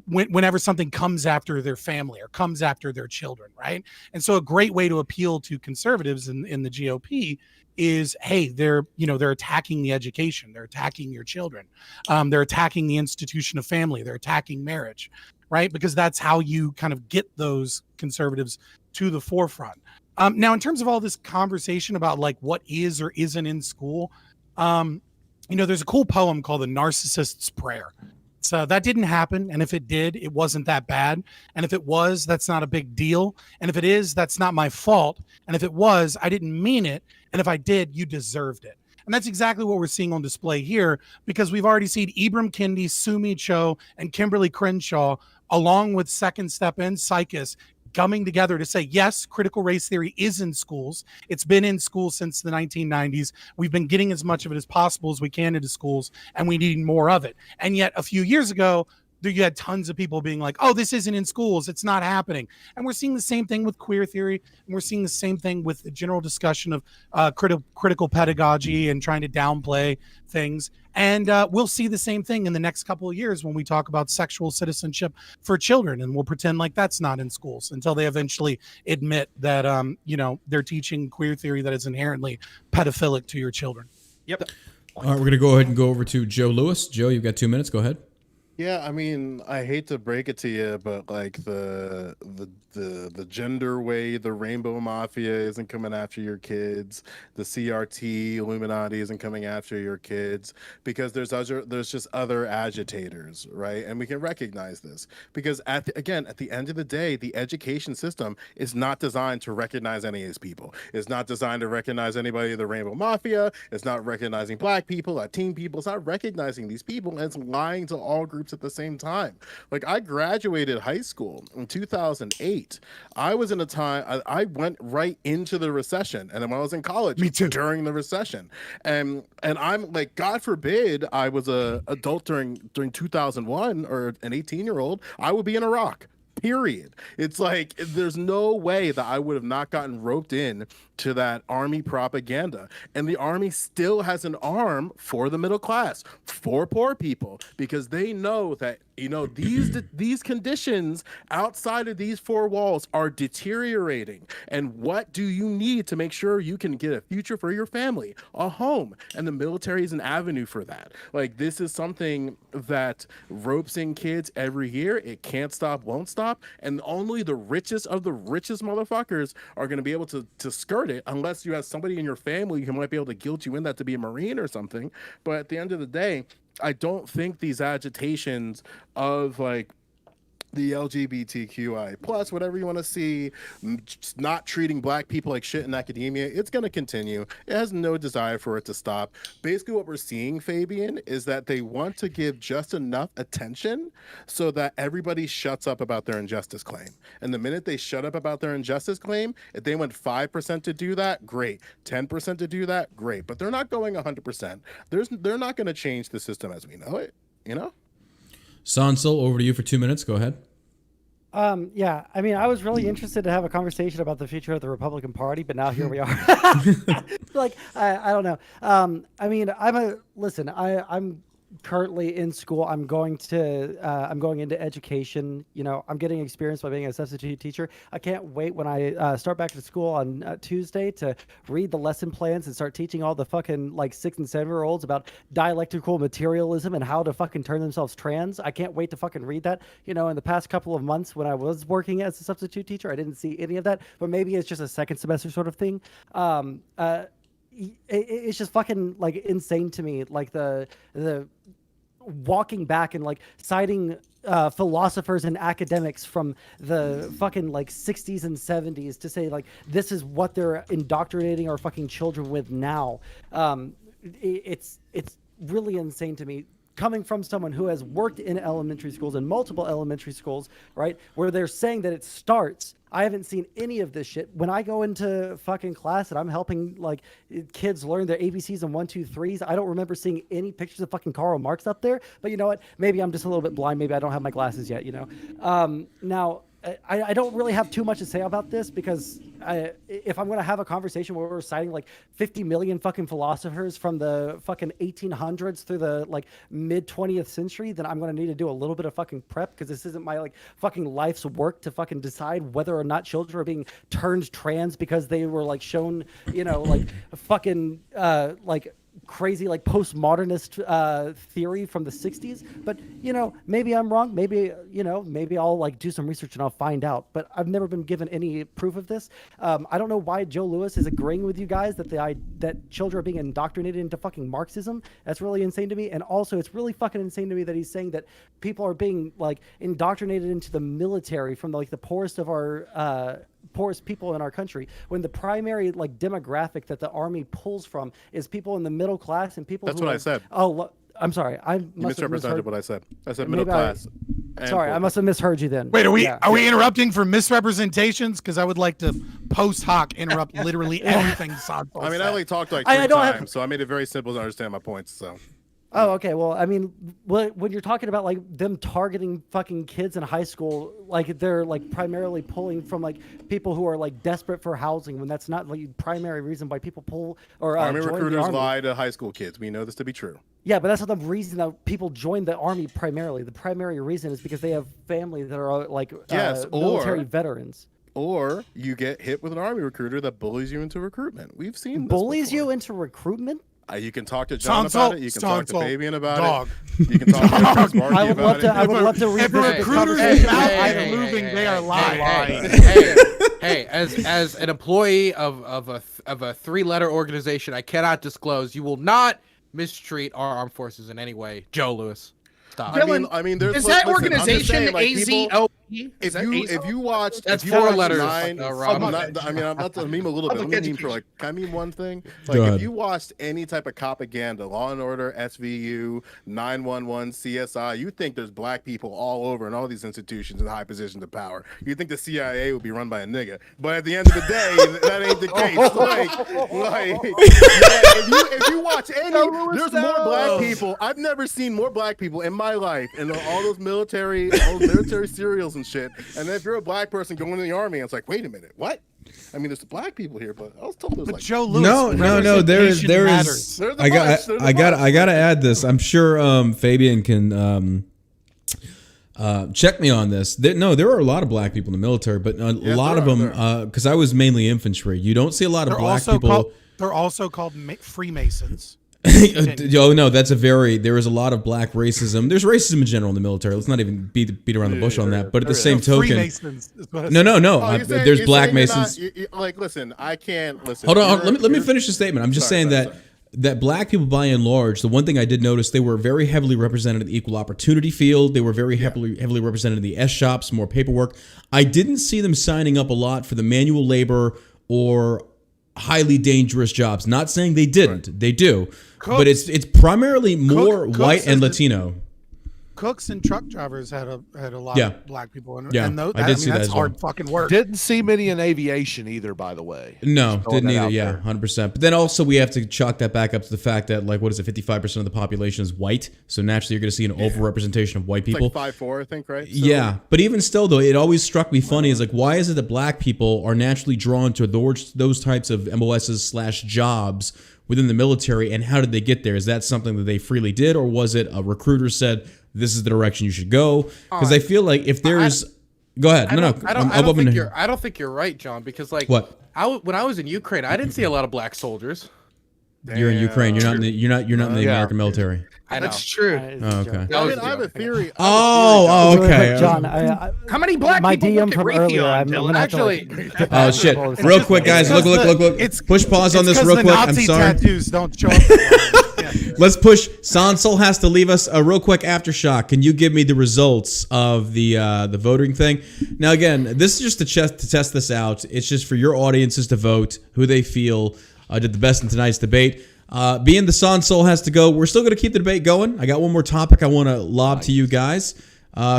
whenever something comes after their family or comes after their children, right? And so a great way to appeal to conservatives in the GOP is, hey, they're attacking the education, they're attacking your children, they're attacking the institution of family, they're attacking marriage, right? Because that's how you kind of get those conservatives to the forefront. Now, in terms of all this conversation about like what is or isn't in school, there's a cool poem called The Narcissist's Prayer. So that didn't happen. And if it did, it wasn't that bad. And if it was, that's not a big deal. And if it is, that's not my fault. And if it was, I didn't mean it. And if I did, you deserved it. And that's exactly what we're seeing on display here, because we've already seen Ibram Kendi, Sumi Cho, and Kimberly Crenshaw, along with Second Step and Psychus, coming together to say, yes, critical race theory is in schools. It's been in schools since the 1990s. We've been getting as much of it as possible as we can into schools, and we need more of it. And yet a few years ago, you had tons of people being like, oh, this isn't in schools, it's not happening. And we're seeing the same thing with queer theory, and we're seeing the same thing with the general discussion of critical pedagogy and trying to downplay things. And we'll see the same thing in the next couple of years when we talk about sexual citizenship for children, and we'll pretend like that's not in schools until they eventually admit that they're teaching queer theory that is inherently pedophilic to your children. Yep. All right, we're going to go ahead and go over to Joe Lewis. Joe, you've got 2 minutes. Go ahead. Yeah, I mean, I hate to break it to you, but like the gender way, the Rainbow Mafia isn't coming after your kids. The CRT Illuminati isn't coming after your kids, because there's just other agitators, right? And we can recognize this because at the end of the day, the education system is not designed to recognize any of these people. It's not designed to recognize anybody in the Rainbow Mafia. It's not recognizing Black people, Latino people. It's not recognizing these people, and it's lying to all groups groups at the same time. Like, I graduated high school in 2008. I was in a time, I went right into the recession. And then when I was in college, Me too. during the recession. And I'm like, God forbid I was a adult during 2001 or an 18-year-old, I would be in Iraq. Period. It's like there's no way that I would have not gotten roped in to that army propaganda. And the army still has an arm for the middle class, for poor people, because they know that, you know, these conditions outside of these four walls are deteriorating. And what do you need to make sure you can get a future for your family, a home? And the military is an avenue for that. Like, this is something that ropes in kids every year. It can't stop, won't stop. And only the richest of the richest motherfuckers are going to be able to skirt it, unless you have somebody in your family who might be able to guilt you in that to be a Marine or something. But at the end of the day, I don't think these agitations of like the LGBTQI plus, whatever you want to see, just not treating black people like shit in academia, it's going to continue. It has no desire for it to stop. Basically what we're seeing, Fabian, is that they want to give just enough attention so that everybody shuts up about their injustice claim. And the minute they shut up about their injustice claim, if they went 5% to do that, great. 10% to do that, great. But they're not going 100%. They're not going to change the system as we know it, you know? Sansel, over to you for 2 minutes. Go ahead. Yeah, I mean, I was really interested to have a conversation about the future of the Republican Party, but now here we are. Like, I don't know. I mean, I'm currently in school. I'm going into education. You know, I'm getting experience by being a substitute teacher. I can't wait when I start back to school on Tuesday to read the lesson plans and start teaching all the fucking like 6 and 7-year-olds about dialectical materialism and how to fucking turn themselves trans. I can't wait to fucking read that. You know, in the past couple of months when I was working as a substitute teacher, I didn't see any of that, but maybe it's just a second semester sort of thing. It's just fucking like insane to me, like the walking back and like citing philosophers and academics from the fucking like 60s and 70s to say like this is what they're indoctrinating our fucking children with now. It's really insane to me, coming from someone who has worked in elementary schools and multiple elementary schools, right, where they're saying that it starts. I haven't seen any of this shit. When I go into fucking class and I'm helping like kids learn their ABCs and 1, 2, 3s, I don't remember seeing any pictures of fucking Karl Marx up there. But you know what? Maybe I'm just a little bit blind. Maybe I don't have my glasses yet, you know? Now, I don't really have too much to say about this because if I'm going to have a conversation where we're citing like 50 million fucking philosophers from the fucking 1800s through the like mid 20th century, then I'm going to need to do a little bit of fucking prep because this isn't my like fucking life's work to fucking decide whether or not children are being turned trans because they were like shown, you know, like fucking like crazy like postmodernist theory from the 60s. But you know, maybe I'm wrong. Maybe, you know, maybe I'll like do some research and I'll find out, but I've never been given any proof of this. I don't know why Joe Lewis is agreeing with you guys that that children are being indoctrinated into fucking Marxism. That's really insane to me. And also it's really fucking insane to me that he's saying that people are being like indoctrinated into the military from like the poorest of our poorest people in our country, when the primary like demographic that the army pulls from is people in the middle class and people. That's who what are, I said. Oh, I'm sorry. I You misrepresented what I said. I said Maybe middle class. Sorry, I must have misheard you then. Wait, are we interrupting for misrepresentations? Because I would like to post hoc interrupt literally everything. Sodball I mean, said. I only talked like I three don't have- times, so I made it very simple to understand my points. So. Oh, okay. Well, I mean, when you're talking about like them targeting fucking kids in high school, like they're like primarily pulling from like people who are like desperate for housing, when that's not like the primary reason why people pull or Army join the recruiters army. lie to high school kids. We know this to be true. Yeah, but that's not the reason that people join the army primarily. The primary reason is because they have family that are like Yes, military or- veterans. Or you get hit with an army recruiter that bullies you into recruitment. We've seen this Bullies before. you into recruitment? You can talk to John Sansel, about it. You can talk to Sansel, Fabian about dog. it. You can talk to Chris Markey I would love about to. it. I would love to If revisit a this recruiter's conversation. out Hey, either hey, moving, hey, they hey, are lying. Hey, as an employee of a 3-letter organization, I cannot disclose. You will not mistreat our armed forces in any way, Joe Lewis. Stop. I mean, there's Is that listen, I'm just organization saying, like, people- AZO? If you watch, That's if you 4 watch letters, Nine, Rob. I'm about to meme a little bit. Let me meme for like, can I meme one thing? Like, Go if ahead. you watched any type of propaganda, Law and Order, SVU, 911, CSI, you think there's black people all over in all these institutions in high positions of power. You think the CIA would be run by a nigga, but at the end of the day, that ain't the case. If you watch any, there's more black people. I've never seen more black people in my life, and all those military serials and shit. And then if you're a black person going to the army, it's like, wait a minute, what? I mean, there's black people here, but I was told there's But like Joe Lewis. No. There is. matters. They're the I bunch, they're the bunch. gotta add this. I'm sure Fabian can check me on this. There are a lot of black people in the military, but a lot of them, because I was mainly infantry. You don't see a lot of black people. They're also called Freemasons. Oh no, there is a lot of black racism. There's racism in general in the military. Let's not even beat around the bush on that. But at the same token, Freemasons is what I no. Oh, There's black Masons. Like, listen, I can't listen. Hold on, let me finish the statement. I'm just saying sorry. that black people, by and large, the one thing I did notice, they were very heavily represented in the equal opportunity field. They were very heavily represented in the S shops, more paperwork. I didn't see them signing up a lot for the manual labor or highly dangerous jobs. Not saying they didn't. They do. But it's primarily more white and Latino. Cooks and truck drivers had a lot Yeah. of black people in it. Yeah, And I did see that that's as hard well. fucking work. Didn't see many in aviation either, by the way. No, Just throwing didn't that either. out Yeah, there. 100%. But then also we have to chalk that back up to the fact that, like, what is it? 55% of the population is white. So naturally, you're going to see an overrepresentation of white It's people. like 5'4", I think, right? So, Yeah, but even still, though, it always struck me funny. Is like, why is it that black people are naturally drawn to those types of MOSs/jobs within the military, and how did they get there? Is that something that they freely did, or was it a recruiter said this is the direction you should go? Because I feel like if there's, go ahead. I don't think you're right, John. Because like, What? when I was in Ukraine, I didn't see a lot of black soldiers. You're in Ukraine. You're not in the American military. I know. That's true. Oh, okay. I mean, I have a theory. Oh, okay. John, How many black my people DM look at from Raytheon, earlier. I'm Dylan? gonna have to, Actually- like, Oh shit! Real quick, guys, look. Push pause on this real quick. I'm sorry. Tattoos don't show up. Yeah. Let's push. Sansol has to leave us a real quick aftershock. Can you give me the results of the voting thing? Now, again, this is just to test this out. It's just for your audiences to vote who they feel did the best in tonight's debate. Being the Sansol has to go, we're still going to keep the debate going. I got one more topic I want to lob to you guys.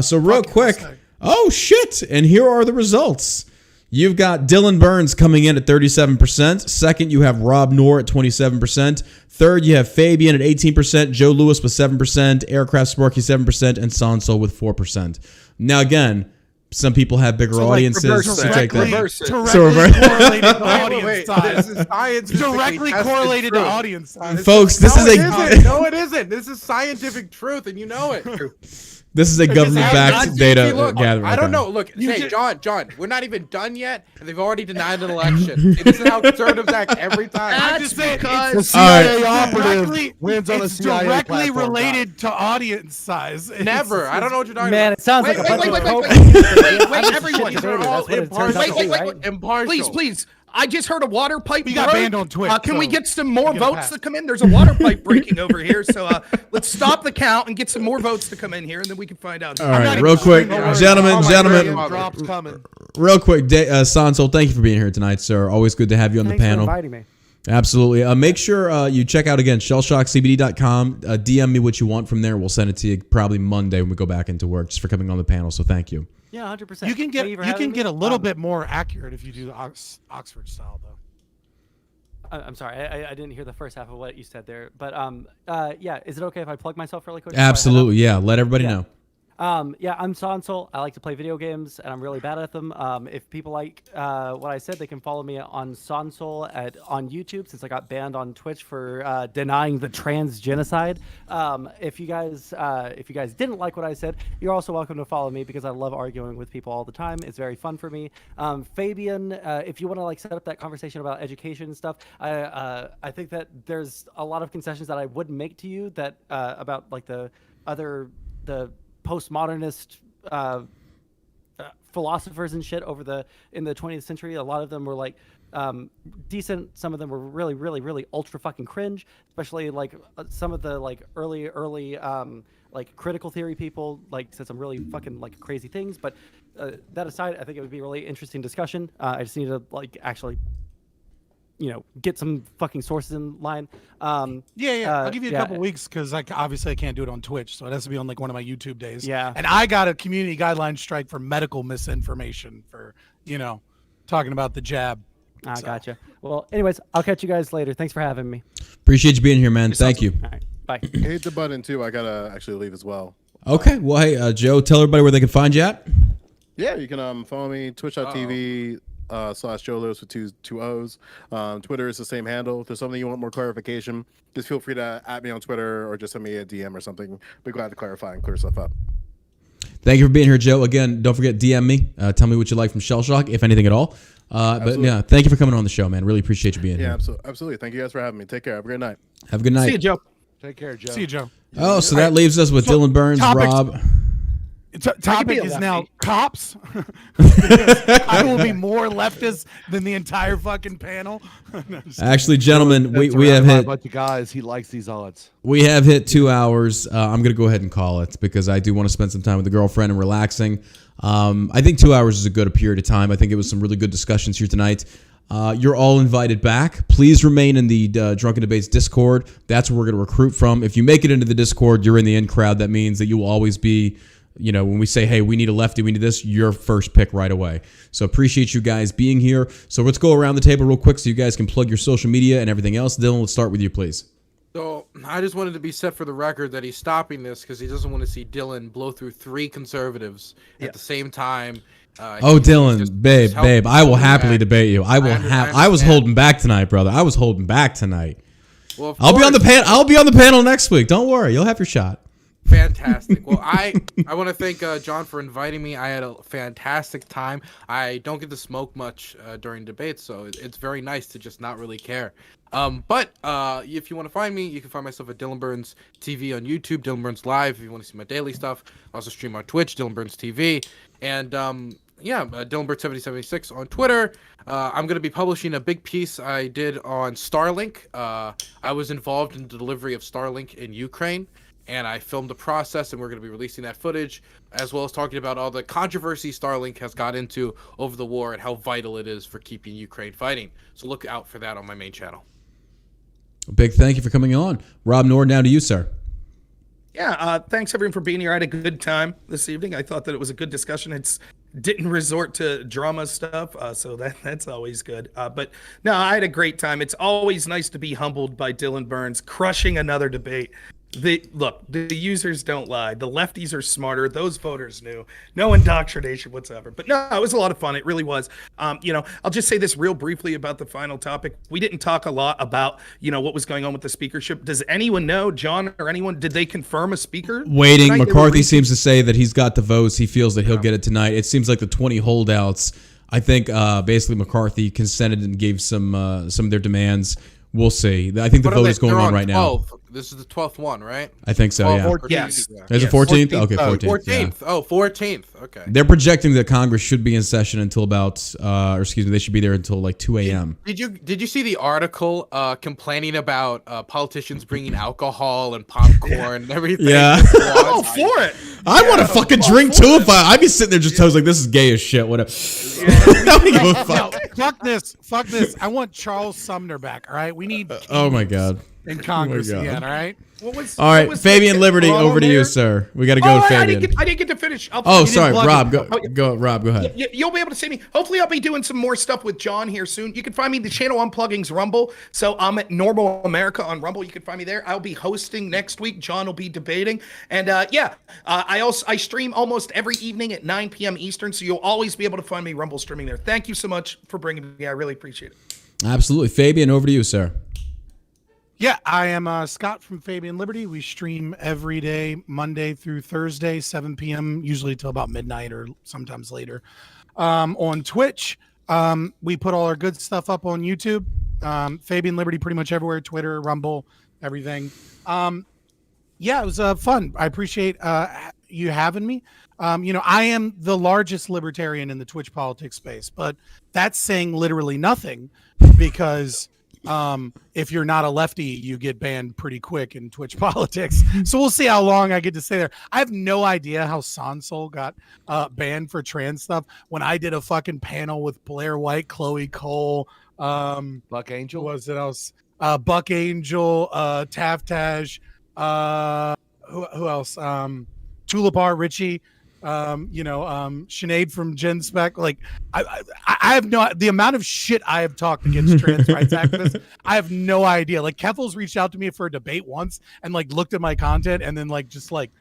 So real quick. Oh shit! And here are the results. You've got Dylan Burns coming in at 37%. Second, you have Rob Knorr at 27%. Third, you have Fabian at 18%. Joe Lewis with 7%. Aircraft Sparky 7%. And Sansol with 4%. Now, again, some people have bigger audiences. reverse So that. take that. Reverse it. Correlated to audience Wait, size. this is science. Directly correlated to audience size. Folks, this No, is it a isn't. No, it isn't. This is scientific truth, and you know it. this is a government-backed data Look, gathering. I don't Okay. know. Look, hey, John, we're not even done yet, and they've already denied an election. This is how conservatives act every time. I'm just saying, The it's CIA directly- operative wins on a it's CIA directly platform, related to audience size. Never. I don't know what you're talking Man, about. it sounds Wait, like a bunch wait, of wait, coke. wait, everyone. These are all impartial. Impartial. Please. I just heard a water pipe. We got broke. banned on Twitch, Can we so get some more we gotta votes pass. to come in? There's a water pipe breaking over here. So let's stop the count and get some more votes to come in here, and then we can find out. All right, not real even quick, sure. gentlemen, Drops coming. real quick, Sansol, thank you for being here tonight, sir. Always good to have you on Thanks the for panel. inviting me. Absolutely. Make sure you check out, again, shellshockcbd.com. DM me what you want from there. We'll send it to you probably Monday when we go back into work, just for coming on the panel. So thank you. Yeah, 100%. You can Thank for having get me. a little bit more accurate if you do the Oxford style, though. I'm sorry, I didn't hear the first half of what you said there, but yeah, is it okay if I plug myself really quick? before I head out? Absolutely. Yeah. Let everybody know. Yeah, I'm Sansol. I like to play video games, and I'm really bad at them. If people like what I said, they can follow me on Sansol on YouTube, since I got banned on Twitch for denying the trans genocide. If you guys didn't like what I said, you're also welcome to follow me, because I love arguing with people all the time. It's very fun for me. Fabian, if you want to like set up that conversation about education and stuff, I think that there's a lot of concessions that I would make to you that about like the postmodernist philosophers and shit in the 20th century. A lot of them were like decent. Some of them were really ultra fucking cringe, especially like some of the like early like critical theory people like said some really fucking like crazy things. But that aside, I think it would be a really interesting discussion. I just need to like actually, get some fucking sources in line. Yeah. I'll give you a yeah. couple weeks because obviously I can't do it on Twitch, so it has to be on like one of my YouTube days. Yeah. And I got a community guideline strike for medical misinformation for talking about the jab. So. Gotcha. Well, anyways, I'll catch you guys later. Thanks for having me. Appreciate you being here, man. Thank you. All right. Bye. Hit the button too. I gotta actually leave as well. Okay. Well, hey, Joe, tell everybody where they can find you at. Yeah, you can follow me twitch.tv / Joe Lewis with two O's. Twitter is the same handle. If there's something you want more clarification, just feel free to at me on Twitter or just send me a DM or something. Be glad to clarify and clear stuff up. Thank you for being here, Joe. Again, don't forget, DM me. Tell me what you like from Shell Shock, if anything at all. But yeah, thank you for coming on the show, man. Really appreciate you being here. Yeah, absolutely. Thank you guys for having me. Take care. Have a great night. Have a good night. See you, Joe. Take care, Joe. See you, Joe. Oh, so that leaves us with Dylan Burns, topics- Rob. Topic is now cops. I will be more leftist than the entire fucking panel. No, Actually, gentlemen, That's we have around by a hit bunch of guys. He likes these odds. 2 hours. I'm gonna go ahead and call it because I do want to spend some time with the girlfriend and relaxing. I think 2 hours is a good period of time. I think it was some really good discussions here tonight. You're all invited back. Please remain in the Drunken Debates Discord. That's where we're going to recruit from. If you make it into the Discord, you're in the in crowd. That means that you will always be, when we say, hey, we need a lefty, we need this, your first pick right away. So appreciate you guys being here. So let's go around the table real quick so you guys can plug your social media and everything else. Dylan, let's start with you, please. So I just wanted to be set for the record that he's stopping this because he doesn't want to see Dylan blow through 3 conservatives at the same time. Dylan, babe, I will happily debate you. I was holding back tonight, brother. I was holding back tonight. Well, I'll be on the panel next week. Don't worry, you'll have your shot. Fantastic. Well, I want to thank John for inviting me. I had a fantastic time. I don't get to smoke much during debates, so it's very nice to just not really care. But if you want to find me, you can find myself at Dylan Burns TV on YouTube, Dylan Burns Live if you want to see my daily stuff. I also stream on Twitch, Dylan Burns TV, and Dylan Burns 7076 on Twitter. I'm going to be publishing a big piece I did on Starlink. I was involved in the delivery of Starlink in Ukraine, and I filmed the process, and we're going to be releasing that footage, as well as talking about all the controversy Starlink has got into over the war and how vital it is for keeping Ukraine fighting. So look out for that on my main channel. A big thank you for coming on. Rob Nord, now to you, sir. Yeah, thanks everyone for being here. I had a good time this evening. I thought that it was a good discussion. Didn't resort to drama stuff, so that's always good. But no, I had a great time. It's always nice to be humbled by Dylan Burns crushing another debate. The users don't lie. The lefties are smarter. Those voters knew. No indoctrination whatsoever. But no, it was a lot of fun. It really was. I'll just say this real briefly about the final topic. We didn't talk a lot about, what was going on with the speakership. Does anyone know, John or anyone, did they confirm a speaker? Waiting. Tonight? McCarthy seems to say that he's got the votes. He feels that he'll get it tonight. It seems like the 20 holdouts, I think basically McCarthy consented and gave some of their demands. We'll see. I think the vote is going on right 12. now. This is the 12th one, right? I think so, yeah. Yes. There's a 14th? Okay, 14th. 14th. Yeah. Oh, 14th. Okay. They're projecting that Congress should be in session until about, they should be there until like 2 a.m. Did you see the article complaining about politicians bringing alcohol and popcorn and everything? Yeah. Oh, for it. I want to fucking drink too if I'd be sitting there just like, this is gay as shit. Whatever. I don't give a fuck. No, fuck this. I want Charles Sumner back. All right, we need. Oh my god. In Congress again. All right. All right, Fabian Liberty, over to you, sir. We got to go with Fabian. I didn't get to finish. Sorry, Rob. Rob, go ahead. You'll be able to see me. Hopefully, I'll be doing some more stuff with John here soon. You can find me the channel Unplugging's Rumble. So I'm at Normal America on Rumble. You can find me there. I'll be hosting next week. John will be debating, and I stream almost every evening at 9 p.m. Eastern. So you'll always be able to find me Rumble streaming there. Thank you so much for bringing me. I really appreciate it. Absolutely, Fabian. Over to you, sir. Yeah, I am Scott from Fabian Liberty. We stream every day, Monday through Thursday, 7 p.m., usually till about midnight or sometimes later. On Twitch, we put all our good stuff up on YouTube. Fabian Liberty pretty much everywhere, Twitter, Rumble, everything. It was fun. I appreciate you having me. I am the largest libertarian in the Twitch politics space, but that's saying literally nothing because if you're not a lefty, you get banned pretty quick in Twitch politics. So we'll see how long I get to stay there. I have no idea how Sonsol got banned for trans stuff when I did a fucking panel with Blair White, Chloe Cole, Buck Angel. who was it else? Buck Angel, Taftaj, who else? Tulipar Richie. Sinead from Gen Spec. Like, I have the amount of shit I have talked against trans rights activists. I have no idea. Like, Keffels reached out to me for a debate once and like looked at my content and then like just like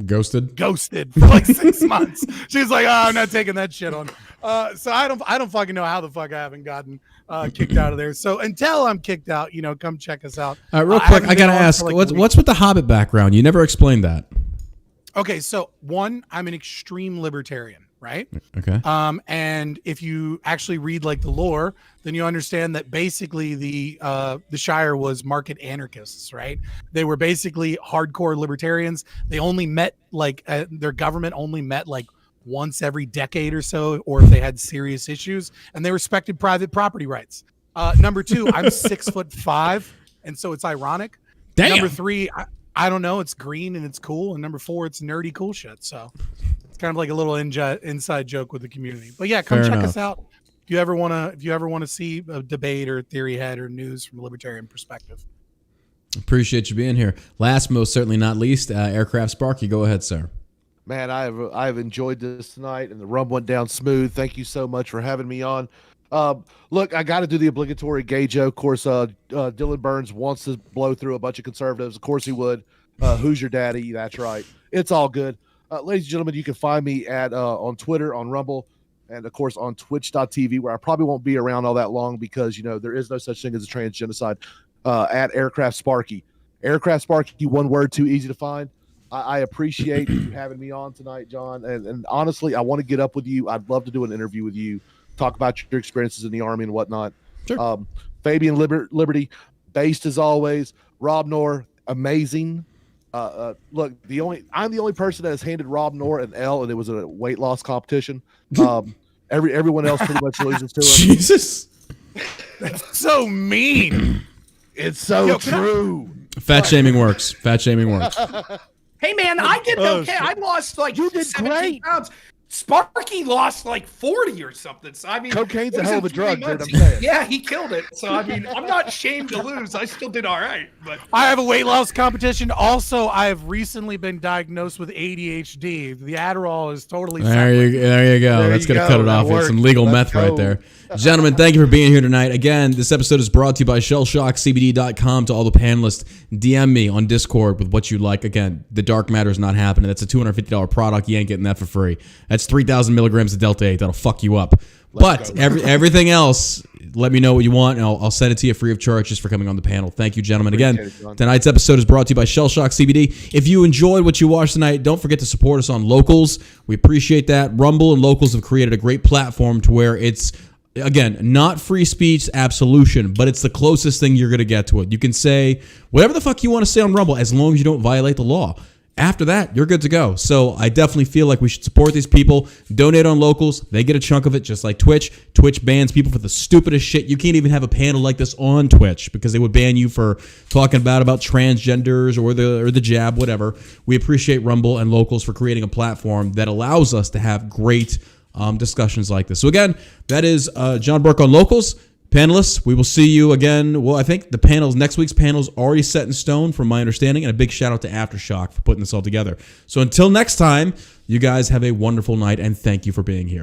Ghosted for like 6 months. She's like, "Oh, I'm not taking that shit on." So I don't fucking know how the fuck I haven't gotten kicked out of there. So until I'm kicked out, come check us out. real quick, I gotta ask, what's with the Hobbit background? You never explained that. Okay, so one, I'm an extreme libertarian, right? Okay. And if you actually read like the lore, then you understand that basically the Shire was market anarchists, right? They were basically hardcore libertarians. They only met their government only met like once every decade or so, or if they had serious issues, and they respected private property rights. Number two, I'm 6'5", and so it's ironic. Damn. Number three, I don't know. It's green and it's cool. And number four, it's nerdy cool shit. So it's kind of like a little inside joke with the community. But yeah, come check us out if you ever want to see a debate or theory head or news from a libertarian perspective. Appreciate you being here. Last, most certainly not least, Aircraft Sparky. Go ahead, sir. Man, I've enjoyed this tonight, and the rum went down smooth. Thank you so much for having me on. Look, I got to do the obligatory gay joke. Of course, Dylan Burns wants to blow through a bunch of conservatives. Of course he would. Who's your daddy? That's right. It's all good. Ladies and gentlemen, you can find me at on Twitter, on Rumble, and of course on Twitch.tv, where I probably won't be around all that long because there is no such thing as a trans genocide. At Aircraft Sparky. Aircraft Sparky, one word, too easy to find. I appreciate you having me on tonight, John. And honestly, I want to get up with you. I'd love to do an interview with you. Talk about your experiences in the Army and whatnot. Sure. Fabian Liberty, based as always. Rob Knorr, amazing. Look, I'm the only person that has handed Rob Knorr an L, and it was a weight loss competition. Everyone else pretty much loses to him. Jesus. That's so mean. It's so true. Fat shaming works. Fat shaming works. Hey man, I did okay. I lost like You did 17 great. pounds. Sparky lost like 40 or something. So I mean, Cocaine's it a was hell in of a 3 drug, dude, months. I'm saying. Yeah, he killed it. So I mean, I'm not ashamed to lose. I still did all right. But I have a weight loss competition. Also, I have recently been diagnosed with ADHD. The Adderall is totally There you go. There That's you going to go. cut it That off with worked. some legal Let's meth right go. there. Gentlemen, thank you for being here tonight. Again, this episode is brought to you by shellshockcbd.com. To all the panelists, DM me on Discord with what you like. Again, the dark matter is not happening. That's a $250 product. You ain't getting that for free. That's 3,000 milligrams of Delta 8. That'll fuck you up. But everything else, let me know what you want, and I'll send it to you free of charge just for coming on the panel. Thank you, gentlemen. Again, tonight's episode is brought to you by Shell Shock CBD. If you enjoyed what you watched tonight, don't forget to support us on Locals. We appreciate that. Rumble and Locals have created a great platform to where it's, again, not free speech absolution, but it's the closest thing you're going to get to it. You can say whatever the fuck you want to say on Rumble as long as you don't violate the law. After that, you're good to go. So I definitely feel like we should support these people. Donate on Locals. They get a chunk of it, just like Twitch. Twitch bans people for the stupidest shit. You can't even have a panel like this on Twitch because they would ban you for talking about transgenders or the jab, whatever. We appreciate Rumble and Locals for creating a platform that allows us to have great discussions like this. So again, that is John Burke on Locals. Panelists, we will see you again. Well, I think the next week's panel is already set in stone from my understanding, and a big shout out to Aftershock for putting this all together. So until next time, you guys have a wonderful night, and thank you for being here.